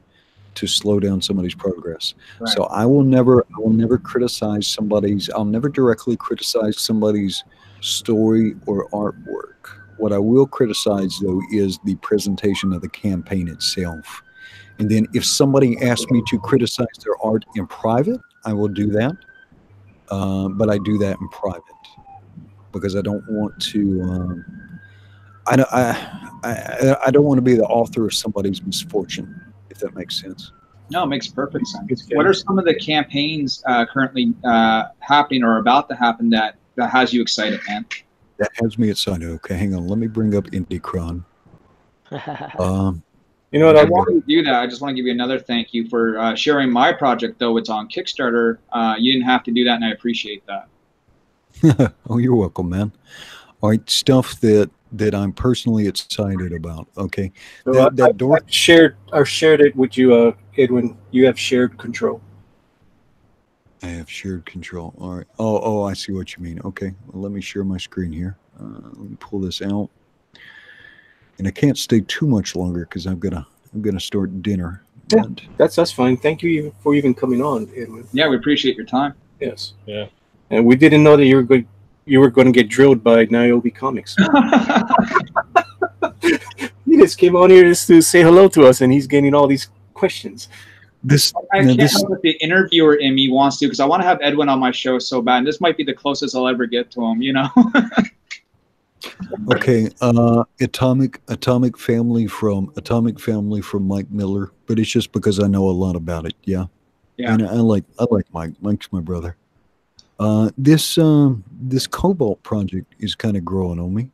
S8: to slow down somebody's progress. Right. So I will never criticize somebody's. I'll never directly criticize somebody's story or artwork. What I will criticize though is the presentation of the campaign itself. And then if somebody asks me to criticize their art in private, I will do that. But I do that in private because I don't want to. I don't want to be the author of somebody's misfortune, if that makes sense.
S4: No, it makes perfect sense. What are some of the campaigns currently happening or about to happen that has you excited, man?
S8: That has me excited. Okay, hang on. Let me bring up IndieCron.
S4: You know what? I want to do that. I just want to give you another thank you for sharing my project, though it's on Kickstarter. You didn't have to do that, and I appreciate that.
S8: Oh, you're welcome, man. All right, stuff that I'm personally excited about. Okay,
S1: so I shared it with you, Edwin. You have shared control.
S8: I have shared control. All right. Oh, I see what you mean. Okay, well, let me share my screen here. Let me pull this out. And I can't stay too much longer because I'm gonna start dinner.
S1: Yeah, that's fine. Thank you for even coming on, Edwin.
S4: Yeah, we appreciate your time.
S1: Yes.
S5: Yeah.
S1: And we didn't know that you were going to get drilled by Niobe Comics. He just came on here just to say hello to us, and he's getting all these questions.
S4: I can't help if the interviewer in me wants to, because I want to have Edwin on my show so bad. And this might be the closest I'll ever get to him,
S8: Okay, Atomic Family from Mike Miller, but it's just because I know a lot about it. Yeah. And I like Mike. Mike's my brother. This Cobalt project is kind of growing on me.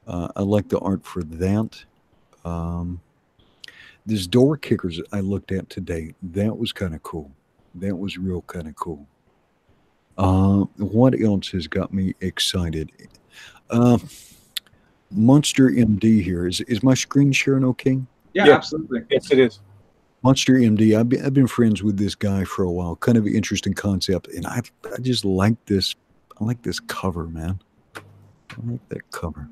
S8: I like the art for that. This Door Kickers I looked at today, that was kind of cool. That was real kind of cool. What else has got me excited? Monster MD here. Is my screen sharing okay?
S4: Yeah, absolutely.
S1: Yes, it is.
S8: Monster MD. I've been friends with this guy for a while. Kind of an interesting concept, and I just like this. I like this cover, man. I like that cover.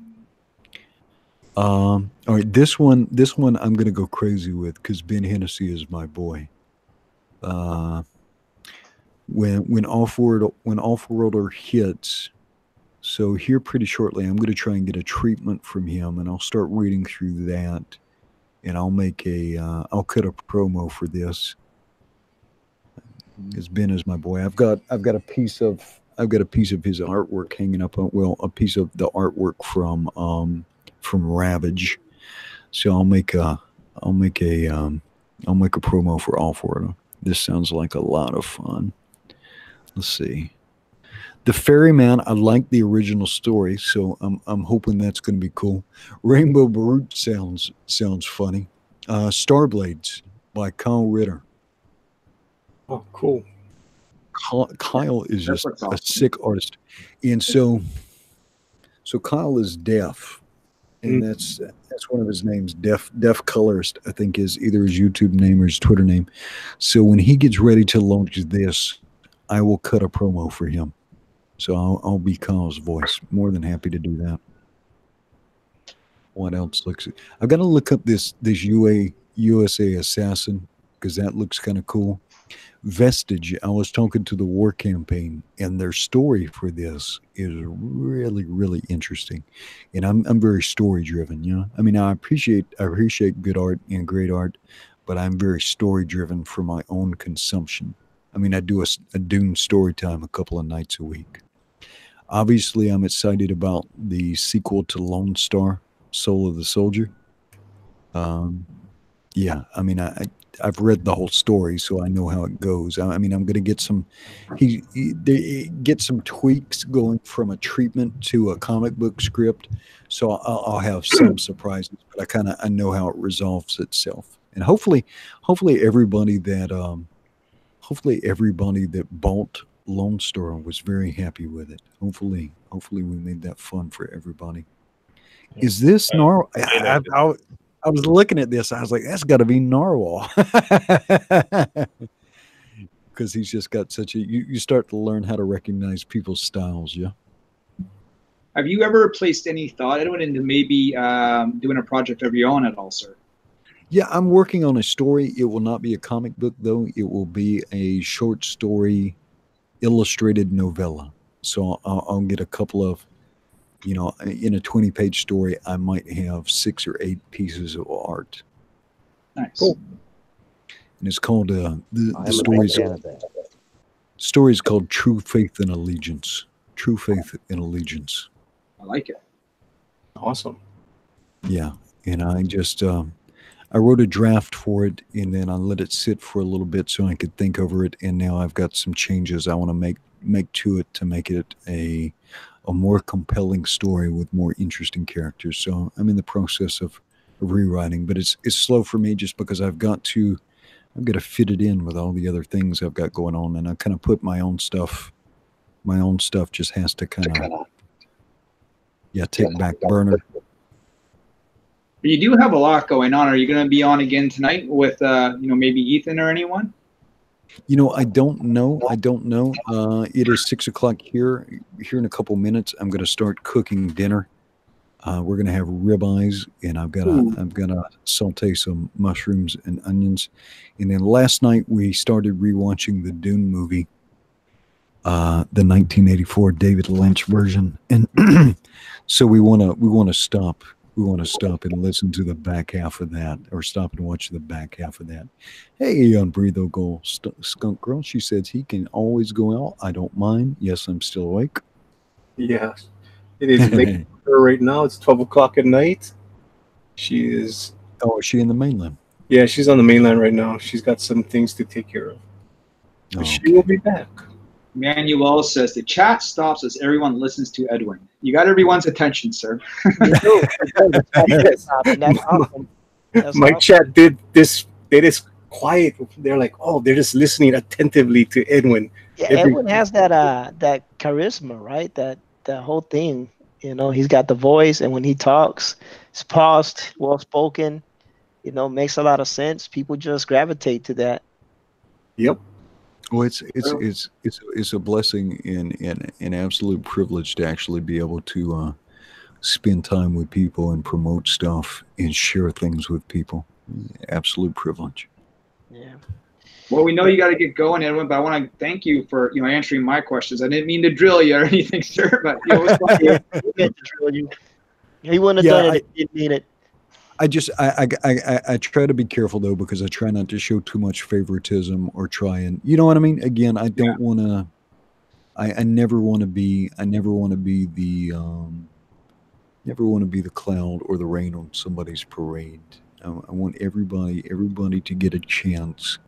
S8: All right, this one I'm gonna go crazy with because Ben Hennessy is my boy. When Off-Worlder hits. So here pretty shortly, I'm going to try and get a treatment from him, and I'll start reading through that, and I'll make I'll cut a promo for this. As Ben is my boy, I've got a piece of his artwork hanging up. A piece of the artwork from Ravage. So I'll make a promo for Off-Worlder. This sounds like a lot of fun. Let's see. The Ferryman, I like the original story, so I'm hoping that's going to be cool. Rainbow Brute sounds funny. Starblades by Kyle Ritter.
S1: Oh, cool.
S8: Kyle is
S4: That's
S8: just
S4: what's
S8: a
S4: awesome.
S8: sick artist, and so Kyle is deaf, and
S1: Mm.
S8: that's one of his names. Deaf colorist, I think, is either his YouTube name or his Twitter name. So when he gets ready to launch this, I will cut a promo for him. So I'll be Kyle's voice. More than happy to do that. What else looks? I've got to look up this USA Assassin because that looks kind of cool. Vestige. I was talking to the War Campaign, and their story for this is really, really interesting. And I'm very story driven. You know, I mean, I appreciate good art and great art, but I'm very story driven for my own consumption. I mean, I do a Dune story time a couple of nights a week. Obviously, I'm excited about the sequel to Lone Star, Soul of the Soldier. Um, yeah, I mean, I've read the whole story, so I know how it goes. I mean, I'm going to get some they get some tweaks going from a treatment to a comic book script, so I'll have some surprises, but I know how it resolves itself, and hopefully everybody that bought Lone Star was very happy with it. Hopefully we made that fun for everybody. Is this Narwhal? I was looking at this. I was like, that's got to be Narwhal. Because he's just got such a. You start to learn how to recognize people's styles, yeah?
S4: Have you ever placed any thought, Edwin, into maybe doing a project of your own at all, sir?
S8: Yeah, I'm working on a story. It will not be a comic book, though. It will be a short story, illustrated novella. So I'll get a couple of, you know, in a 20-page story, I might have 6 or 8 pieces of art.
S4: Nice.
S8: Cool. And it's called the
S2: I'm a
S8: story's
S2: big fan of that.
S8: story's called True Faith and Allegiance. True Faith and Allegiance.
S4: I like it.
S1: Awesome.
S8: Yeah, and I just I wrote a draft for it, and then I let it sit for a little bit so I could think over it. And now I've got some changes I want to make to it to make it a more compelling story with more interesting characters. So I'm in the process of rewriting, but it's slow for me just because I've got to fit it in with all the other things I've got going on, and I kind of put my own stuff. My own stuff just has to kind of take back burner.
S4: But you do have a lot going on. Are you going to be on again tonight with maybe Ethan or anyone?
S8: You know, I don't know. It is 6 o'clock here. Here in a couple minutes, I'm going to start cooking dinner. We're going to have ribeyes, and I'm gonna saute some mushrooms and onions. And then last night we started rewatching the Dune movie, the 1984 David Lynch version, and so we want to stop. We want to stop and listen to the back half of that, or stop and watch the back half of that. Hey, Unbreathe Goal Skunk Girl, she says he can always go out. I don't mind. Yes, I'm still awake.
S1: Yeah, it is late for her right now. It's 12 o'clock at night. She is.
S8: Oh, is she in the mainland?
S1: Yeah, she's on the mainland right now. She's got some things to take care of. But she will be back.
S4: Manuel says the chat stops as everyone listens to Edwin. You got everyone's attention, sir.
S1: Yes.
S6: That's awesome. That's
S1: My
S6: awesome.
S1: chat did this. They just quiet. They're like, oh, they're just listening attentively to Edwin.
S6: Yeah, Edwin has that charisma, right? That whole thing. You know, he's got the voice, and when he talks, it's paused, well spoken. You know, makes a lot of sense. People just gravitate to that.
S1: Yep.
S8: Well, it's a blessing and an absolute privilege to actually be able to spend time with people and promote stuff and share things with people. Absolute privilege.
S6: Yeah.
S4: Well, we know you got to get going, Edwin, but I want to thank you for answering my questions. I didn't mean to drill you or anything, sir, but it was fun.
S6: He wouldn't have done it if he didn't mean it.
S8: I try to be careful though, because I try not to show too much favoritism or try and, you know what I mean? Again, I don't want to. I never want to be. I never want to be the. Never want to be the cloud or the rain on somebody's parade. I want everybody to get a chance,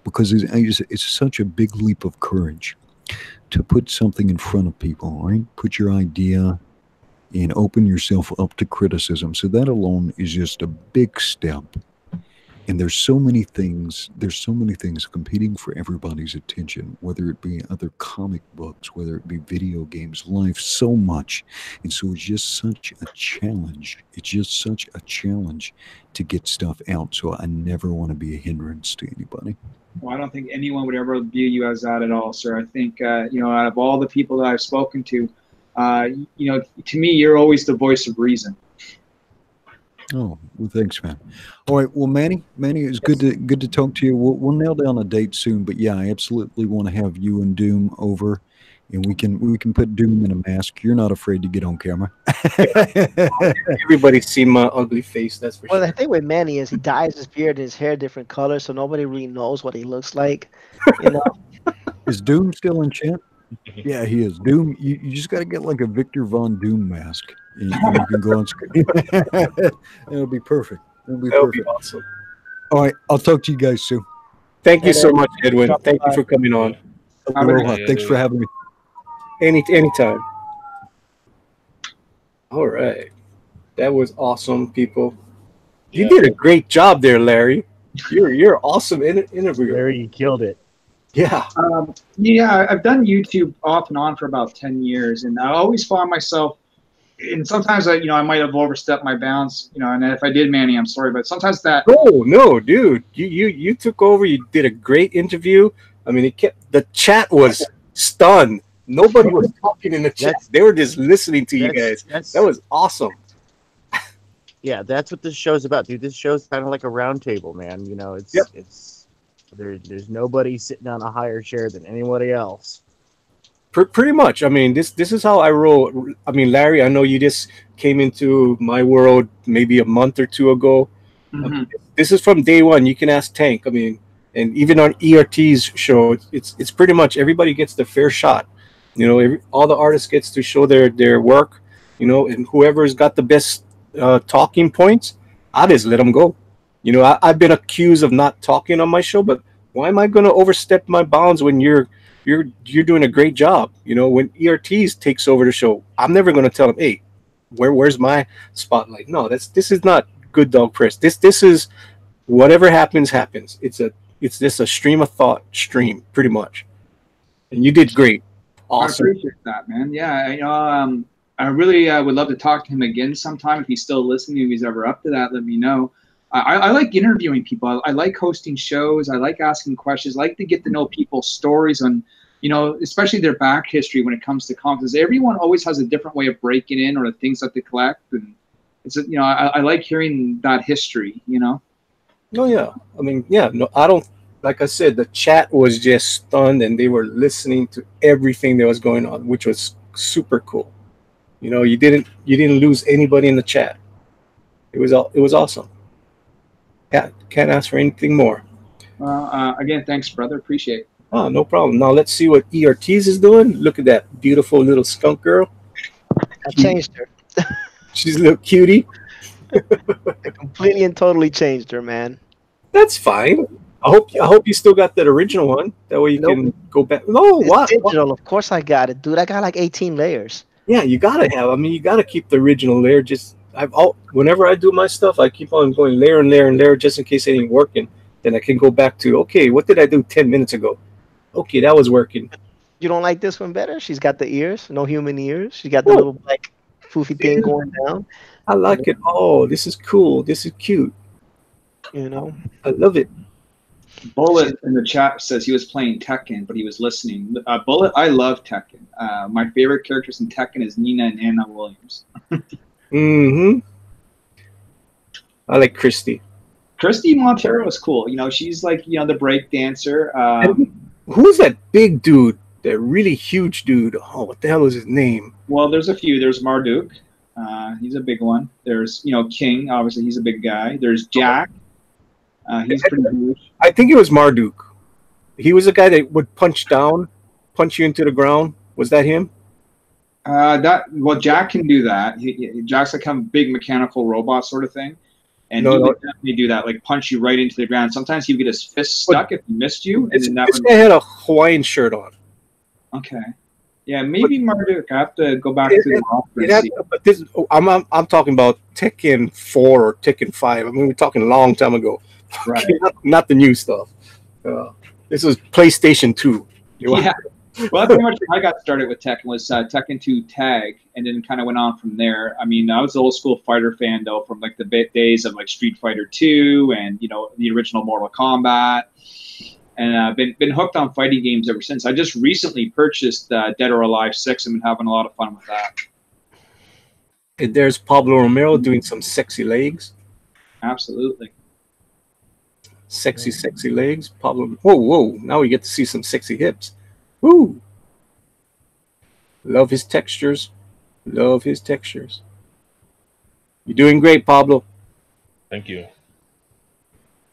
S8: because it's such a big leap of courage to put something in front of people, right? Put your idea and open yourself up to criticism. So that alone is just a big step. And there's so many things. There's so many things competing for everybody's attention, whether it be other comic books, whether it be video games, life, so much. And so it's just such a challenge. It's just such a challenge to get stuff out. So I never want to be a hindrance to anybody.
S4: Well, I don't think anyone would ever view you as that at all, sir. I think, out of all the people that I've spoken to, to me, you're always the voice of reason.
S8: Oh, well, thanks, man. All right, well, Manny, it's good to talk to you. We'll nail down a date soon, but yeah, I absolutely want to have you and Doom over, and we can put Doom in a mask. You're not afraid to get on camera.
S1: Everybody's seen my ugly face. That's for
S6: Well,
S1: sure.
S6: the thing with Manny is he dyes his beard and his hair different colors, so nobody really knows what he looks like. You know,
S8: Is Doom still in chat? Yeah, he is. Doom, you just got to get like a Victor Von Doom mask, and you can go on screen. It'll be perfect. It'll be
S1: That would be
S8: perfect.
S1: awesome.
S8: All right, I'll talk to you guys soon.
S1: Thank you so much, Edwin. Thank you for coming on.
S8: Aloha. Thanks for having me.
S1: Anytime. All right. That was awesome, people. You did a great job there, Larry. You're awesome interviewer.
S2: Larry, you killed it.
S1: Yeah.
S4: I've done YouTube off and on for about 10 years, and I always find myself, and sometimes I might have overstepped my bounds, and if I did, Manny, I'm sorry, but sometimes that.
S1: No, dude. You took over. You did a great interview. I mean, the chat was stunned. Nobody was talking in the chat. They were just listening to you guys. That was awesome.
S2: Yeah, that's what this show's about, dude. This show's kind of like a round table, man. There's nobody sitting on a higher chair than anybody else.
S1: Pretty much. I mean, this is how I roll. I mean, Larry, I know you just came into my world maybe a month or two ago.
S4: Mm-hmm.
S1: I mean, this is from day one. You can ask Tank. I mean, and even on ERT's show, it's pretty much everybody gets the fair shot. All the artists gets to show their work. And whoever's got the best talking points, I just let them go. I've been accused of not talking on my show, but why am I going to overstep my bounds when you're doing a great job? When ERTs takes over the show, I'm never going to tell them, hey, where's my spotlight? No, this is not good dog press. This is whatever happens. It's just a stream of thought stream, pretty much. And you did great. Awesome.
S4: I appreciate that, man. Yeah, I really would love to talk to him again sometime. If he's still listening, if he's ever up to that, let me know. I like interviewing people. I like hosting shows. I like asking questions. I like to get to know people's stories and, especially their back history when it comes to comics. Everyone always has a different way of breaking in or the things that they collect. And it's, I like hearing that history, Oh,
S1: yeah. I mean, yeah, no, I don't, like I said, the chat was just stunned and they were listening to everything that was going on, which was super cool. You didn't lose anybody in the chat. It was awesome. Yeah, can't ask for anything more.
S4: Again, thanks, brother. Appreciate it.
S1: Oh, no problem. Now let's see what ERTs is doing. Look at that beautiful little skunk girl.
S6: I changed her.
S1: She's a little cutie.
S6: I completely and totally changed her, man.
S1: That's fine. I hope you still got that original one. That way you can go back. No,
S6: It's
S1: what?
S6: digital. Of course I got it, dude. I got like 18 layers.
S1: Yeah, you gotta have. I mean, you gotta keep the original layer. Whenever I do my stuff, I keep on going layer and layer and layer just in case it ain't working. Then I can go back to, okay, what did I do 10 minutes ago? Okay, that was working.
S6: You don't like this one better? She's got the ears, no human ears. She got the little black foofy thing going down.
S1: I like it. Oh, this is cool. This is cute. I love it.
S4: Bullet in the chat says he was playing Tekken, but he was listening. Bullet, I love Tekken. My favorite characters in Tekken is Nina and Anna Williams.
S1: Mm-hmm. I like Christy.
S4: Christy Montero is cool. She's like, the break dancer.
S1: Who's that big dude? That really huge dude. Oh, what the hell is his name?
S4: Well, there's a few. There's Marduk. He's a big one. There's, King. Obviously, he's a big guy. There's Jack. He's pretty huge.
S1: I think it was Marduk. He was a guy that would punch you into the ground. Was that him?
S4: Jack can do that. Jack's like a big mechanical robot sort of thing, and he would definitely do that, like punch you right into the ground. Sometimes he would get his fist stuck if he missed you.
S1: This guy had a Hawaiian shirt on.
S4: Okay. Yeah, maybe Marduk. I have to go back to the roster.
S1: I'm talking about Tekken 4 or Tekken 5. I mean, we're talking a long time ago.
S4: Right.
S1: Not the new stuff. This was PlayStation 2.
S4: Yeah. Well, that's pretty much when I got started with Tekken was Tekken 2 Tag, and then kind of went on from there. I mean, I was an old school fighter fan though, from like the days of like Street Fighter 2 and the original Mortal Kombat, and been hooked on fighting games ever since. I just recently purchased Dead or Alive 6 and been having a lot of fun with that.
S1: There's Pablo Romero doing some sexy legs.
S4: Absolutely.
S1: Sexy legs. Pablo. Whoa. Now we get to see some sexy hips. Woo. Love his textures. You're doing great, Pablo.
S5: Thank you.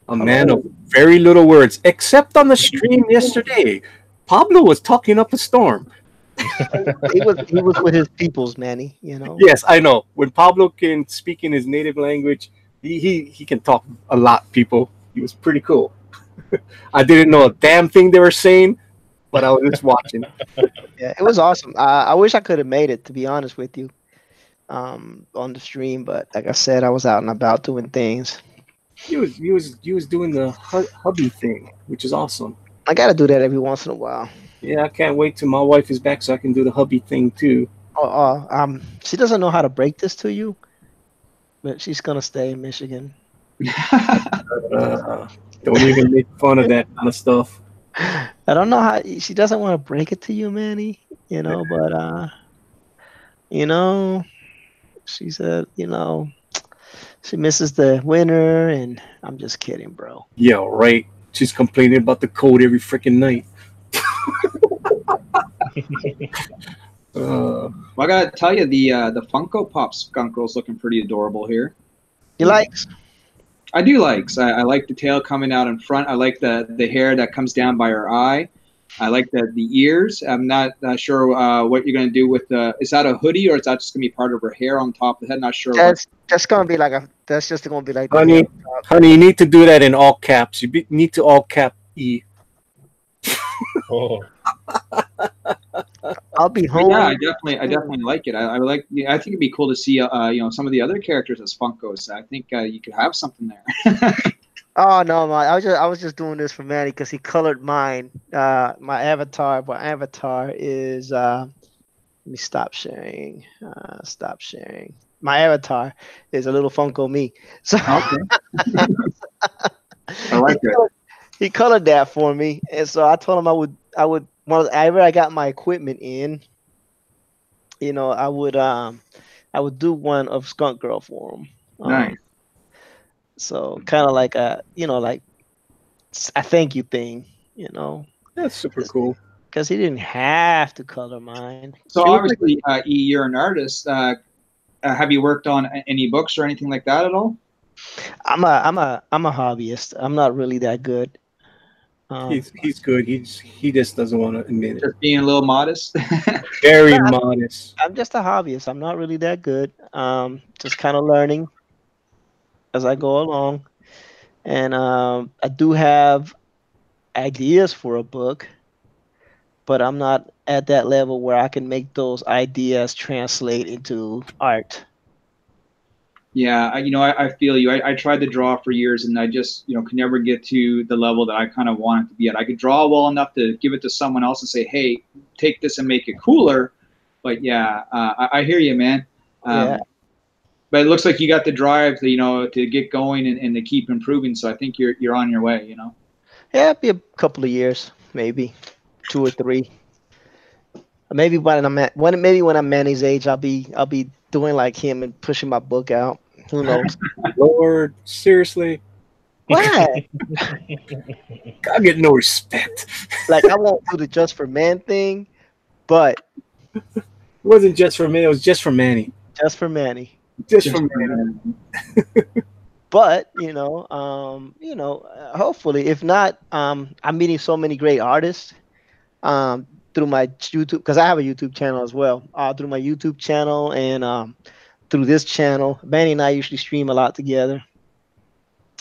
S1: A man of very little words, except on the stream yesterday. Pablo was talking up a storm.
S6: He was with his peoples, Manny.
S1: Yes, I know. When Pablo can speak in his native language, he can talk a lot, people. He was pretty cool. I didn't know a damn thing they were saying, but I was just watching.
S6: Yeah, it was awesome. I wish I could have made it, to be honest with you, on the stream. But like I said, I was out and about doing things.
S1: He was doing the hubby thing, which is awesome.
S6: I gotta do that every once in a while.
S1: Yeah, I can't wait till my wife is back so I can do the hubby thing too.
S6: She doesn't know how to break this to you, but she's gonna stay in Michigan.
S1: Don't even make fun of that kind of stuff.
S6: I don't know how she doesn't want to break it to you, Manny. But she said, she misses the winter, and I'm just kidding, bro.
S1: Yeah, right. She's complaining about the cold every freaking night.
S4: Well, I gotta tell you, the Funko Pop skunk girl's looking pretty adorable here.
S6: You like?
S4: I do like. I like the tail coming out in front. I like the hair that comes down by her eye. I like the ears. I'm not sure what you're gonna do with the. Is that a hoodie or is that just gonna be part of her hair on top of the head? Not sure.
S6: That's gonna be like That's just gonna be like.
S1: Honey, you need to do that in all caps. You need to all cap E.
S5: Oh.
S6: I'll be home.
S4: Yeah, I definitely like it. I like. I think it'd be cool to see some of the other characters as Funkos. I think you could have something there.
S6: Oh no, I was just doing this for Manny because he colored mine. My avatar. My avatar is. Let me stop sharing. My avatar is a little Funko me. So
S4: Okay. I like it.
S6: He colored that for me, and so I told him I would whenever I got my equipment in, I would do one of Skunk Girl for him.
S4: Nice.
S6: So kind of like a like a thank you thing,
S1: That's super cool.
S6: because he didn't have to color mine.
S4: So obviously, you're an artist. Have you worked on any books or anything like that at all?
S6: I'm a hobbyist. I'm not really that good.
S1: He's good. He just doesn't want to admit it.
S4: Just being a little modest.
S1: Very modest.
S6: I'm just a hobbyist. I'm not really that good. Just kind of learning as I go along. And I do have ideas for a book, but I'm not at that level where I can make those ideas translate into art.
S4: Yeah, I feel you. I tried to draw for years, and I just, could never get to the level that I kind of wanted to be at. I could draw well enough to give it to someone else and say, hey, take this and make it cooler. But yeah, I hear you, man.
S6: Yeah.
S4: But it looks like you got the drive to, to get going and to keep improving. So I think you're on your way,
S6: Yeah, it'll be a couple of years, maybe 2 or 3. Maybe when I'm Manny's age, I'll be doing like him and pushing my book out. Who knows?
S1: Lord, seriously?
S6: What?
S1: I get no respect.
S6: Like I won't do the just for man thing, but
S1: It wasn't just for me. It was just for Manny.
S6: just for Manny.
S1: Just for Manny.
S6: But hopefully, if not, I'm meeting so many great artists through my YouTube, because I have a YouTube channel as well. Through my YouTube channel and through this channel, Manny and I usually stream a lot together.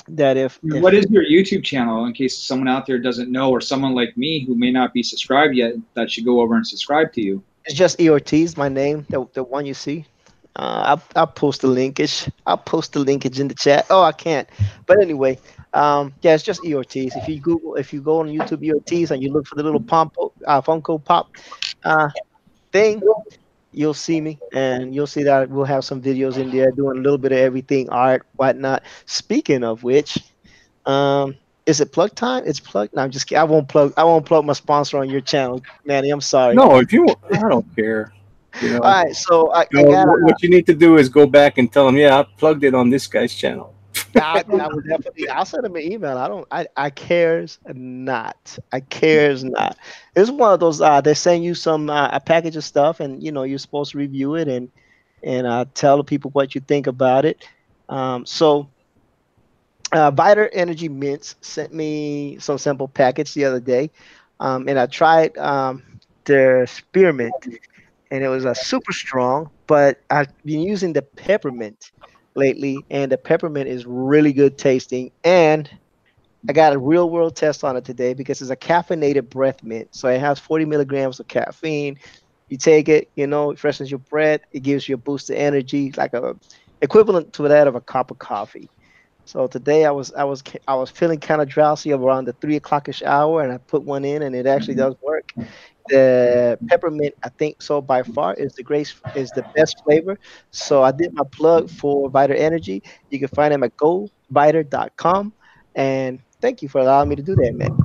S4: What is your YouTube channel, in case someone out there doesn't know, or someone like me who may not be subscribed yet that should go over and subscribe to you?
S6: It's just E Ortiz, my name, the one you see. I'll post the linkage. I'll post the linkage in the chat. Oh, I can't. But anyway, yeah, it's just EOTs. If you go on YouTube EOTs and you look for the little Funko Pop thing, you'll see me, and you'll see that we'll have some videos in there doing a little bit of everything, art, whatnot. Speaking of which, is it plug time? It's plug. No, I'm just kidding. I won't plug. I won't plug my sponsor on your channel, Manny. I'm sorry.
S1: No, if you, I don't care. You know,
S6: All right, so I
S1: you know,
S6: got.
S1: what you need to do is go back and tell them, yeah, I plugged it on this guy's channel.
S6: I would definitely. I'll send him an email. I don't. I cares not. I cares not. It's one of those. They send you some a package of stuff, and you're supposed to review it and tell the people what you think about it. So Viter Energy Mints sent me some sample packets the other day, and I tried their spearmint, and it was a super strong. But I've been using the peppermint lately, and the peppermint is really good tasting. And I got a real world test on it today because it's a caffeinated breath mint, so it has 40 milligrams of caffeine. You take it, it freshens your breath. It gives you a boost of energy, like a equivalent to that of a cup of coffee. So today I was feeling kind of drowsy around the 3 o'clockish hour, and I put one in, and it actually does work. The peppermint, I think so by far is the best flavor. So I did my plug for Viter Energy. You can find them at goviter.com. And thank you for allowing me to do that, man.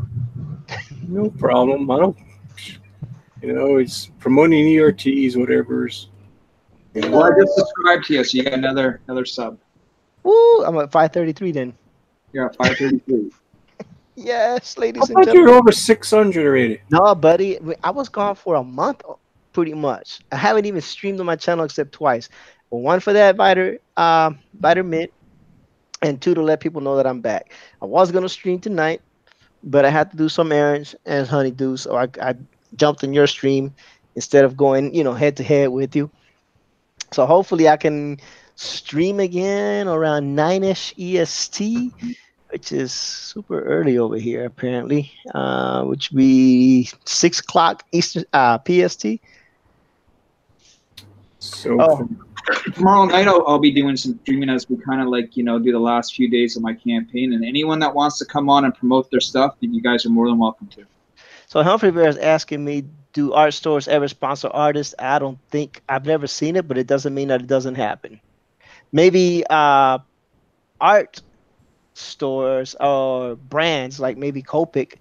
S1: No problem. I don't. It's promoting ERTs, whatever's.
S4: Well, I just subscribed to you, so you got another sub.
S6: Woo! I'm at 533 then.
S4: You're at 533.
S6: Yes,
S1: I
S6: ladies and
S1: thought you were
S6: gentlemen.
S1: over 600 already.
S6: No, buddy, I was gone for a month, pretty much. I haven't even streamed on my channel except twice. Well, one for that Viter Mint, and two to let people know that I'm back. I was gonna stream tonight, but I had to do some errands as Honeydew, so I jumped in your stream instead of going, head to head with you. So hopefully I can stream again around 9ish EST, which is super early over here apparently, which would be 6 o'clock Eastern PST.
S1: So
S6: Oh,
S4: Tomorrow night I'll be doing some streaming as we kind of do the last few days of my campaign. And anyone that wants to come on and promote their stuff, then you guys are more than welcome to.
S6: so Humphrey Bear is asking me, do art stores ever sponsor artists? I don't think I've never seen it, but it doesn't mean that it doesn't happen. Maybe art stores or brands like maybe Copic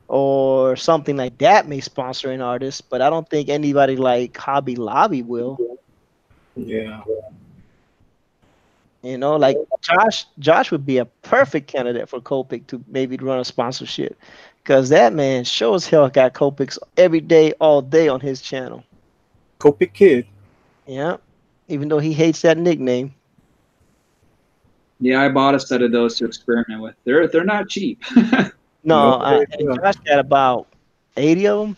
S6: or something like that may sponsor an artist, but I don't think anybody like Hobby Lobby will.
S1: yeah.
S6: Like Josh would be a perfect candidate for Copic to maybe run a sponsorship, because that man sure as hell got Copics every day, all day on his channel.
S1: Copic Kid.
S6: Yeah, even though he hates that nickname.
S4: Yeah, I bought a set of those to experiment with. They're not cheap.
S6: No,
S1: No,
S6: and Josh got about 80 of them,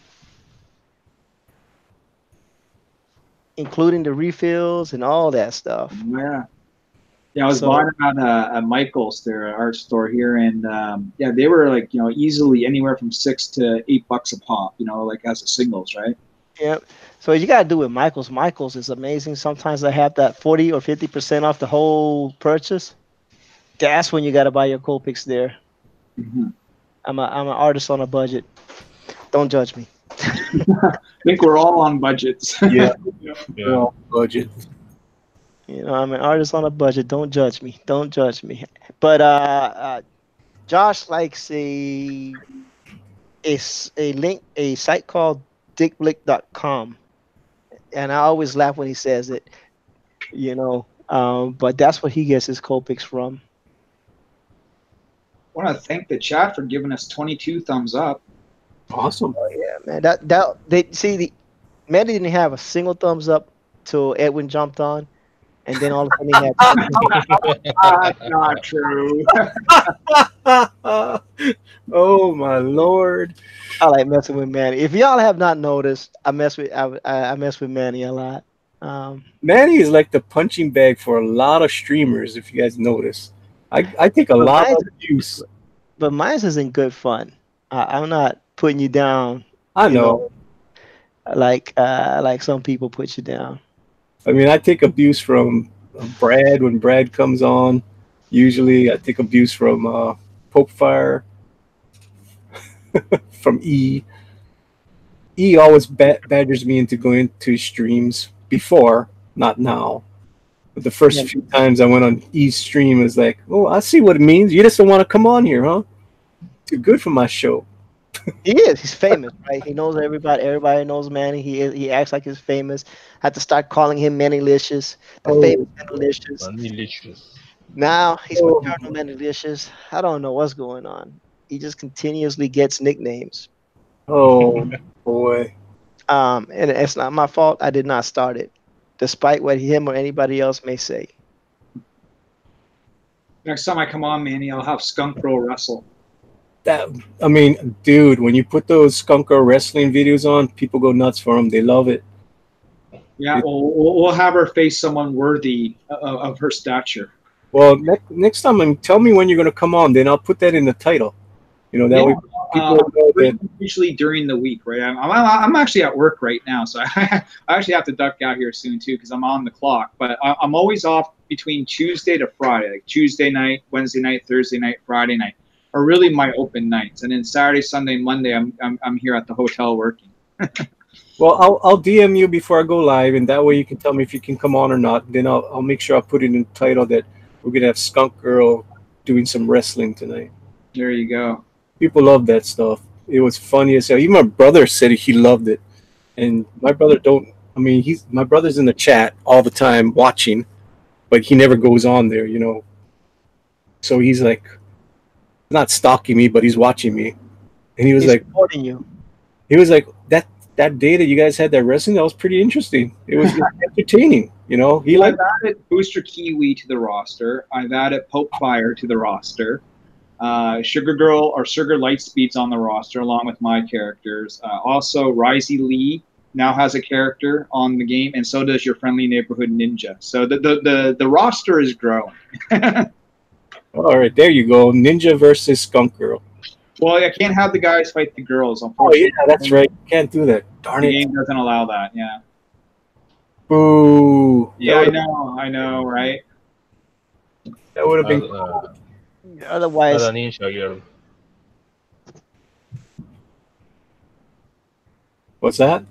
S6: including the refills and all that stuff.
S4: Yeah. Yeah, I was
S6: So-
S4: buying them at Michael's, their art store here, and yeah, they were easily anywhere from $6 to $8 a pop. As a singles, right?
S6: Yeah. So you gotta do with Michaels. Michaels is amazing. Sometimes they have that 40 or 50% off the whole purchase. That's when you gotta buy your Copics there.
S4: Mm-hmm.
S6: I'm an artist on a budget. Don't judge me.
S4: I think we're all on budgets.
S1: Yeah.
S5: Yeah.
S1: Well, budget.
S6: I'm an artist on a budget. Don't judge me. Don't judge me. But Josh likes a site called dickblick.com. And I always laugh when he says it, but that's where he gets his Copics from.
S4: I want to thank the chat for giving us 22 thumbs up.
S1: Awesome.
S6: Yeah, man. Manny didn't have a single thumbs up till Edwin jumped on, and then all of a sudden he had.
S4: That's not true.
S1: Oh my lord.
S6: I like messing with Manny. If y'all have not noticed, I mess with Manny a lot.
S1: Manny is like the punching bag for a lot of streamers, if you guys notice. I take a lot of abuse.
S6: But mine isn't good fun. I'm not putting you down.
S1: I know.
S6: Like some people put you down.
S1: I mean, I take abuse from Brad when Brad comes on. Usually, I take abuse from Pope Fire, from E. E always badgers me into going to streams before, not now. But the
S6: Yeah,
S1: first few times I went on E's stream, it was like, oh, I see what it means. You just don't want to come on here, huh? Too good for my show.
S6: he is. He's famous, right? He knows everybody. Everybody knows Manny. He acts like he's famous. I had to start calling him Mannylicious, the famous
S1: Oh,
S6: Mannylicious.
S5: Delicious.
S6: Now he's
S1: oh,
S6: paternal Mannylicious. I don't know what's going on. He just continuously gets nicknames.
S1: oh boy.
S6: And it's not my fault. I did not start it, despite what him or anybody else may say.
S4: Next time I come on, Manny, I'll have Skunk Bro wrestle.
S1: That I mean, dude, when you put those Skunk Girl wrestling videos on, people go nuts for them. They love it.
S4: Yeah, we'll have her face someone worthy of her stature.
S1: Well, next time, tell me when you're going to come on. Then I'll put that in the title. You know, that way people know that.
S4: Usually during the week, right? I'm actually at work right now, so I actually have to duck out here soon too because I'm on the clock. But I'm always off between Tuesday to Friday, like Tuesday night, Wednesday night, Thursday night, Friday night are really my open nights, and then Saturday, Sunday, Monday, I'm here at the hotel working.
S1: Well, I'll DM you before I go live, and that way you can tell me if you can come on or not. Then I'll make sure I put it in the title that we're gonna have Skunk Girl doing some wrestling tonight.
S4: There you go.
S1: People love that stuff. It was funny as hell. Even my brother said he loved it, and my brother don't. I mean, my brother's in the chat all the time watching, but he never goes on there, you know. So he's like, not stalking me, but he's watching me, and he was
S6: He's
S1: like,
S6: supporting you.
S1: he was like that day that you guys had that wrestling, that was pretty interesting. It was entertaining, you know. He
S4: I've
S1: liked.
S4: added Booster Kiwi to the roster. I've added Pope Fire to the roster. Sugar Girl or Sugar Lightspeed's on the roster along with my characters. Also, Risey Lee now has a character on the game, and so does your friendly neighborhood ninja. So the roster is growing.
S1: All right, there you go. Ninja versus Skunk Girl.
S4: Well, I can't have the guys fight the girls,
S1: Oh
S4: unfortunately.
S1: yeah, that's right. Can't do that. Darn
S4: The
S1: it.
S4: game doesn't allow that. Yeah.
S1: Boo.
S4: Yeah, I know, right?
S1: That would have been.
S6: Otherwise,
S5: Ada Ninja Girl.
S1: What's that?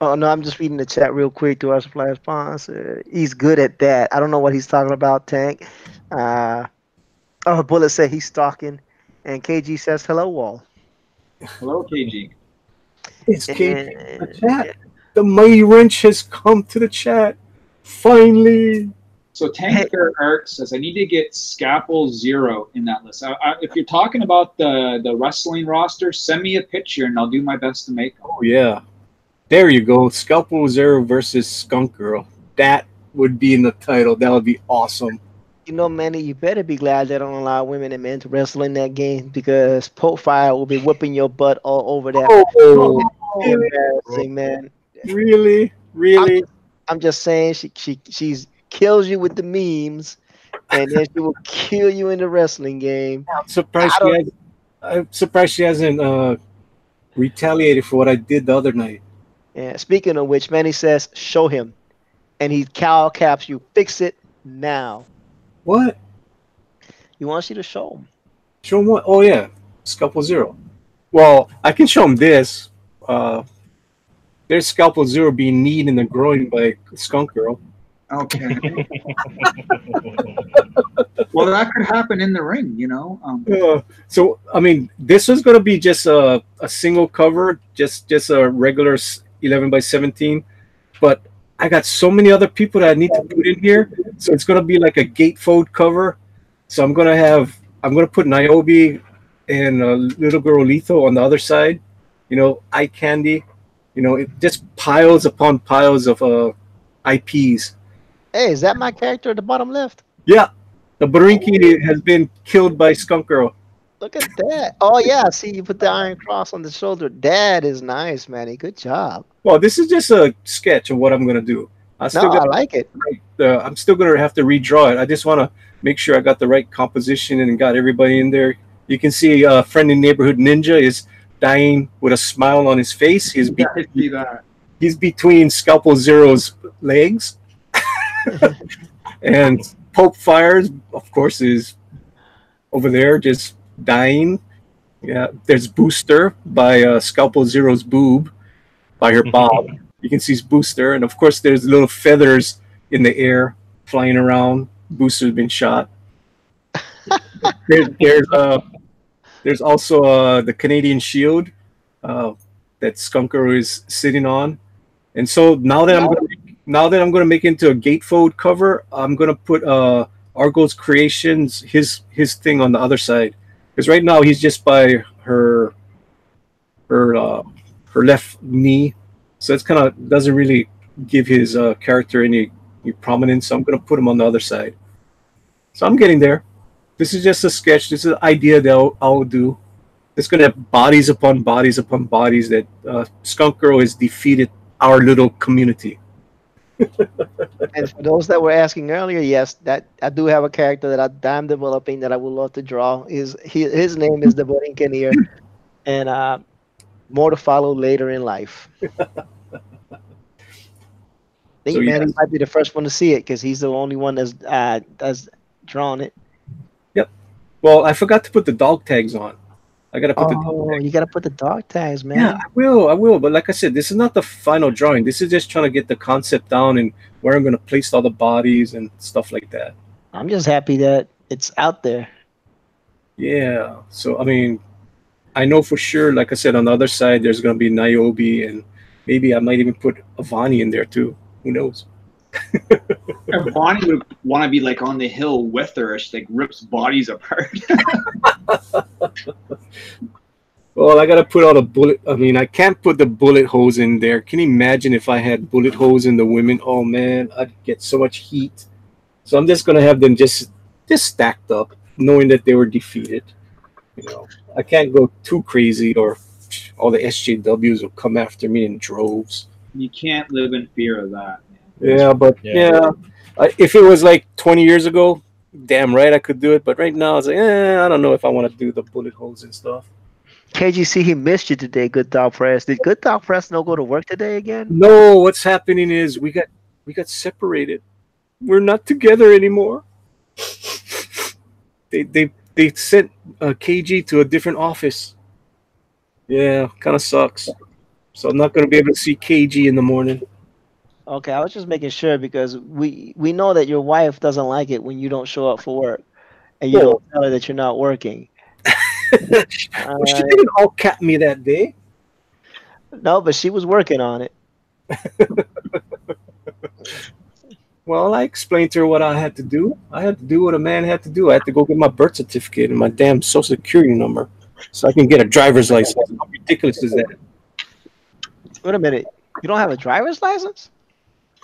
S6: oh no, I'm just reading the chat real quick to our supply response. He's good at that. I don't know what he's talking about, Tank. Bullet said he's stalking, and KG says hello, Wall.
S4: Hello, KG.
S1: It's Kate in the
S6: And,
S1: chat. The Mighty Wrench has come to the chat. Finally.
S4: So Tank Fair Art says I need to get Scalpel 0 in that list. If you're talking about the wrestling roster, send me a picture and I'll do my best to make them.
S1: Oh yeah. There you go. Scalpel Zero versus Skunk Girl. That would be in the title. That would be awesome.
S6: you know, Manny, you better be glad they don't allow women and men to wrestle in that game because Pope Fire will be whipping your butt all over that.
S1: Oh,
S6: Embarrassing, man.
S1: really? Really?
S6: I'm just saying she's kills you with the memes, and then she will kill you in the wrestling game.
S1: I'm surprised she hasn't retaliated for what I did the other night.
S6: Yeah. Speaking of which, Manny says, "Show him," and he cow caps you. Fix it now.
S1: What?
S6: He wants you to show him.
S1: Show him what? Oh yeah, Scalpel Zero. Well, I can show him this. There's Scalpel Zero being kneed in the groin by Skunk Girl.
S4: Okay. Well, that could happen in the ring, you know.
S1: So I mean, this was gonna be just a single cover, just a regular 11x17, but I got so many other people that I need to put in here, so it's gonna be like a gatefold cover. So I'm gonna put Niobe and Little Girl Letho on the other side. You know, Eye Candy. You know, it just piles upon piles of IPs.
S6: Hey, is that my character at the bottom left?
S1: Yeah, the Barinki has been killed by Skunk Girl.
S6: Look at that. Oh yeah, see you put the Iron Cross on the shoulder. That is nice, Manny. Good job.
S1: Well, this is just a sketch of what I'm gonna do.
S6: I like it.
S1: I'm still gonna have to redraw it. I just want to make sure I got the right composition and got everybody in there. You can see friendly neighborhood ninja is dying with a smile on his face. He's between Scalpel Zero's legs. And Pope Fires, of course, is over there just dying. Yeah, there's Booster by Scalpel Zero's boob by her bob. You can see Booster, and of course, there's little feathers in the air flying around. Booster's been shot. There, there's also the Canadian Shield that Skunker is sitting on, and so now that I'm gonna make into a gatefold cover, I'm gonna put Argo's Creations his thing on the other side, because right now he's just by her her left knee, so it's kind of doesn't really give his character any prominence. So I'm gonna put him on the other side. So I'm getting there. This is just a sketch. This is an idea that I'll do. It's going to have bodies upon bodies upon bodies that Skunk Girl has defeated our little community.
S6: And for those that were asking earlier, yes, that I do have a character that I'm developing that I would love to draw. His name is the Borinquenier, and more to follow later in life. I think
S1: So,
S6: Manny
S1: yes.
S6: might be the first one to see it because he's the only one that's drawn it.
S1: Yep. Well, I forgot to put the dog tags on. I got to put the dog
S6: Oh,
S1: tags.
S6: you gotta put the dog tags, man.
S1: Yeah, I will. But like I said, this is not the final drawing. This is just trying to get the concept down and where I'm going to place all the bodies and stuff like that.
S6: I'm just happy that it's out there.
S1: Yeah. So, I mean, I know for sure, like I said, on the other side, there's going to be Niobe, and maybe I might even put Avani in there too. Who knows?
S4: And Bonnie would want to be like on the hill with her. She like rips bodies apart.
S1: Well, I got to put all the bullet. I mean, I can't put the bullet holes in there. Can you imagine if I had bullet holes in the women? Oh, man, I'd get so much heat. So I'm just going to have them just stacked up, knowing that they were defeated. You know, I can't go too crazy or all the SJWs will come after me in droves.
S4: You can't live in fear of that.
S1: Yeah, but
S5: Yeah.
S1: if it was like 20 years ago, damn right I could do it. But right now, it's like, I don't know if I want to do the bullet holes and stuff.
S6: KGC, he missed you today, Good Dog Press. Did Good Dog Press no go to work today again?
S1: No, what's happening is we got separated. We're not together anymore. They sent KG to a different office. Yeah, kind of sucks. So I'm not going to be able to see KG in the morning.
S6: Okay, I was just making sure because we know that your wife doesn't like it when you don't show up for work and you don't tell her that you're not working.
S1: Well, she didn't all cap me that day.
S6: No, but she was working on it.
S1: Well, I explained to her what I had to do. I had to do what a man had to do. I had to go get my birth certificate and my damn social security number so I can get a driver's license. How ridiculous is that?
S6: Wait a minute. You don't have a driver's license?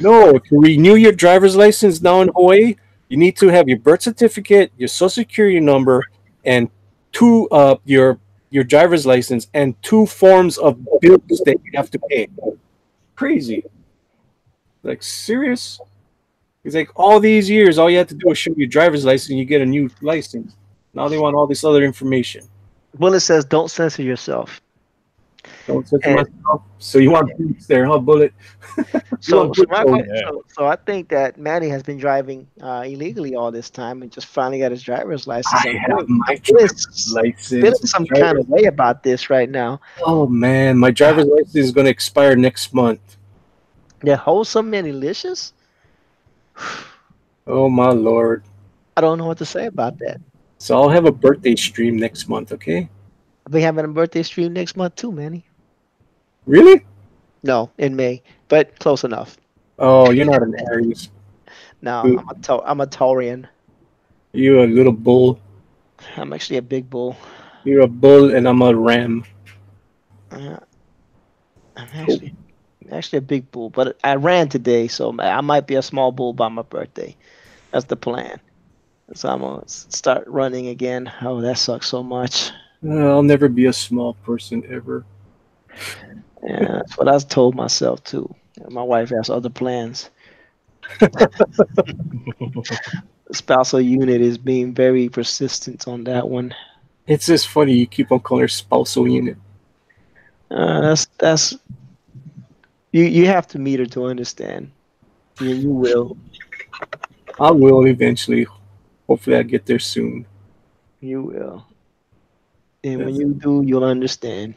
S1: No, to renew your driver's license now in Hawaii, you need to have your birth certificate, your social security number, and your driver's license and 2 forms of bills that you have to pay. Crazy. Like, serious? It's like all these years, all you had to do was show your driver's license and you get a new license. Now they want all this other information.
S6: Well, it says don't censor yourself.
S1: Don't say to myself. So you want boots there, huh, Bullet?
S6: So
S5: Yeah.
S6: I think that Manny has been driving illegally all this time and just finally got his driver's license.
S1: I have my
S6: feeling
S1: license.
S6: some kind of way about this right now.
S1: Oh man, my driver's license is going to expire next month.
S6: They're wholesome and delicious.
S1: Oh my lord!
S6: I don't know what to say about that.
S1: So I'll have a birthday stream next month. Okay?
S6: I'll be having a birthday stream next month too, Manny.
S1: Really?
S6: No, in May, but close enough.
S1: Oh, you're not an Aries.
S6: No,
S1: Ooh.
S6: I'm a Taurian.
S1: You're a little bull.
S6: I'm actually a big bull.
S1: You're a bull, and I'm a ram.
S6: I'm actually a big bull, but I ran today, so I might be a small bull by my birthday. That's the plan. So I'm gonna start running again. Oh, that sucks so much.
S1: I'll never be a small person ever.
S6: Yeah, that's what I told myself too. My wife has other plans. Spousal unit is being very persistent on that one.
S1: It's just funny you keep on calling her spousal unit.
S6: That's you have to meet her to understand. You will.
S1: I will eventually. Hopefully, I get there soon.
S6: You will. And when
S1: Yes.
S6: you do, you'll understand.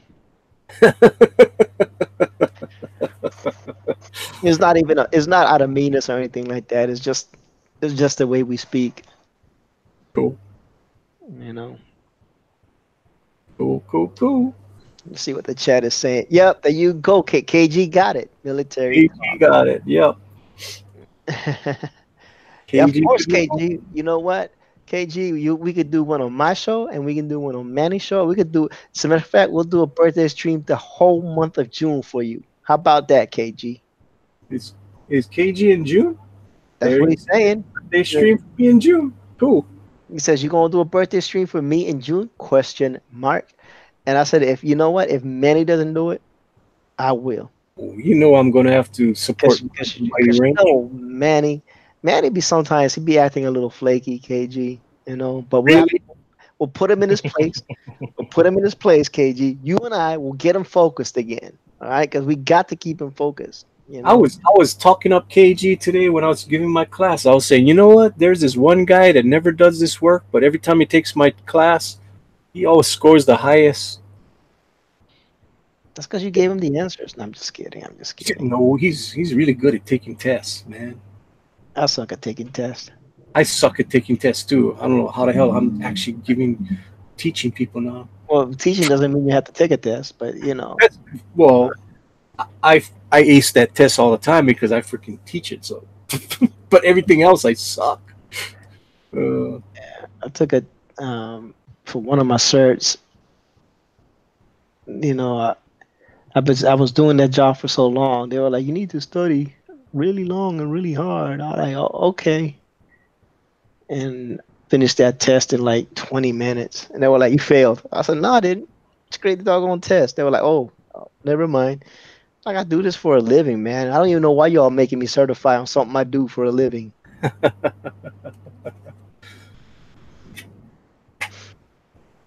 S6: It's not even it's not out of meanness or anything like that. It's just the way we speak,
S1: Cool,
S6: you know.
S1: cool, cool, cool.
S6: Let's see what the chat is saying. Yep, there you go. KG got it. Military
S1: KG got it. Yep.
S6: talk. Yeah, of
S1: KG
S6: course,
S1: could know.
S6: KG. You know what? KG, we could do one on my show and we can do one on Manny's show. We could do, as a matter of fact, we'll do a birthday stream the whole month of June for you. How about that, KG?
S1: Is is KG in June?
S6: That's
S1: There
S6: what
S1: you
S6: he's saying.
S1: they stream for me in June. Cool.
S6: He says, "You gonna do a birthday stream for me in June?" Question mark. And I said, if you know what, if Manny doesn't do it, I will.
S1: You know I'm gonna have to support Mighty
S6: Because you
S1: Ranch.
S6: know, Manny be sometimes he be acting a little flaky, KG. You know, but
S1: Really?
S6: we'll put him in his place. We'll put him in his place, KG. You and I will get him focused again. All right, because we got to keep him focused. You
S1: I
S6: know,
S1: was talking up KG today when I was giving my class. I was saying, you know what? There's this one guy that never does this work, but every time he takes my class, he always scores the highest.
S6: that's because you gave him the answers. No, I'm just kidding. I'm just kidding.
S1: No, he's really good at taking tests, man.
S6: I suck at taking tests.
S1: I suck at taking tests too. I don't know how the hell I'm actually teaching people now.
S6: Well, teaching doesn't mean you have to take a test, but you know,
S1: Well, I ace that test all the time because I freaking teach it. So, but everything else I suck.
S6: I took a for one of my certs. You know, I was doing that job for so long. They were like, "You need to study really long and really hard." I was like, "Oh, okay," and finished that test in like 20 minutes. And they were like, "You failed." I said, "No, I didn't. It's great the doggone test." They were like, "Oh, never mind." Like I do this for a living, man. I don't even know why y'all making me certify on something I do for a living.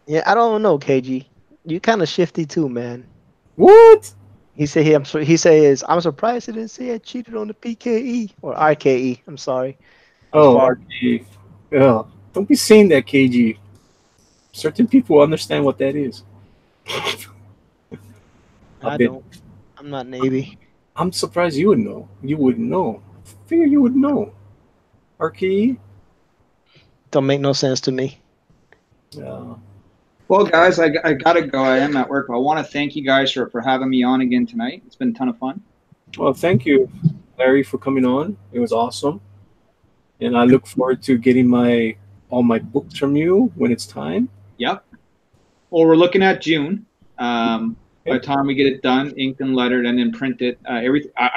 S6: Yeah, I don't know, KG. You kind of shifty too, man.
S1: What?
S6: He said he says I'm surprised he didn't say I cheated on the PKE or RKE. I'm sorry. As
S1: Oh,
S6: far
S1: RG. Yeah. Don't be saying that, KG. Certain people understand what that is. I
S6: I
S1: bet.
S6: don't. I'm not Navy.
S1: I'm surprised you would know. You wouldn't know. I figure you would know. RKE?
S6: Don't make no sense to me.
S1: Yeah.
S4: Well, guys, I gotta go. I am at work, but I want to thank you guys for having me on again tonight. It's been a ton of fun.
S1: Well, thank you, Larry, for coming on. It was awesome. And I look forward to getting all my books from you when it's time.
S4: Yep. Well, we're looking at June. By the time we get it done, inked and lettered, and then print it, I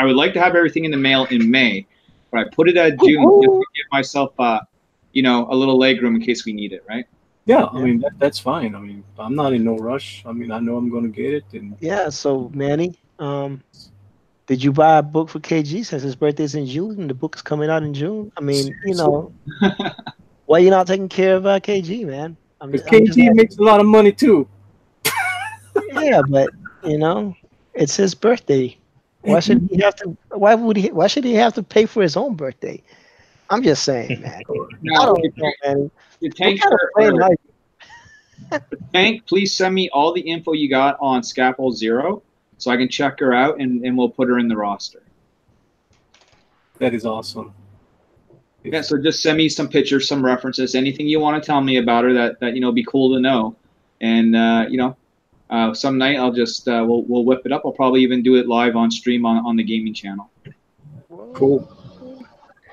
S4: would like to have everything in the mail in May, but I put it at June just to give myself, a little leg room in case we need it, right?
S1: Yeah, I mean that's fine. I mean, I'm not in no rush. I mean, I know I'm going to get it, and
S6: Yeah. So Manny, did you buy a book for KG since his birthday's in June and the book's coming out in June? I mean, you know, why you not taking care of KG, man?
S1: because KG makes a lot of money too.
S6: Yeah, but you know, it's his birthday. Why should he have to? Why should he have to pay for his own birthday? I'm just saying, man. I
S4: Now,
S6: don't know, man.
S4: the
S6: What
S4: tank,
S6: kind of friend are you?
S4: Tank, please send me all the info you got on Scaffold Zero so I can check her out and we'll put her in the roster.
S1: That is awesome.
S4: Yeah, so just send me some pictures, some references, anything you want to tell me about her that be cool to know. And some night I'll just we'll whip it up. I'll probably even do it live on stream on the gaming channel.
S1: Cool.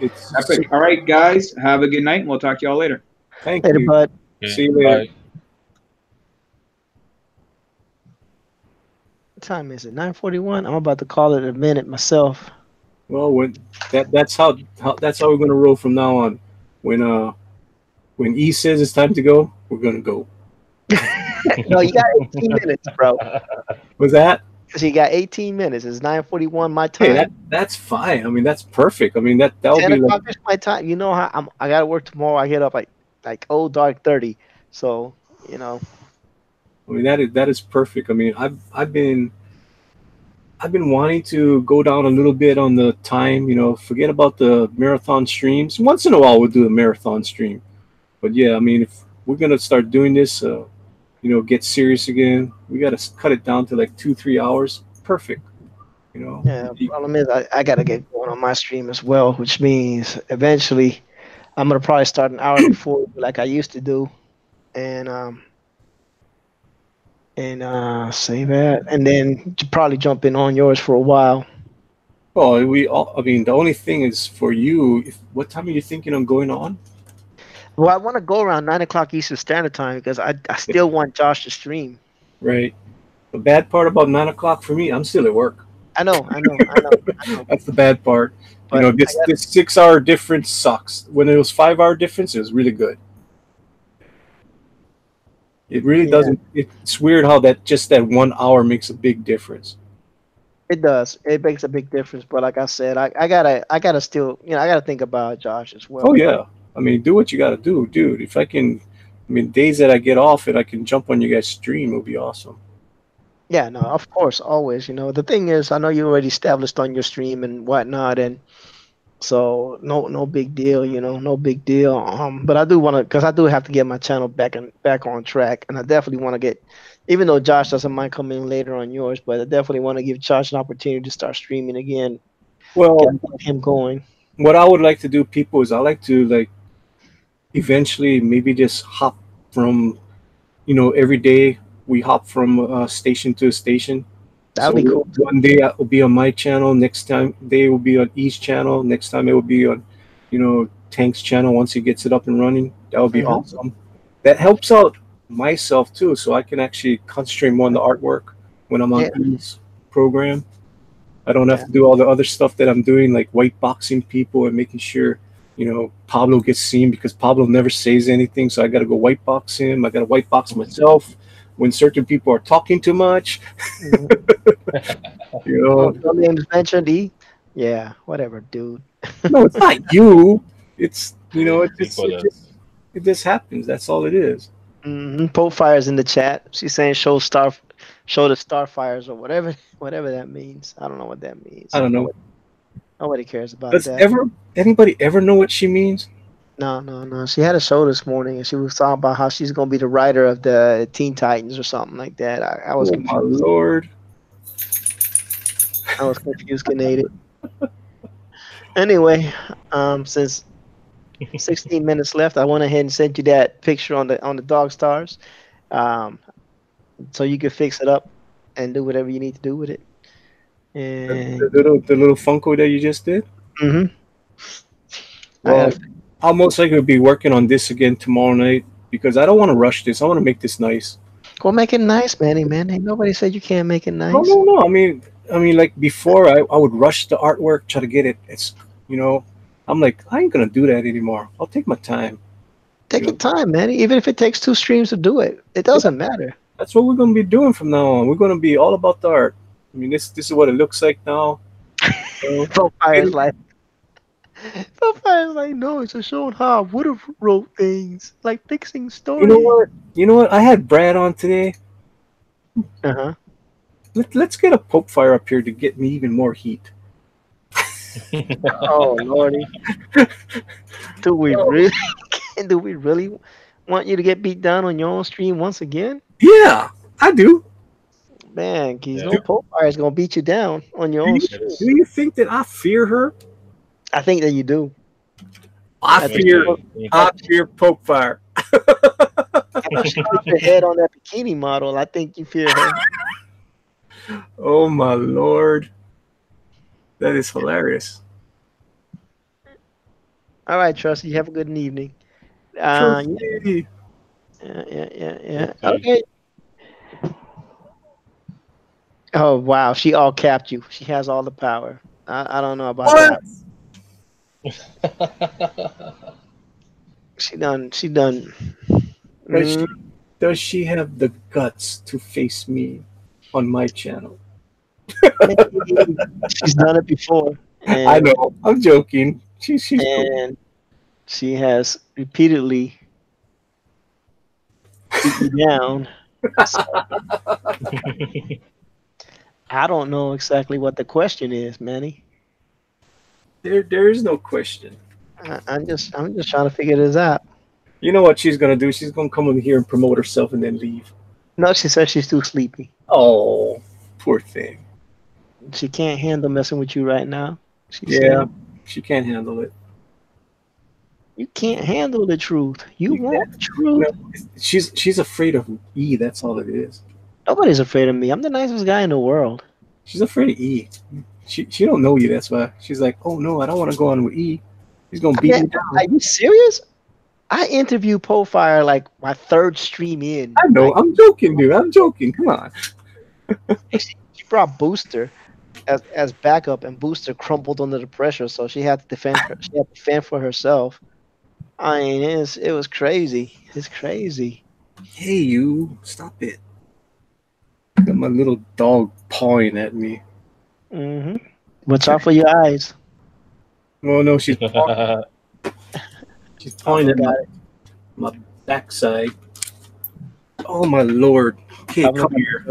S1: It's
S4: Epic. All right, guys, have a good night, and we'll talk to y'all later.
S1: Thank
S6: Later,
S1: you.
S6: bud.
S5: Okay,
S1: See you later.
S5: bye.
S6: What time is it? 9:41. I'm about to call it a minute myself.
S1: Well, that's how we're going to roll from now on. When E says it's time to go, we're going to go.
S6: No, you got 18 minutes, bro.
S1: Was that?
S6: So you got 18 minutes. It's 9:41 my
S1: Hey,
S6: time.
S1: that's fine. I mean, that's perfect. I mean, that'll
S6: 10
S1: be like,
S6: o'clock is my time. You know how I got to work tomorrow. I get up like old dark 30. So you know.
S1: I mean, that is perfect. I mean, I've been I've been wanting to go down a little bit on the time. Forget about the marathon streams. Once in a while, we'll do a marathon stream. But yeah, I mean, if we're gonna start doing this, get serious again, we gotta cut it down to like 2, 3 hours. Perfect. You know.
S6: Yeah, problem is I gotta get going on my stream as well, which means eventually I'm gonna probably start an hour before like I used to do, and say that, and then probably jump in on yours for a while.
S1: Well, we all. I mean, the only thing is for you. What time are you thinking on going on?
S6: Well, I want to go around 9 o'clock Eastern Standard Time because I still want Josh to stream.
S1: Right. The bad part about 9 o'clock for me, I'm still at work.
S6: I know.
S1: That's the bad part.
S6: But I
S1: This 6 hour difference sucks. When it was 5 hour difference, it was really good. It really
S6: Yeah.
S1: doesn't. It's weird how that 1 hour makes a big difference.
S6: It does. It makes a big difference. But like I said, I gotta still, I gotta think about Josh as well.
S1: Oh yeah. I mean, do what you got to do, dude. If I can, I mean, days that I get off and I can jump on you guys' stream, it'll be awesome.
S6: Yeah, no, of course, always. The thing is, I know you already established on your stream and whatnot, and so no big deal. No big deal. But I do want to, because I do have to get my channel back on track, and I definitely want to get, even though Josh doesn't mind coming in later on yours, but I definitely want to give Josh an opportunity to start streaming again,
S1: Well,
S6: get him going.
S1: what I would like to do, people, is I like to like eventually maybe just hop from, every day we hop from station to station.
S6: That would be cool.
S1: One day it will be on my channel. Next time they will be on E's channel. Next time it will be on, Tank's channel once he gets it up and running. That would be
S6: Mhm.
S1: awesome. That helps out myself too, so I can actually concentrate more on the artwork when I'm on
S6: Yeah.
S1: E's program. I don't have
S6: Yeah.
S1: to do all the other stuff that I'm doing, like white boxing people and making sure, Pablo gets seen, because Pablo never says anything. So I got to go white box him. I got to white box myself when certain people are talking too much. You know,
S6: No names mentioned. Yeah, whatever, dude.
S1: no, it's not you. It's
S5: People
S1: it just happens. That's all it is.
S6: Pope Fire's in the chat. She's saying show the Starfires or whatever that means. I don't know what that means.
S1: I don't know.
S6: Nobody cares about
S1: Does
S6: that.
S1: anybody ever know what she means?
S6: No. She had a show this morning and she was talking about how she's gonna be the writer of the Teen Titans or something like that. I was
S1: Oh my
S6: confused.
S1: lord!
S6: I was confused, Canadian. Anyway, since 16 minutes left, I went ahead and sent you that picture on the dog stars, so you can fix it up and do whatever you need to do with it. And
S1: The little Funko that you just did.
S6: mhm.
S1: Well, I'll most likely be working on this again tomorrow night because I don't want to rush this. I want to make this nice.
S6: Go make it nice, Manny. Man, ain't nobody said you can't make it nice.
S1: No. I mean, like before, I would rush the artwork, try to get it. I'm like, I ain't gonna do that anymore. I'll take my time.
S6: Take your time, man. Even if it takes 2 streams to do it, it doesn't matter.
S1: That's what we're gonna be doing from now on. We're gonna be all about the art. I mean, this is what it looks like now.
S6: Fire's like, no, it's a show on how I would have wrote things, like fixing stories.
S1: You know what? I had Brad on today.
S6: Uh-huh.
S1: Let's get a Pope Fire up here to get me even more heat.
S6: Oh, Lordy. Do we really want you to get beat down on your own stream once again?
S1: Yeah, I do.
S6: Man, Keys, no Pope Fire is going to beat you down on your own stream.
S1: Do you think that I fear her?
S6: I think that you do.
S1: I fear Pope Fire.
S6: After she put your head on that bikini model, I think you fear her.
S1: Oh my lord, that is hilarious.
S6: All right, Trusty, you have a good evening.
S1: Trusty.
S6: Yeah. Okay. Oh wow, she all capped you. She has all the power. I don't know about that. She done.
S1: Does she have the guts to face me on my channel?
S6: She's done it before.
S1: I know. I'm joking. She's cool.
S6: And she has repeatedly beat you down. So, I don't know exactly what the question is, Manny.
S1: There is no question.
S6: I'm just trying to figure this out.
S1: You know what she's gonna do? She's gonna come in here and promote herself and then leave.
S6: No, she said she's too sleepy.
S1: Oh, poor thing.
S6: She can't handle messing with you right now. She
S1: Yeah,
S6: said,
S1: she can't handle it.
S6: "You can't handle the truth. You
S1: You
S6: want the
S1: No,
S6: truth."
S1: she's afraid of E. That's all it is.
S6: Nobody's afraid of me. I'm the nicest guy in the world.
S1: She's afraid of E. She don't know you. That's why she's like, oh no, I don't want to go on with E. He's gonna beat me down.
S6: Are you serious? I interviewed Profire like my third stream in.
S1: I know. I'm joking, dude. I'm joking. Come on.
S6: She brought Booster as backup, and Booster crumpled under the pressure, so she had to defend her. She had to defend for herself. I mean, it was crazy. It's crazy.
S1: Hey, you, stop it. Got my little dog pawing at me.
S6: Mm-hmm. Watch out for your eyes.
S1: Oh no, she's pawing at my backside. Oh my lord. Okay, come here.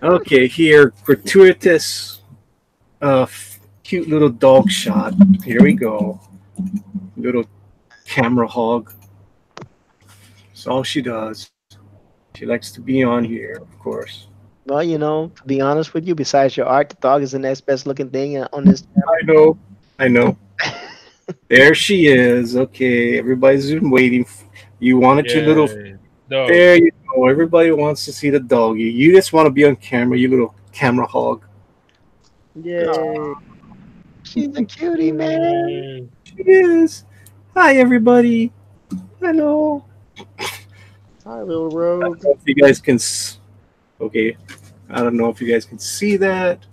S1: Okay, here, gratuitous, cute little dog shot. Here we go. Little camera hog. That's all she does. She likes to be on here, of course.
S6: Well, to be honest with you, besides your art, the dog is the next best looking thing on this channel.
S1: I know. There she is. Okay, everybody's been waiting. You wanted your little.
S5: Dog.
S1: There you go. Everybody wants to see the doggy. You just want to be on camera, you little camera hog.
S6: Yay. She's a cutie, man.
S1: She is. Hi, everybody. Hello.
S6: Hi, little
S1: I
S6: rogue.
S1: don't know if you guys can. Okay. I don't know if you guys can see that.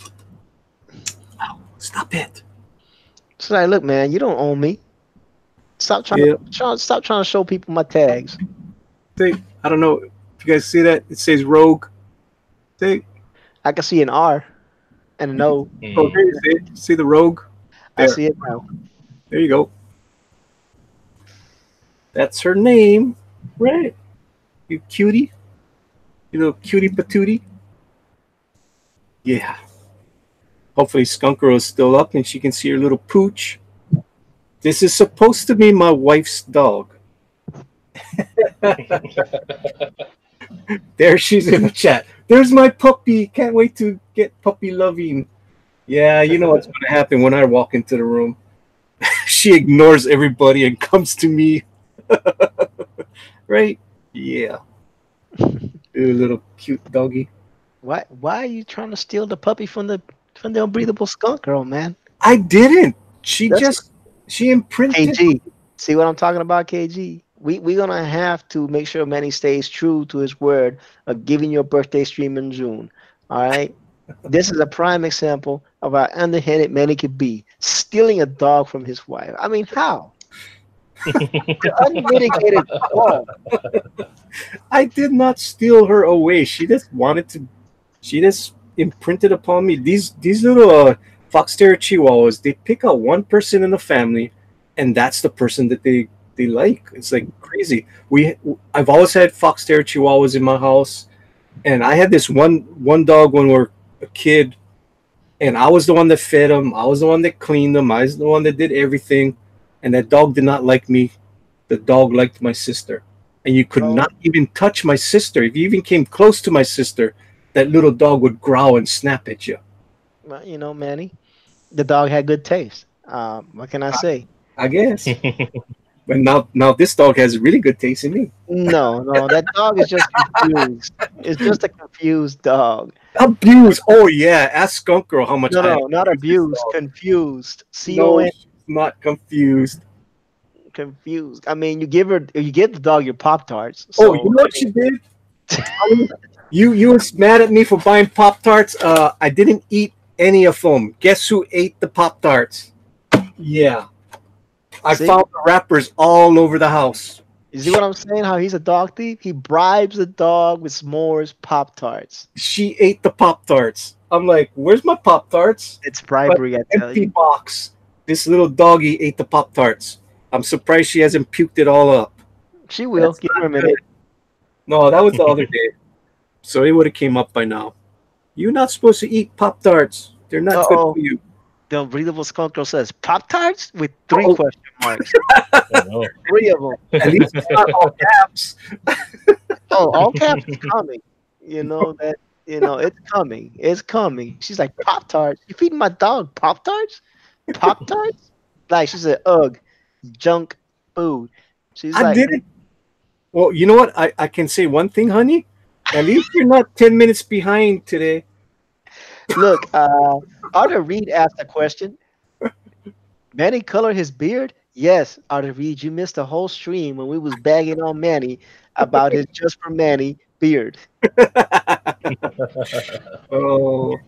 S1: Ow, stop it.
S6: So like, look, man, you don't own me. Stop trying to show people my tags.
S1: I don't know if you guys see that. It says rogue. See?
S6: I can see an R and an O.
S1: Oh, there you see the rogue?
S6: I
S1: There.
S6: see it now.
S1: There you go. That's her name. Right. You cutie. You little cutie patootie. Yeah. Hopefully Skunk Girl is still up and she can see her little pooch. This is supposed to be my wife's dog. There she's in the chat. There's my puppy. Can't wait to get puppy loving. Yeah, you know what's going to happen when I walk into the room. She ignores everybody and comes to me. Right? Yeah. Ooh, little cute doggy.
S6: Why are you trying to steal the puppy from the unbreathable Skunk Girl, man?
S1: I didn't. She imprinted.
S6: KG. See what I'm talking about, KG? We're gonna have to make sure Manny stays true to his word of giving your birthday stream in June. All right. This is a prime example of how underhanded Manny could be, stealing a dog from his wife. I mean, how? The unmitigated dog.
S1: I did not steal her away. She just imprinted upon me. These little fox terrier chihuahuas, they pick out one person in the family, and that's the person that they like. It's like crazy. I've always had fox terrier chihuahuas in my house, and I had this one dog when we were a kid, and I was the one that fed him. I was the one that cleaned him. I was the one that did everything, and that dog did not like me. The dog liked my sister, and you could not even touch my sister. If you even came close to my sister, that little dog would growl and snap at you.
S6: Well, Manny, the dog had good taste. What can I say?
S1: I guess. But now this dog has really good taste in me.
S6: No, that dog is just confused. It's just a confused dog.
S1: Abused. Oh yeah. Ask Skunk Girl how much.
S6: No, not abused. Confused.
S1: No, she's not confused.
S6: Confused. I mean, you give the dog your Pop-Tarts. So,
S1: you know what she did? You was mad at me for buying Pop-Tarts. I didn't eat any of them. Guess who ate the Pop-Tarts? Yeah. I found the wrappers all over the house.
S6: You see what I'm saying? How he's a dog thief? He bribes the dog with s'mores Pop-Tarts.
S1: She ate the Pop-Tarts. I'm like, where's my Pop-Tarts?
S6: It's bribery, I tell
S1: empty
S6: you.
S1: box. This little doggy ate the Pop-Tarts. I'm surprised she hasn't puked it all up.
S6: She will. Give her a minute.
S1: No, that was the other day. So it would have came up by now. You're not supposed to eat Pop Tarts. They're not good
S6: Uh-oh.
S1: for you.
S6: The Unbreathable Skunk Girl says Pop Tarts with three
S1: Uh-oh.
S6: question marks.
S5: Oh, no.
S6: Three of them.
S1: At least it's not all caps.
S6: Oh, all caps is coming. You know that. You know it's coming. It's coming. She's like Pop Tarts. You feeding my dog Pop Tarts? Pop Tarts? Like she said, ugh, junk food. She's
S1: I
S6: like,
S1: did it. Well, you know what? I can say one thing, honey. At least you're not 10 minutes behind today.
S6: look, Arthur Reed asked a question. Manny color his beard? Yes, Arthur Reed, you missed a whole stream when we was bagging on Manny about his just for Manny beard.
S1: Oh,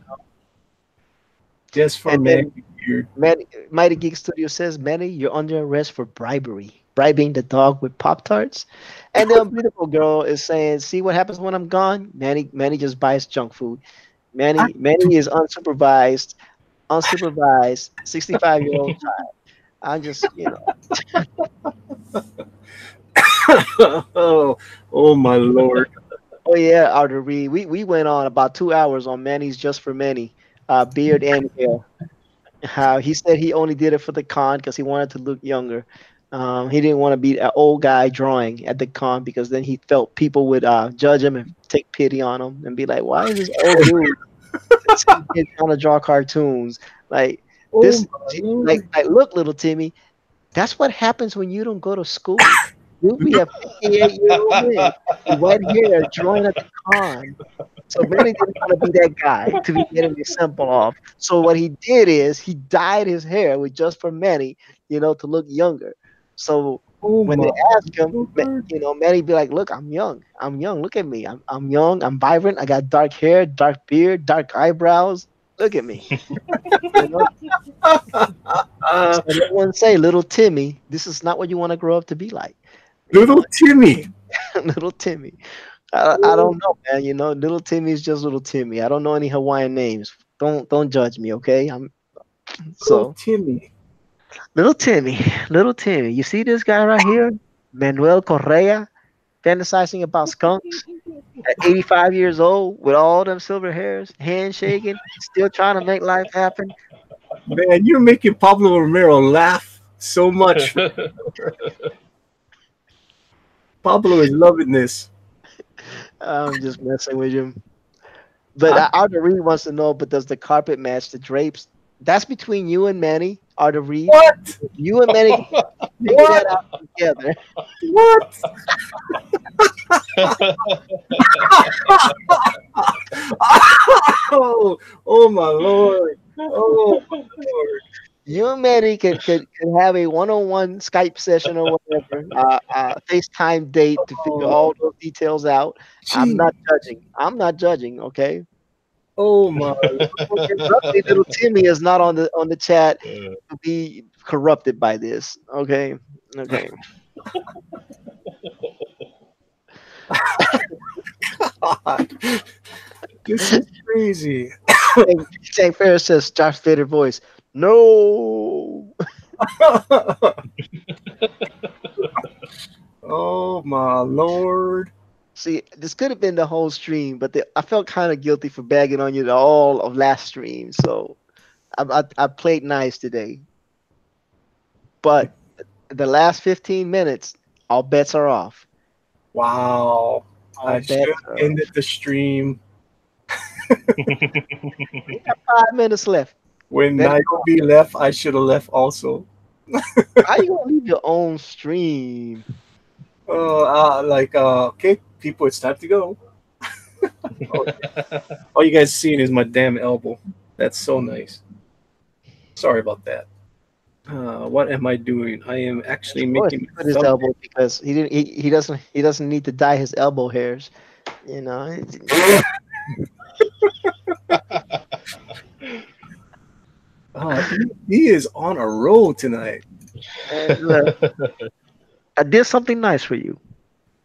S1: just for
S6: And
S1: man.
S6: then Manny, Mighty Geek Studio says, Manny, you're under arrest for bribery. Bribing the dog with Pop Tarts. And the Unbeatable Girl is saying, see what happens when I'm gone? Manny just buys junk food. Manny is unsupervised, 65-year-old child. I'm just,
S1: Oh my lord.
S6: oh yeah, Arthur Reed. We went on about 2 hours on Manny's Just for Manny, beard and hair. How he said he only did it for the con because he wanted to look younger. He didn't want to be an old guy drawing at the con because then he felt people would judge him and take pity on him and be like, "Why is this old dude trying to draw cartoons like
S1: Oh
S6: this?"
S1: my lord.
S6: Like, look, little Timmy, that's what happens when you don't go to school. You'll be a 58-year-old man with white hair drawing at the con. So Manny didn't want to be that guy to be getting the sample off. So what he did is he dyed his hair with just for Manny, to look younger. So
S1: Oh
S6: when
S1: my
S6: they ask him,
S1: lord.
S6: Manny be like, "Look, I'm young. I'm young. Look at me. I'm young. I'm vibrant. I got dark hair, dark beard, dark eyebrows. Look at me." You know?
S1: Uh,
S6: So everyone say, "Little Timmy, this is not what you want to grow up to be like."
S1: little Timmy.
S6: Little Timmy. I don't know, man. Little Timmy is just little Timmy. I don't know any Hawaiian names. Don't judge me, okay? I'm
S1: Little
S6: so
S1: Timmy.
S6: little Timmy, little Timmy. You see this guy right here, Manuel Correa, fantasizing about skunks at 85 years old with all them silver hairs, handshaking, still trying to make life happen.
S1: Man, you're making Pablo Romero laugh so much. Pablo is loving this.
S6: I'm just messing with him. But
S1: I,
S6: Arthur Reed wants to know, but does the carpet match the drapes? That's between you and Manny, Arthur Reed.
S1: what?
S6: You and Manny can figure
S1: What?
S6: that out together.
S1: What? Oh, oh my lord. Oh my lord.
S6: You and Manny could have a one-on-one Skype session or whatever, FaceTime date to figure
S1: Oh,
S6: all those details out. I'm
S1: gee.
S6: not judging. I'm not judging. Okay.
S1: Oh my.
S6: Don't interrupt me, little Timmy is not on the chat
S5: Uh,
S6: to be corrupted by this. Okay. Okay.
S1: God. This is crazy.
S6: St. Ferris says Josh Vader voice. No.
S1: Oh my lord.
S6: See, this could have been the whole stream, but I felt kind of guilty for bagging on you the all of last stream. So I played nice today. But the last 15 minutes, all bets are off.
S1: Wow.
S6: All
S1: I should
S6: bets
S1: have
S6: are off.
S1: ended the stream
S6: We got 5 minutes left.
S1: when
S6: Then
S1: Niobe left. I should have left also.
S6: how you gonna leave your own stream?
S1: Oh, okay, people, it's time to go. All you guys seeing is my damn elbow. That's so nice. Sorry about that. What am I doing? I am actually
S6: Of course,
S1: making
S6: he put his
S1: thumbnail.
S6: elbow because he didn't. He doesn't need to dye his elbow hairs. You know.
S1: He is on a roll tonight.
S6: And, look, I did something nice for you,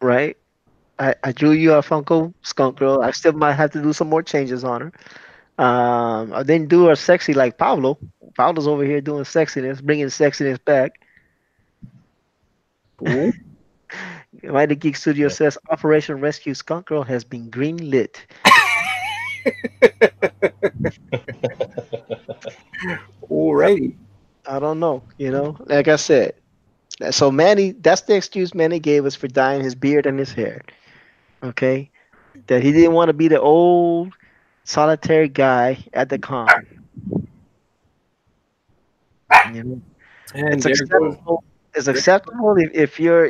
S6: right? I drew you a Funko Skunk Girl. I still might have to do some more changes on her. I didn't do her sexy like Pablo. Pablo's over here doing sexiness, bringing sexiness back.
S1: Cool.
S6: Mighty Geek Studio says Operation Rescue Skunk Girl has been green lit.
S1: Alrighty.
S6: I don't know. You know, like I said. So Manny, that's the excuse Manny gave us for dyeing his beard and his hair. Okay, that he didn't want to be the old solitary guy at the con. You know,
S1: And
S6: it's
S1: there goes.
S6: acceptable. It's
S1: There,
S6: acceptable if you're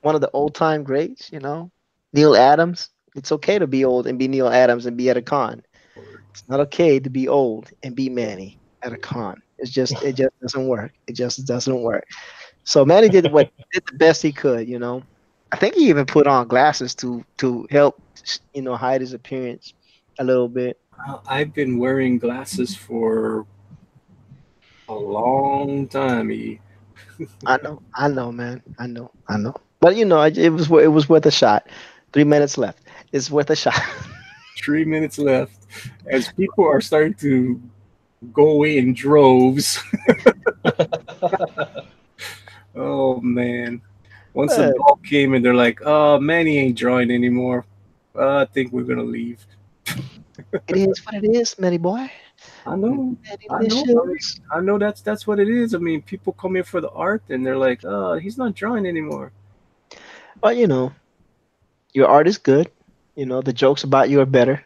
S6: one of the old time greats. You know, Neil Adams. It's okay to be old and be Neil Adams and be at a con. It's not okay to be old and be Manny at a con. It just doesn't work. It just doesn't work. So Manny did the best he could. You know, I think he even put on glasses to help hide his appearance a little bit.
S1: I've been wearing glasses for a long time.
S6: I know, man. I know. But it was worth a shot. 3 minutes left. It's worth a shot.
S1: 3 minutes left. As people are starting to go away in droves. Oh man. Once the
S6: But
S1: dog came and they're like, oh, Manny ain't drawing anymore. I think we're gonna leave.
S6: it is what it is, Manny boy.
S1: I know.
S6: Manny
S1: I know.
S6: Licious.
S1: I know that's what it is. I mean, people come in for the art and they're like, oh, he's not drawing anymore.
S6: But your art is good. The jokes about you are better.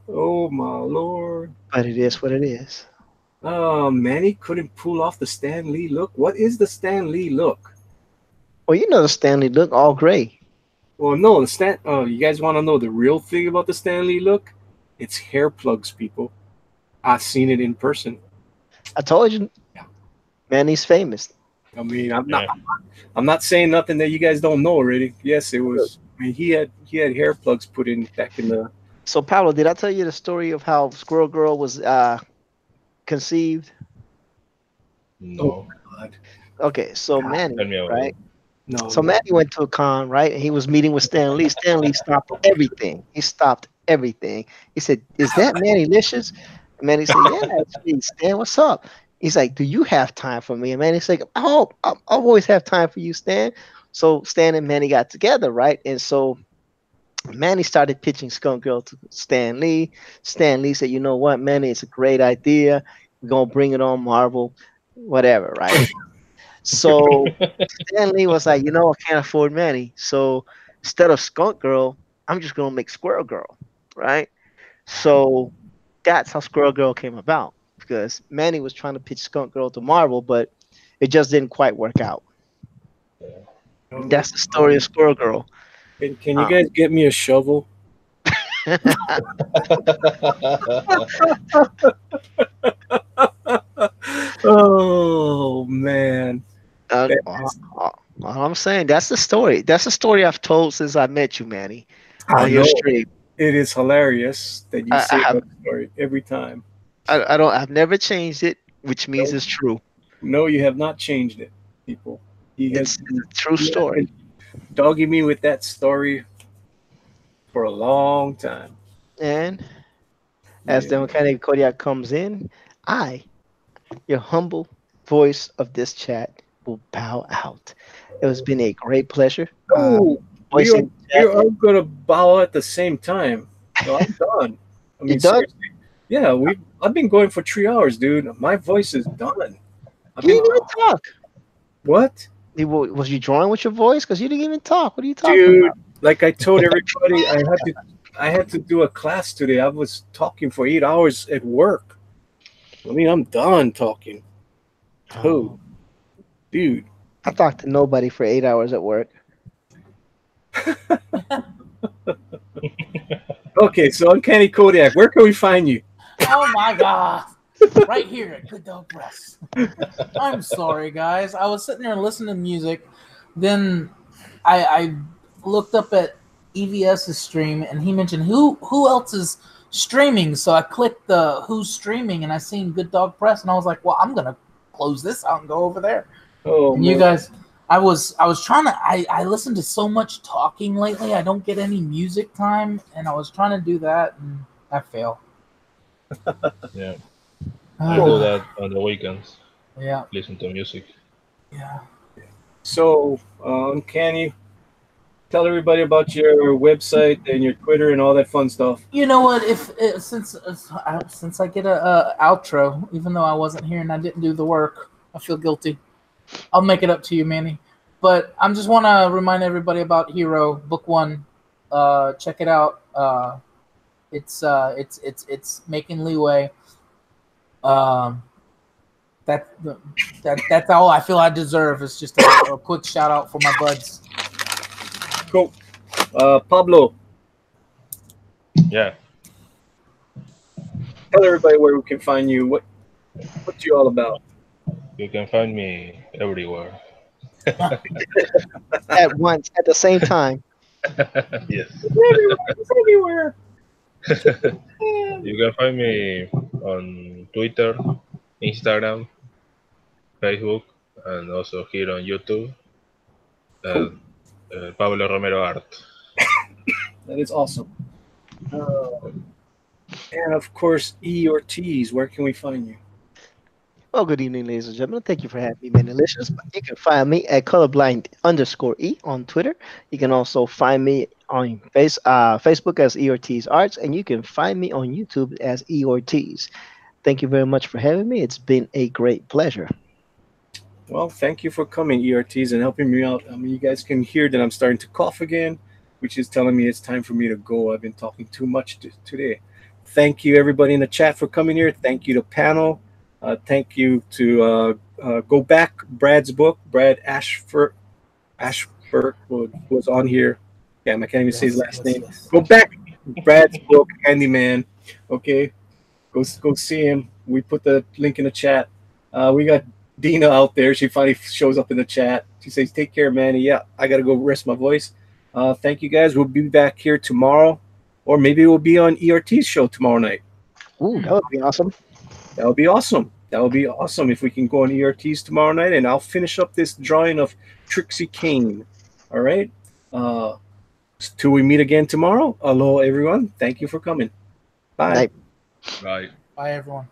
S1: Oh my lord.
S6: But it is what it is.
S1: Oh, Manny couldn't pull off the Stan Lee look. What is the Stan Lee look?
S6: Well, the Stanley look all gray.
S1: Well, no, the Stan. Oh, you guys want to know the real thing about the Stan Lee look? It's hair plugs, people. I've seen it in person.
S6: I told you, Manny's famous.
S1: I mean, I'm not saying nothing that you guys don't know already. Yes, it was. I mean, he had hair plugs put in back in the.
S6: So, Pablo, did I tell you the story of how Squirrel Girl was conceived?
S1: Oh
S5: No.
S1: God,
S6: Okay, so
S1: God,
S6: Manny,
S5: Tell me about
S6: right?
S5: it.
S1: no.
S6: So Manny went to a con, right? And he was meeting with Stan Lee. Stan Lee stopped everything. He stopped everything. He said, "Is that Manny Licious?" And Manny said, "Yeah, it's me, Stan. What's up?" He's like, "Do you have time for me?" And Manny's like, "Oh, I always have time for you, Stan." So Stan and Manny got together, right? And so Manny started pitching Skunk Girl to Stan Lee. Stan Lee said, "You know what, Manny? It's a great idea. We're gonna bring it on Marvel, whatever, right?" So Stan Lee was like, I can't afford Manny. So instead of Skunk Girl, I'm just gonna make Squirrel Girl, right? So that's how Squirrel Girl came about because Manny was trying to pitch Skunk Girl to Marvel, but it just didn't quite work out.
S1: Oh,
S6: That's the story of Squirrel Girl.
S1: can you
S6: Uh,
S1: guys get me a shovel? Oh man, that is,
S6: all I'm saying, that's the story. That's the story I've told since I met you, Manny,
S1: I
S6: on your
S1: know
S6: stream.
S1: it is hilarious that you
S6: I
S1: say
S6: have
S1: that story every time.
S6: I've never changed it, which means
S1: No,
S6: it's true.
S1: no, you have not changed it, people.
S6: It's a true
S1: He has
S6: story.
S1: been dogging me with that story for a long time.
S6: And as
S1: Yeah.
S6: the mechanic Kodiak comes in, I, your humble voice of this chat, will bow out. It has been a great pleasure.
S1: Oh,
S6: Voicing
S1: we
S6: chat.
S1: are gonna bow at the same time. No, I'm done. I
S6: You
S1: mean,
S6: done?
S1: seriously. Yeah, I've been going for 3 hours, dude. My voice is done. I've
S6: You
S1: been
S6: didn't even talk.
S1: what?
S6: Was you drawing with your voice? Because you didn't even talk. What are you talking
S1: Dude,
S6: about?
S1: like I told everybody, I had to do a class today. I was talking for 8 hours at work. I mean, I'm done talking.
S6: Oh,
S1: Oh, dude.
S6: I talked to nobody for 8 hours at work.
S1: Okay, so Uncanny Kodiak, where can we find you?
S9: Oh my god. Right here at Good Dog Press. I'm sorry, guys. I was sitting there listening to music. Then I looked up at EVS's stream and he mentioned who else is streaming. So I clicked the who's streaming and I seen Good Dog Press and I was like, well, I'm gonna close this out and go over there.
S1: Oh
S9: And you
S1: man.
S9: guys, I was trying to. I listen to so much talking lately. I don't get any music time, and I was trying to do that, and I fail.
S5: Yeah, I do
S9: Uh,
S5: that on the weekends.
S9: yeah,
S5: Listen to music.
S9: yeah.
S1: So, Uncanny, Tell everybody about your website and your Twitter and all that fun stuff.
S9: You know what? Since I get a outro, even though I wasn't here and I didn't do the work, I feel guilty. I'll make it up to you, Manny. But I just want to remind everybody about Hero Book 1. Check it out. It's making leeway. That's all I feel I deserve. Is just a quick shout out for my buds.
S1: Cool. Pablo,
S5: Yeah.
S1: tell everybody where we can find you. What you all about?
S5: You can find me everywhere.
S6: At once, at the same time.
S5: Yes.
S1: It's everywhere.
S5: You can find me on Twitter, Instagram, Facebook, and also here on YouTube. Pablo Romero Art.
S1: That is awesome. And of course, E Ortiz. Where can we find you?
S6: Well, good evening, ladies and gentlemen. Thank you for having me, many listeners. You can find me at colorblind_E on Twitter. You can also find me on Facebook as E Ortiz Arts, and you can find me on YouTube as E Ortiz. Thank you very much for having me. It's been a great pleasure.
S1: Well, thank you for coming, E Ortiz, and helping me out. I mean, you guys can hear that I'm starting to cough again, which is telling me it's time for me to go. I've been talking too much today. Thank you, everybody in the chat, for coming here. Thank you to panel. Thank you to Go Back, Brad's book. Brad Ashford was on here. Damn, I can't even say his last name.
S9: Yes.
S1: Go Back, Brad's book, Handyman. Okay, go see him. We put the link in the chat. We got Dina out there. She finally shows up in the chat. She says, "Take care, Manny." Yeah, I gotta go rest my voice. Thank you, guys. We'll be back here tomorrow, or maybe we'll be on ERT's show tomorrow night.
S6: Ooh, that would be awesome.
S1: That would be awesome. That would be awesome if we can go on ERTs tomorrow night, and I'll finish up this drawing of Trixie Cain. All right. Till we meet again tomorrow. Hello, everyone. Thank you for coming. Bye.
S6: Night.
S5: Right.
S9: Bye, everyone.